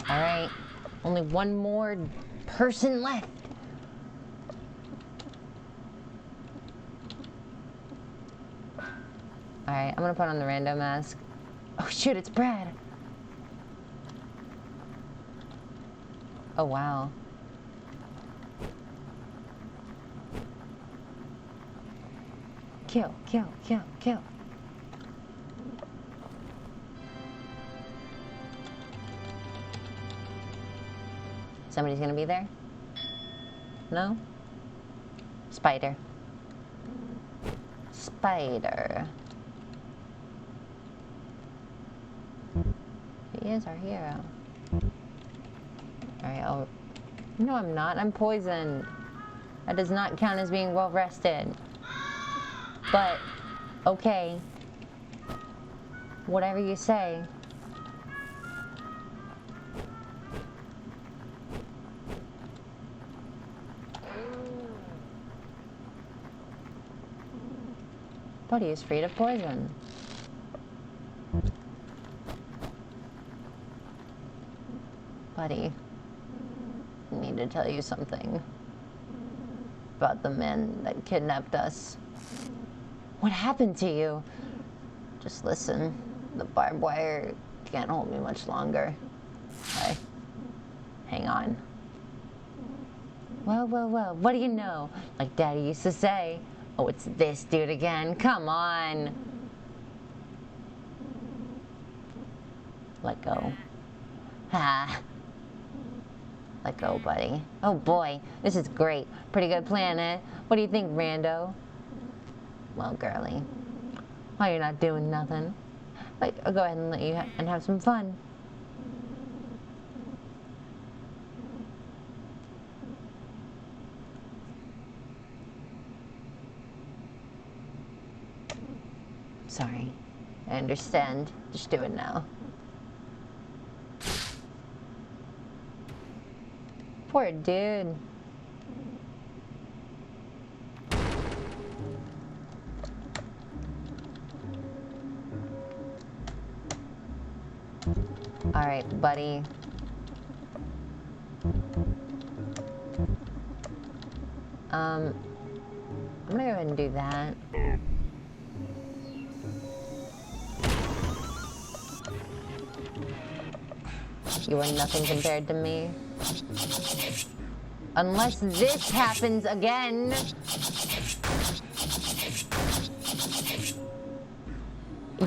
Alright, only one more person left. Alright, I'm gonna put on the rando mask. Oh shoot, it's Brad. Oh wow. Kill, kill, kill, kill. Somebody's gonna be there? No? Spider. Spider. He is our hero. Alright, no, I'm not. I'm poisoned. That does not count as being well rested. But, okay. Whatever you say. Buddy is free of poison. Buddy, I need to tell you something about the men that kidnapped us. What happened to you? Just listen. The barbed wire can't hold me much longer. Hang on. Well, well, well, what do you know? Like Daddy used to say. Oh, it's this dude again. Come on. Let go. Ah. Let go, buddy. Oh boy, this is great. Pretty good plan, eh? What do you think, Rando? Well, girly, why you're not doing nothing? I'll go ahead and let you and have some fun. Sorry. I understand. Just do it now. Poor dude. Alright, buddy. I'm gonna go ahead and do that. You are nothing compared to me. Unless this happens again.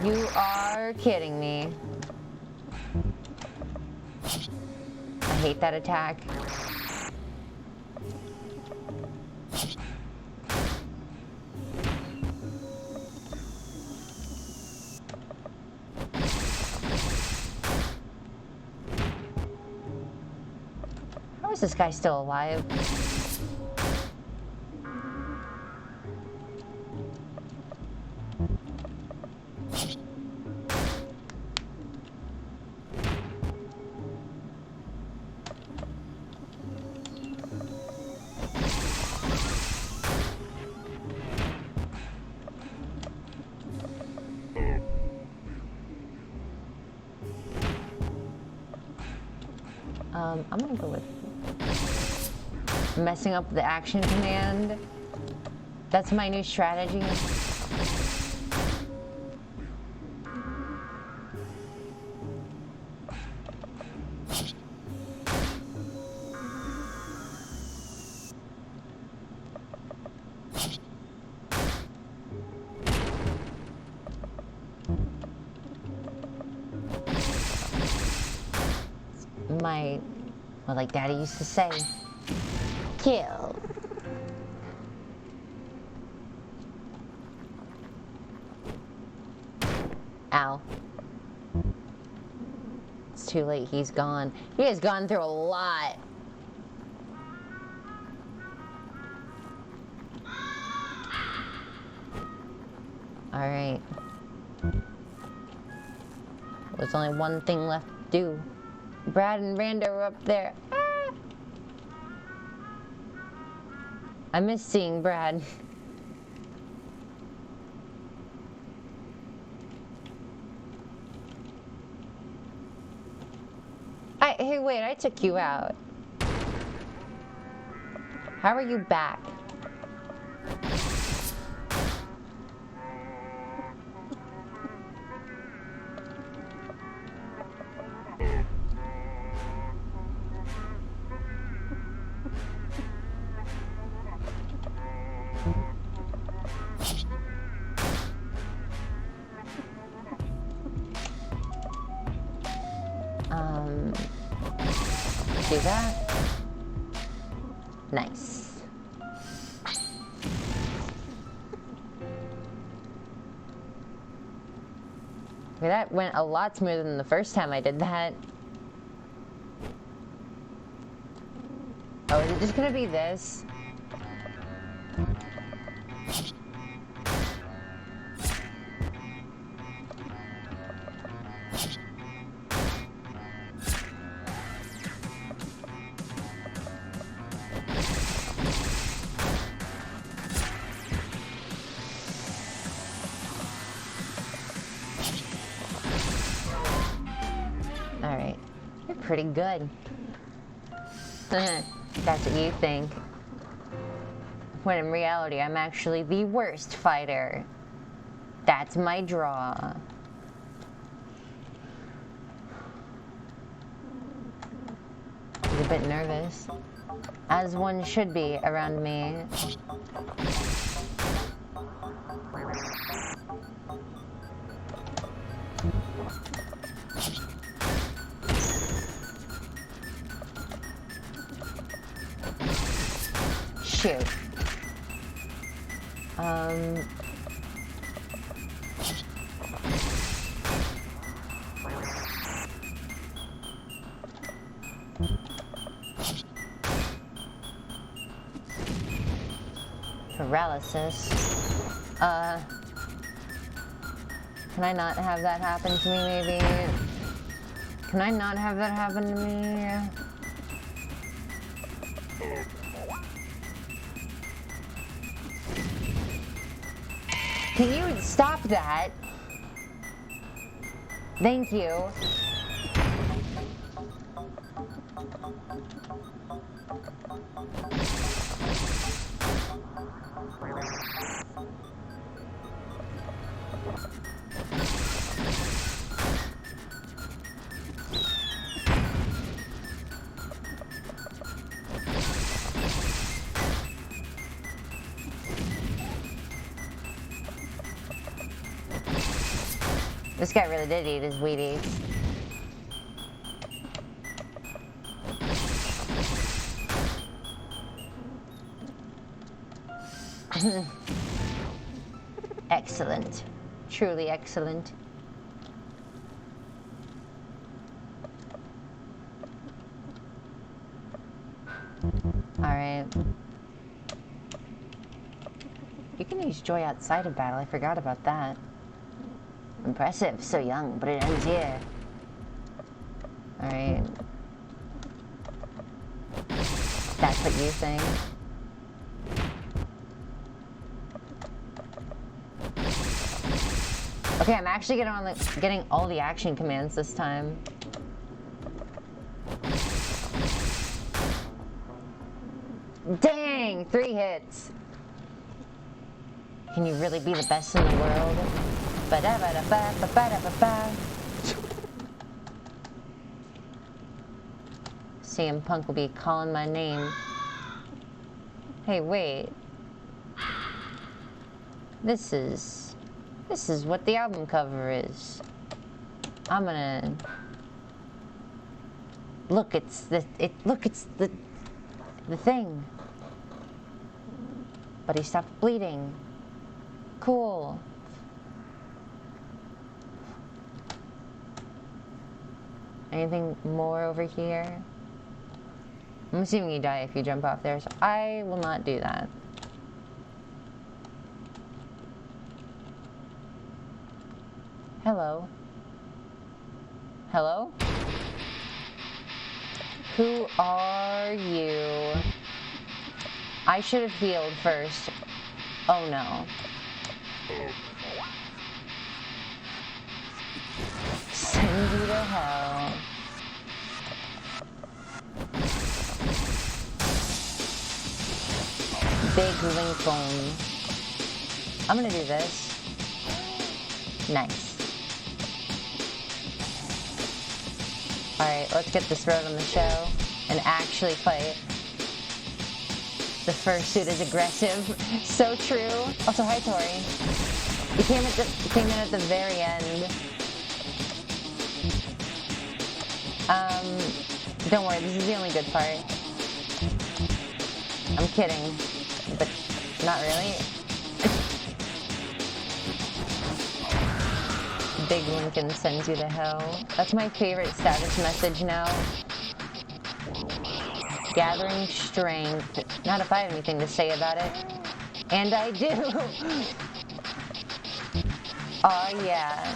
You are kidding me. I hate that attack. How is this guy still alive? I'm gonna go with messing up the action command. That's my new strategy. Well, like Daddy used to say, kill. Ow. It's too late, he's gone. He has gone through a lot. Alright. There's only one thing left to do. Brad and Rando are up there. Ah! I miss seeing Brad. Hey, wait, I took you out. How are you back? Do that. Nice. Okay, that went a lot smoother than the first time I did that. Oh, is it just gonna be this? Alright. You're pretty good. That's what you think. When in reality, I'm actually the worst fighter. That's my draw. I'm a bit nervous. As one should be around me. shoot. Paralysis. Can I not have that happen to me, maybe? Can I not have that happen to me? Can you stop that? Thank you. This guy really did eat his Wheaties. Excellent. Truly excellent. Alright. You can use joy outside of battle. I forgot about that. Impressive. So young, but it ends here. Alright. That's what you think. Okay, I'm actually getting all the action commands this time. Dang! 3 hits. Can you really be the best in the world? Ba-da-ba-da-ba-ba-ba-da-ba-ba. CM Punk will be calling my name. Hey, wait. This is what the album cover is. I'm gonna look. It's the thing. But he stopped bleeding. Cool. Anything more over here? I'm assuming you die if you jump off there, so I will not do that. Hello? Hello? Who are you? I should have healed first. Oh no. Send you to hell. Big Lincoln. I'm gonna do this. Nice. Alright, let's get this road on the show and actually fight. The fursuit is aggressive. So true. Also, hi Tori. You came in at the very end. Don't worry, this is the only good part. I'm kidding, but not really. Big Lincoln sends you to hell. That's my favorite status message now. Gathering strength. Not if I have anything to say about it. And I do. Oh yeah.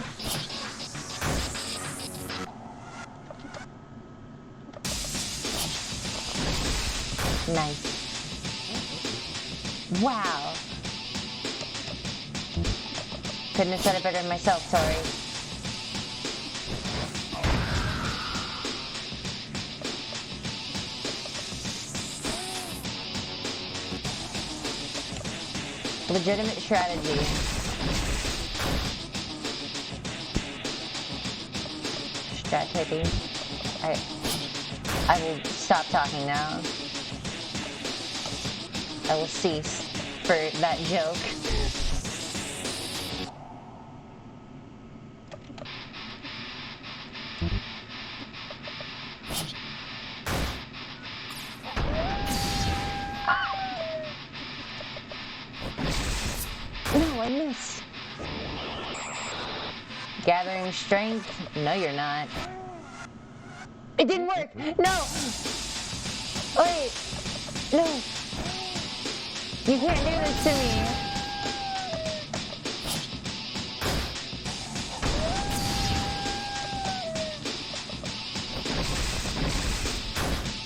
Nice. Wow. Couldn't have said it better than myself, sorry. Legitimate strategy. Strat typing. I will stop talking now. I will cease for that joke. I miss. Gathering strength? No, you're not. It didn't work! No! Wait! No! You can't do this to me!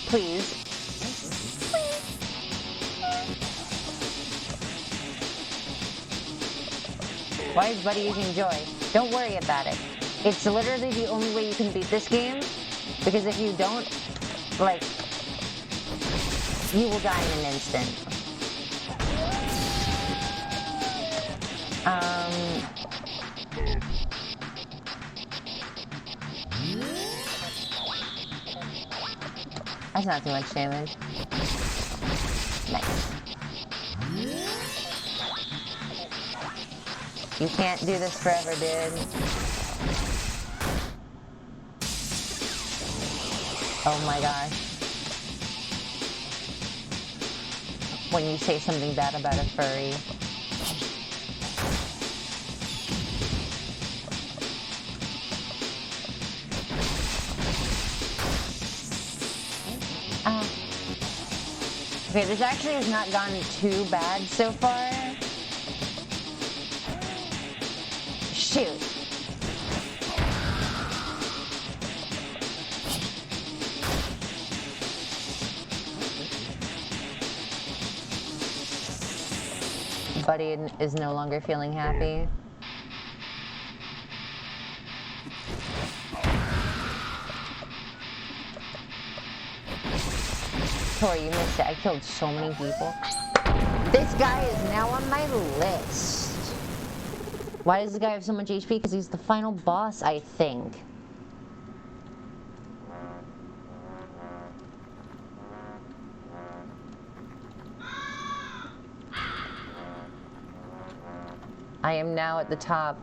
Please. Why is Buddy using Joy? Don't worry about it. It's literally the only way you can beat this game, because if you don't, like, you will die in an instant. That's not too much damage. Nice. You can't do this forever, dude. Oh my gosh. When you say something bad about a furry. Okay, this actually has not gone too bad so far. Shoot. Buddy is no longer feeling happy. Tori, you missed it. I killed so many people. This guy is now on my list. Why does this guy have so much HP? Because he's the final boss, I think. I am now at the top.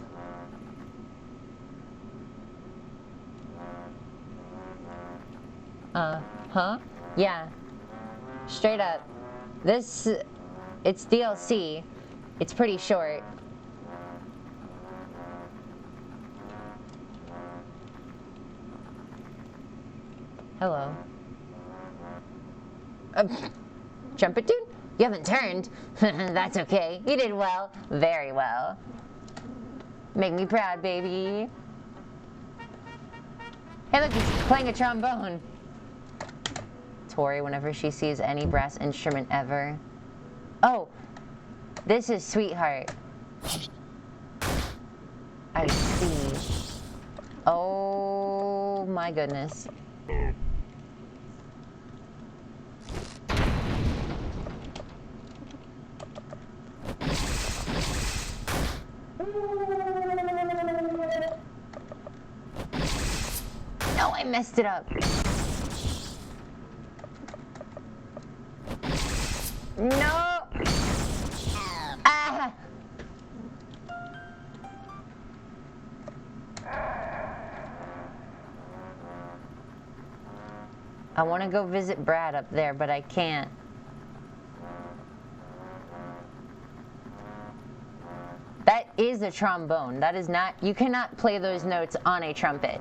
Huh? Yeah. Straight up. This, it's DLC. It's pretty short. Hello. Jump it, dude? You haven't turned. That's okay. You did well. Very well. Make me proud, baby. Hey, look, he's playing a trombone. Tori, whenever she sees any brass instrument ever. Oh, this is Sweetheart. I see. Oh my goodness. No, I messed it up. No! Ah! I want to go visit Brad up there, but I can't. That is a trombone. That is not... You cannot play those notes on a trumpet.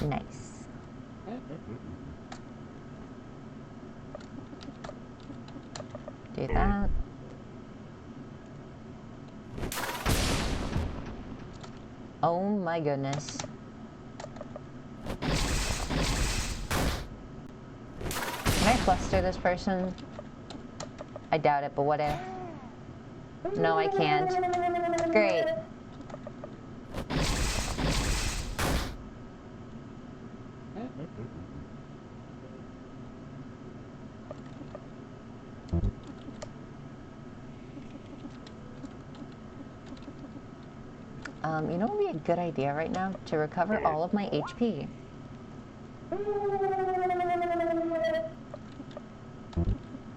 Nice. Do that. Oh my goodness. Can I fluster this person? I doubt it, but what if? No, I can't. Great. You know what would be a good idea right now? To recover all of my HP.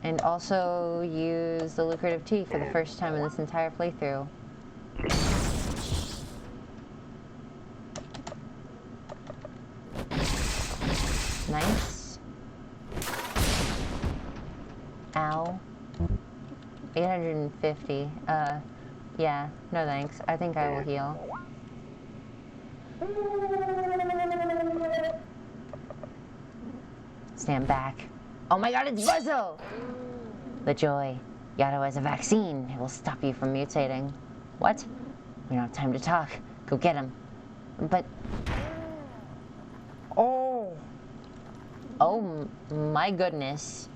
And also use the lucrative tea for the first time in this entire playthrough. Nice. Ow. 850. Yeah, no thanks. I think I will heal. Stand back. Oh my god, it's Buzzo! The joy. Yato has a vaccine. It will stop you from mutating. What? We don't have time to talk. Go get him. But... Oh! Oh my goodness.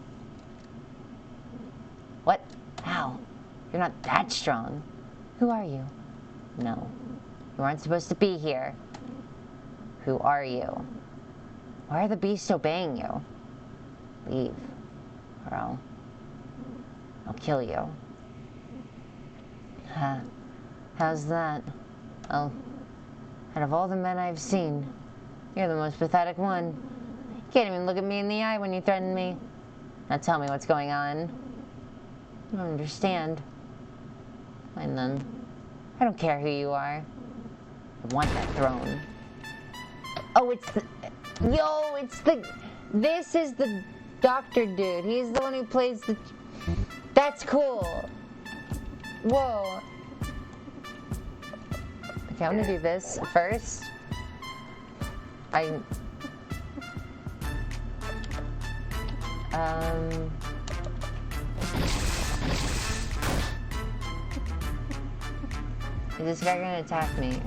What? How? You're not that strong. Who are you? No. You aren't supposed to be here. Who are you? Why are the beasts obeying you? Leave, or I'll kill you. Huh. How's that? Well, out of all the men I've seen, you're the most pathetic one. You can't even look at me in the eye when you threaten me. Now tell me what's going on. I don't understand. Fine then. I don't care who you are. I want that throne. Oh, it's the... Yo, it's the... This is the doctor dude. He's the one who plays the... That's cool. Whoa. Okay, I'm gonna do this first. Is this guy gonna attack me?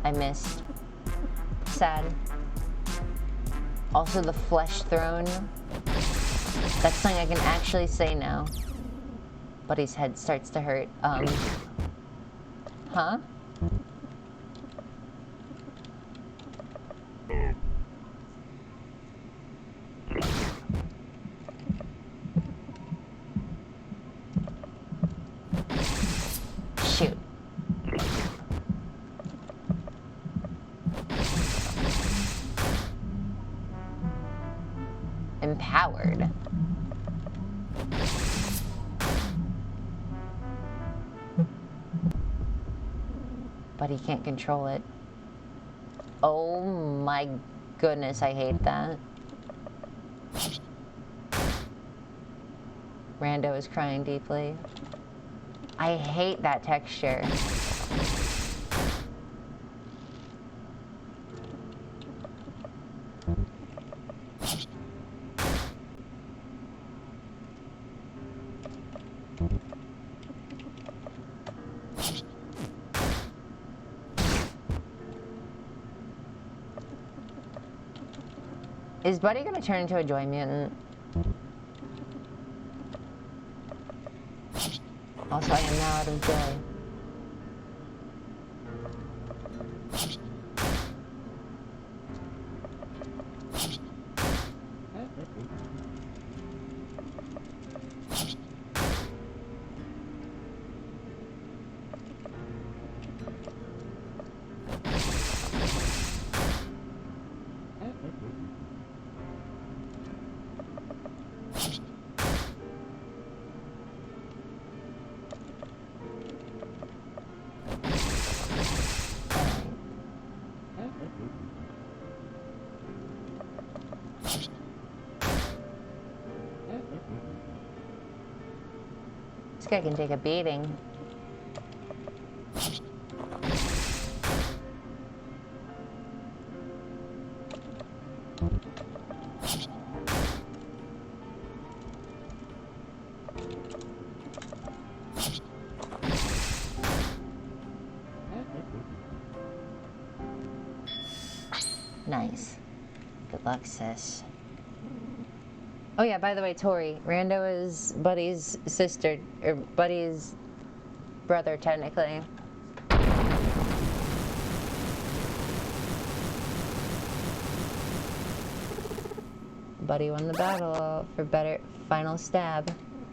I missed. Sad. Also the flesh throne. That's something I can actually say now. Buddy's head starts to hurt. Huh? Shoot. Empowered. But he can't control it. Oh my goodness, I hate that. Rando is crying deeply. I hate that texture. Is Buddy gonna turn into a Joy Mutant? Also, I am now out of Joy. This guy can take a beating. Nice. Good luck, sis. Oh yeah, by the way, Tori, Rando is Buddy's sister, or Buddy's brother, technically. Buddy won the battle for better final stab.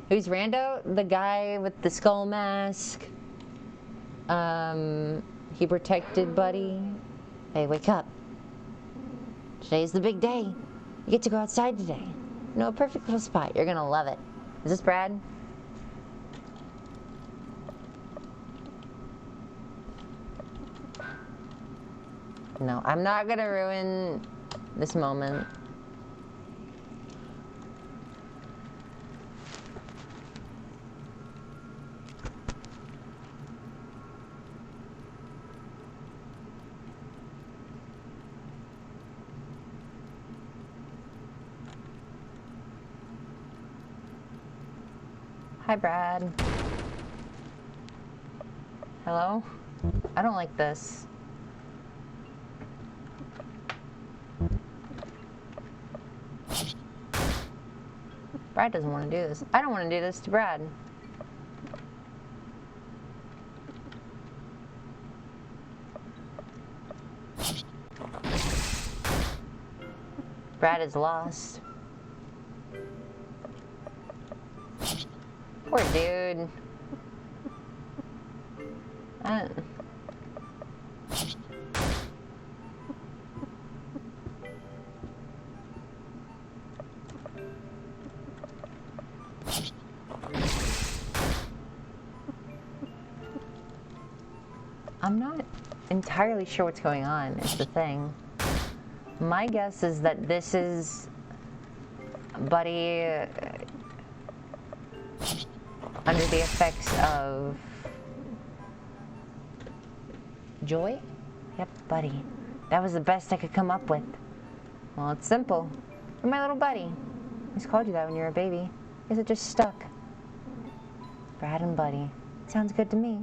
Who's Rando? The guy with the skull mask. He protected Buddy. Hey, wake up. Today's the big day. You get to go outside today. You know, a perfect little spot. You're gonna love it. Is this Brad? No, I'm not gonna ruin this moment. Hi, Brad. Hello? I don't like this. Brad doesn't want to do this. I don't want to do this to Brad. Brad is lost. Poor dude. I'm not entirely sure what's going on, is the thing. My guess is that this is Buddy under the effects of joy? Yep, Buddy. That was the best I could come up with. Well, it's simple. You're my little buddy. I just called you that when you were a baby. Guess it just stuck. Brad and Buddy. Sounds good to me.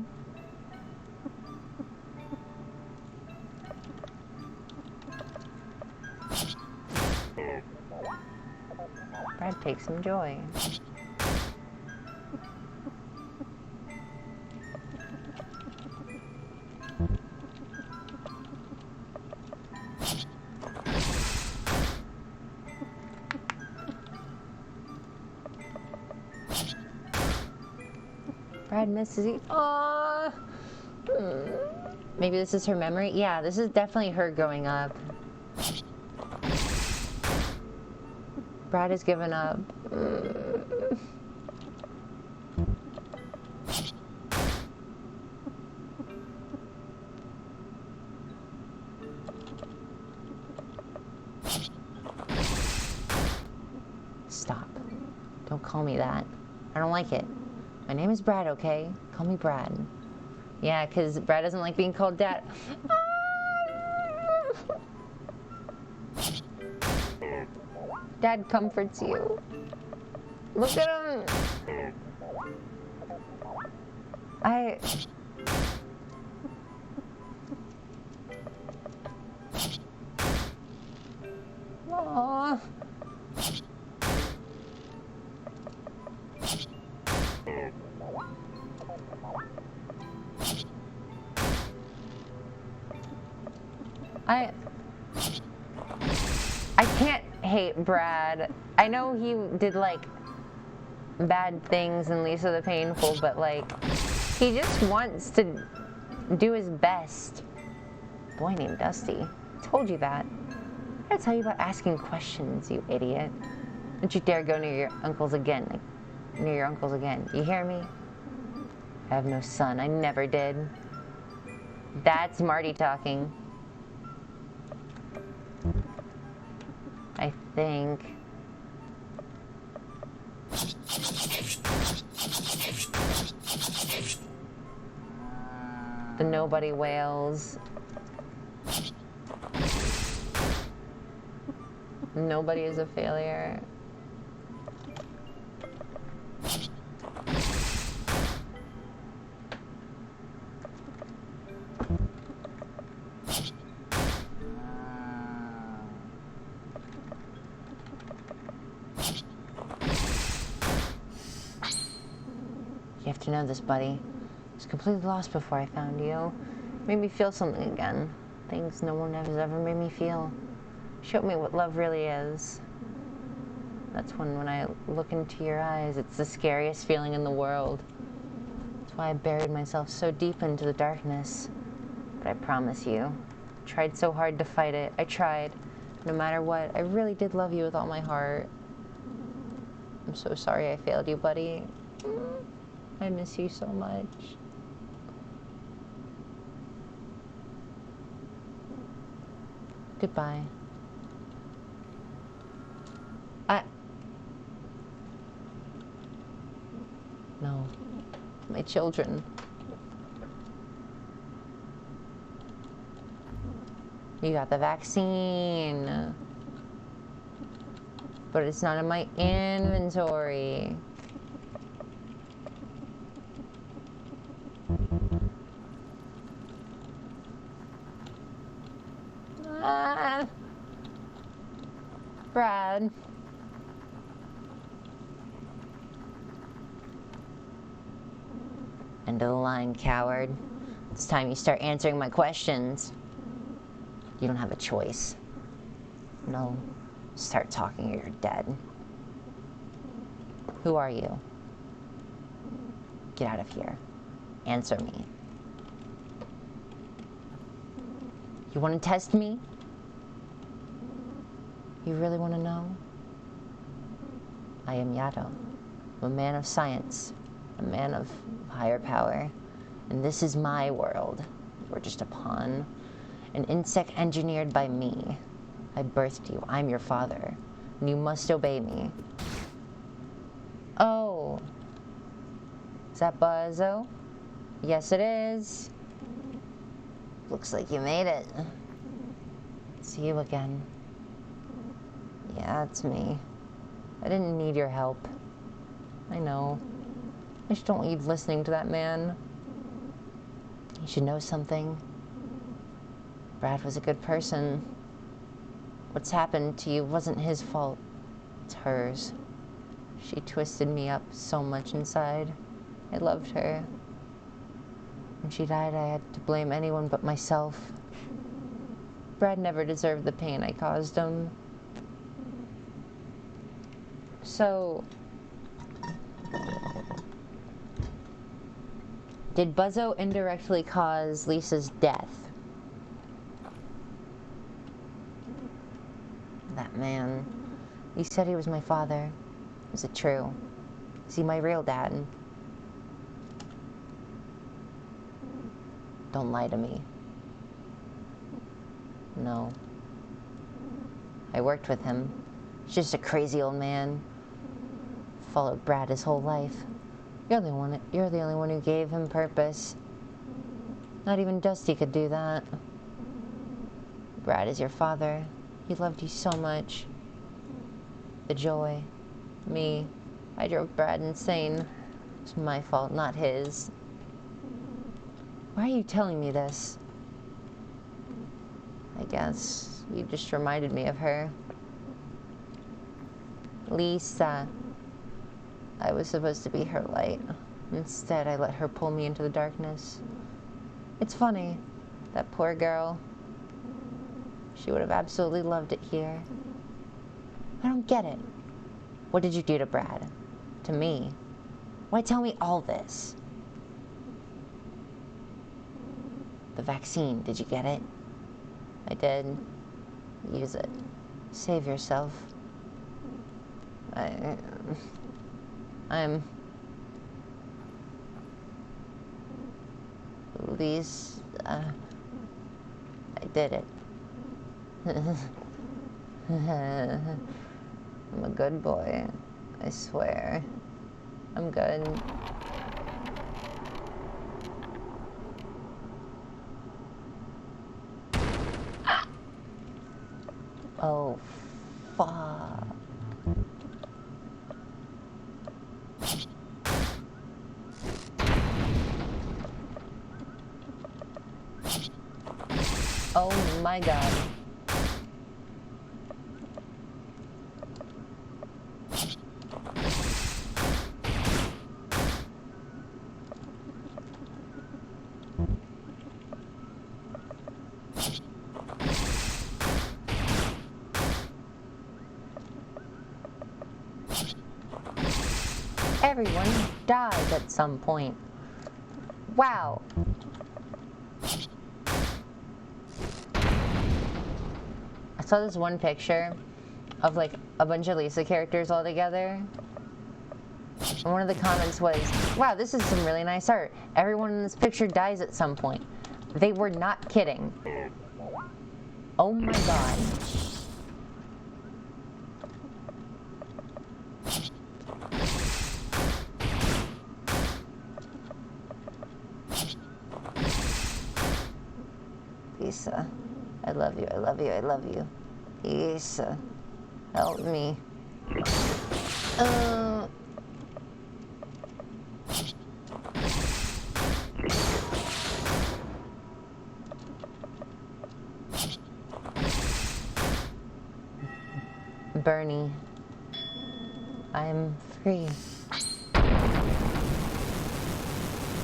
Brad takes some joy. Brad misses you. Aww. Maybe this is her memory? Yeah, this is definitely her growing up. Brad has given up. Stop. Don't call me that. I don't like it. My name is Brad, okay? Call me Brad. Yeah, because Brad doesn't like being called Dad. Dad comforts you. Look at him. Aww. I can't hate Brad. I know he did like bad things in Lisa the Painful, but like he just wants to do his best. Boy named Dusty. I told you that. I gotta tell you about asking questions, you idiot. Don't you dare go near your uncles again. Like, near your uncles again. You hear me? I have no son. I never did. That's Marty talking. I think. The nobody wails. Nobody is a failure. You have to know this, buddy. I was completely lost before I found you. Made me feel something again. Things no one has ever made me feel. Showed me what love really is. That's when I look into your eyes, it's the scariest feeling in the world. That's why I buried myself so deep into the darkness. But I promise you, I tried so hard to fight it. I tried. No matter what, I really did love you with all my heart. I'm so sorry I failed you, buddy. I miss you so much. Goodbye. No. My children. You got the vaccine. But it's not in my inventory. Brad. End of the line, coward. It's time you start answering my questions. You don't have a choice. No. Start talking or you're dead. Who are you? Get out of here. Answer me. You want to test me? You really want to know? I am Yato. I'm a man of science. A man of higher power. And this is my world. You're just a pawn. An insect engineered by me. I birthed you. I'm your father. And you must obey me. Oh. Is that Buzzo? Yes, it is. Looks like you made it. See you again. Yeah, it's me. I didn't need your help. I know. I just don't want you listening to that man. You should know something. Brad was a good person. What's happened to you wasn't his fault. It's hers. She twisted me up so much inside. I loved her. When she died, I had to blame anyone but myself. Brad never deserved the pain I caused him. So, did Buzzo indirectly cause Lisa's death? That man. You said he was my father. Is it true? Is he my real dad? Don't lie to me. No. I worked with him. He's just a crazy old man. Followed Brad his whole life. You're the only one who gave him purpose. Not even Dusty could do that. Brad is your father. He loved you so much. The joy. Me. I drove Brad insane. It's my fault, not his. Why are you telling me this? I guess you just reminded me of her. Lisa. I was supposed to be her light. Instead, I let her pull me into the darkness. It's funny. That poor girl. She would have absolutely loved it here. I don't get it. What did you do to Brad? To me? Why tell me all this? The vaccine, did you get it? I did. Use it. Save yourself. I'm... Lise... I did it. I'm a good boy. I swear. I'm good. Oh, fuck. Oh my god. Everyone dies at some point. Wow. I saw this one picture of like a bunch of Lisa characters all together. And one of the comments was, wow, this is some really nice art. Everyone in this picture dies at some point. They were not kidding. Oh my god. Lisa, I love you, I love you, I love you. Lisa, help me. Bernie, I'm free.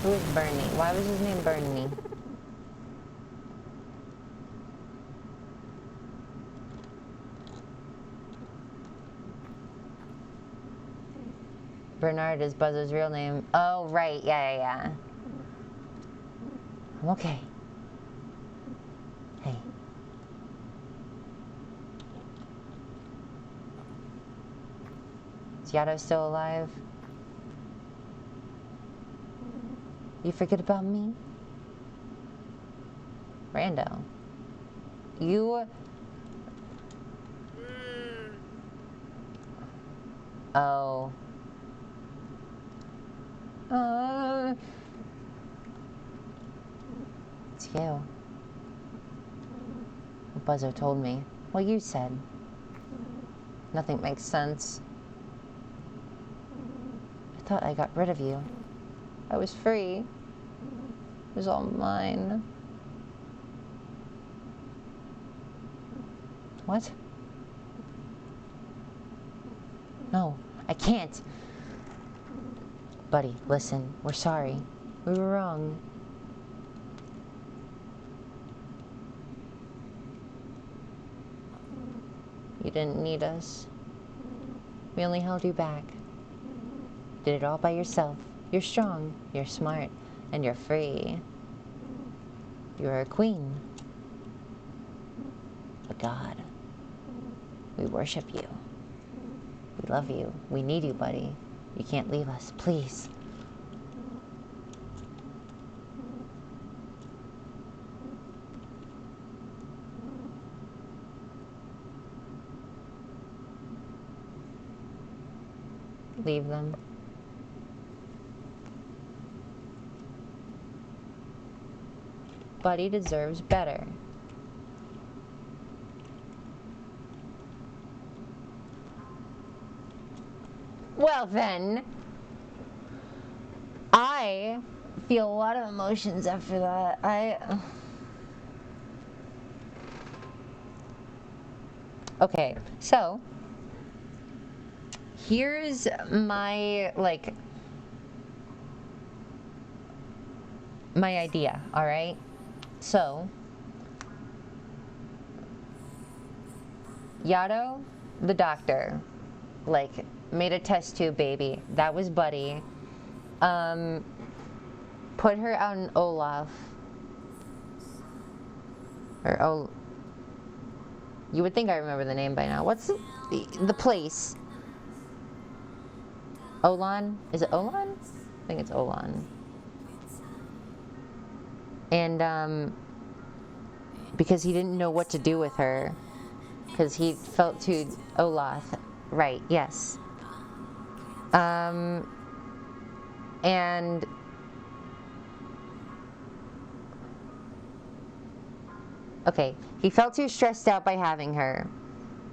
Who is Bernie? Why was his name Bernie? Bernard is Buzzer's real name. Oh, right. Yeah. I'm okay. Hey. Is Yato still alive? You forget about me? Rando. You... Oh. It's you. Buzzo told me. What you said. Nothing makes sense. I thought I got rid of you. I was free. It was all mine. What? No, I can't. Buddy, listen, we're sorry. We were wrong. You didn't need us. We only held you back. Did it all by yourself. You're strong, you're smart, and you're free. You're a queen. A god. We worship you. We love you. We need you, buddy. You can't leave us, please. Leave them. Buddy deserves better. Well then, I feel a lot of emotions after that. Okay, so here's my, my idea, all right? So, Yato, the doctor, made a test tube baby. That was Buddy. Put her out in Olaf. You would think I remember the name by now. What's the place? Olan? Is it Olan? I think it's Olan. And, because he didn't know what to do with her. Because he felt too... Olaf. Right, yes. And... Okay, he felt too stressed out by having her.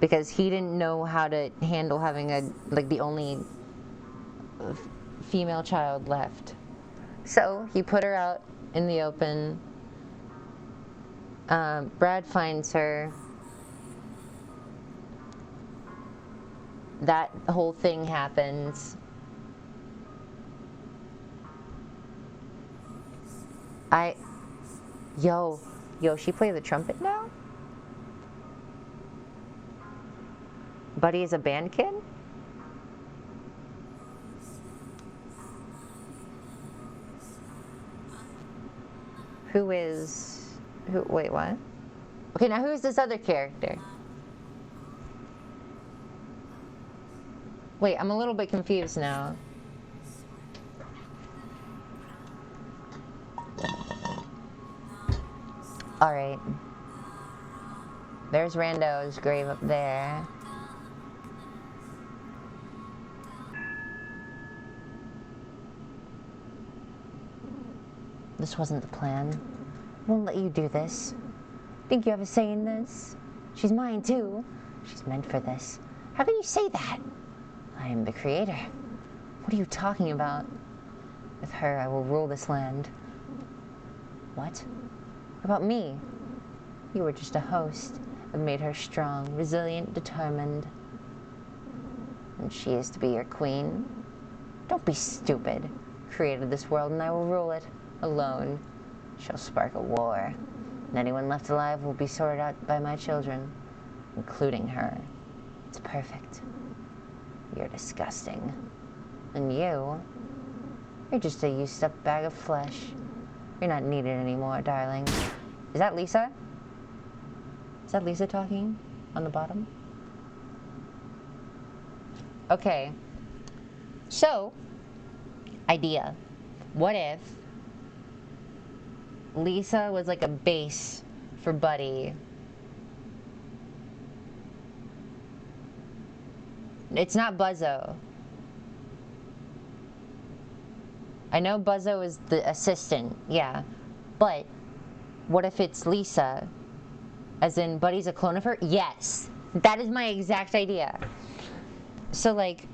Because he didn't know how to handle having the only female child left. So, he put her out in the open. Brad finds her. That whole thing happens. Yo, she play the trumpet now? Buddy is a band kid? wait, what? Okay, now who's this other character? Wait, I'm a little bit confused now. Alright. There's Rando's grave up there. This wasn't the plan. I won't let you do this. Think you have a say in this? She's mine too. She's meant for this. How can you say that? I am the creator. What are you talking about? With her, I will rule this land. What? What about me? You were just a host. I've made her strong, resilient, determined. And she is to be your queen? Don't be stupid. Created this world and I will rule it. Alone. She'll spark a war. And anyone left alive will be sorted out by my children. Including her. It's perfect. You're disgusting. And you're just a used-up bag of flesh. You're not needed anymore, darling. Is that Lisa? Is that Lisa talking on the bottom? Okay. So, idea. What if Lisa was like a base for Buddy? It's not Buzzo. I know Buzzo is the assistant, yeah. But what if it's Lisa? As in Buddy's a clone of her? Yes. That is my exact idea. So like,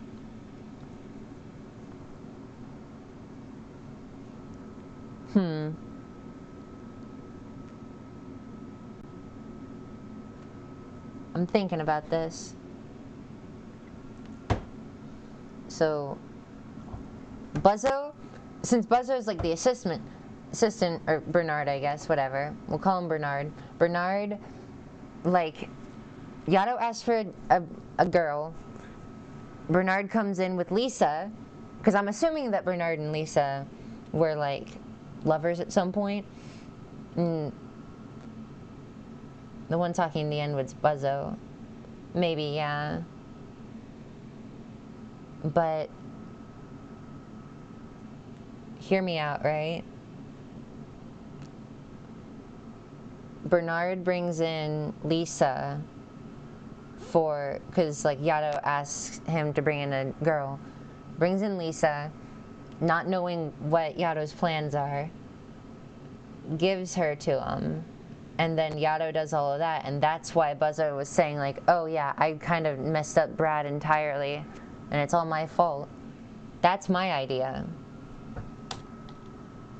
I'm thinking about this. So, Buzzo, since Buzzo is like the assistant, or Bernard, I guess, whatever. We'll call him Bernard. Bernard, like, Yato asked for a girl. Bernard comes in with Lisa, because I'm assuming that Bernard and Lisa were, like, lovers at some point. And the one talking in the end was Buzzo. Maybe, yeah. But hear me out, right? Bernard brings in Lisa because like Yato asks him to bring in a girl. Brings in Lisa, not knowing what Yato's plans are. Gives her to him. And then Yato does all of that, and that's why Buzzo was saying like, oh yeah, I kind of messed up Brad entirely. And it's all my fault. That's my idea.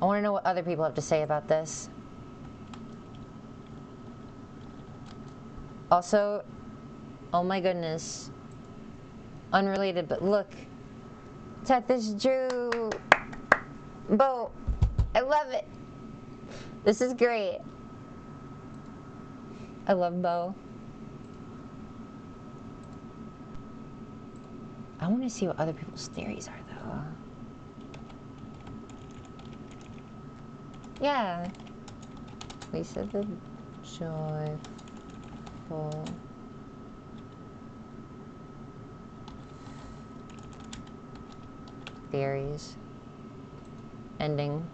I want to know what other people have to say about this. Also, oh my goodness. Unrelated, but look. Tethys Drew. Bo. I love it. This is great. I love Bo. I want to see what other people's theories are, though. Yeah. Lisa the Joyful. Theories. Ending.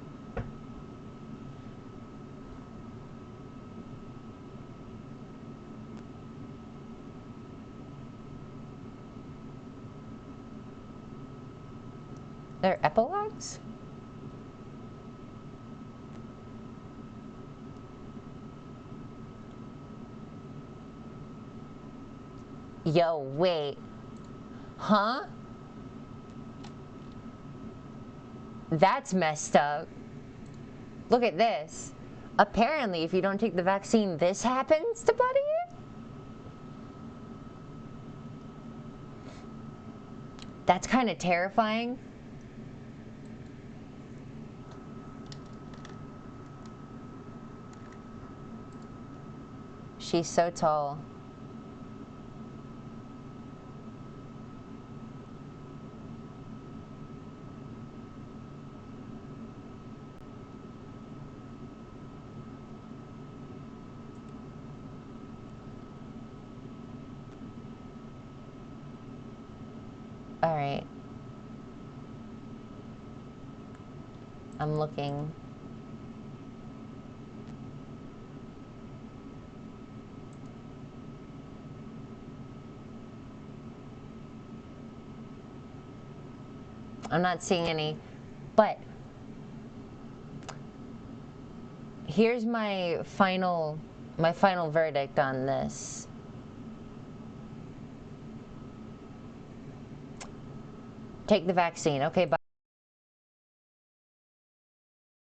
They're epilogues? Yo, wait. Huh? That's messed up. Look at this. Apparently, if you don't take the vaccine, this happens to Buddy? That's kind of terrifying. She's so tall. Alright. I'm looking. I'm not seeing any, but here's my final verdict on this. Take the vaccine. Okay, bye.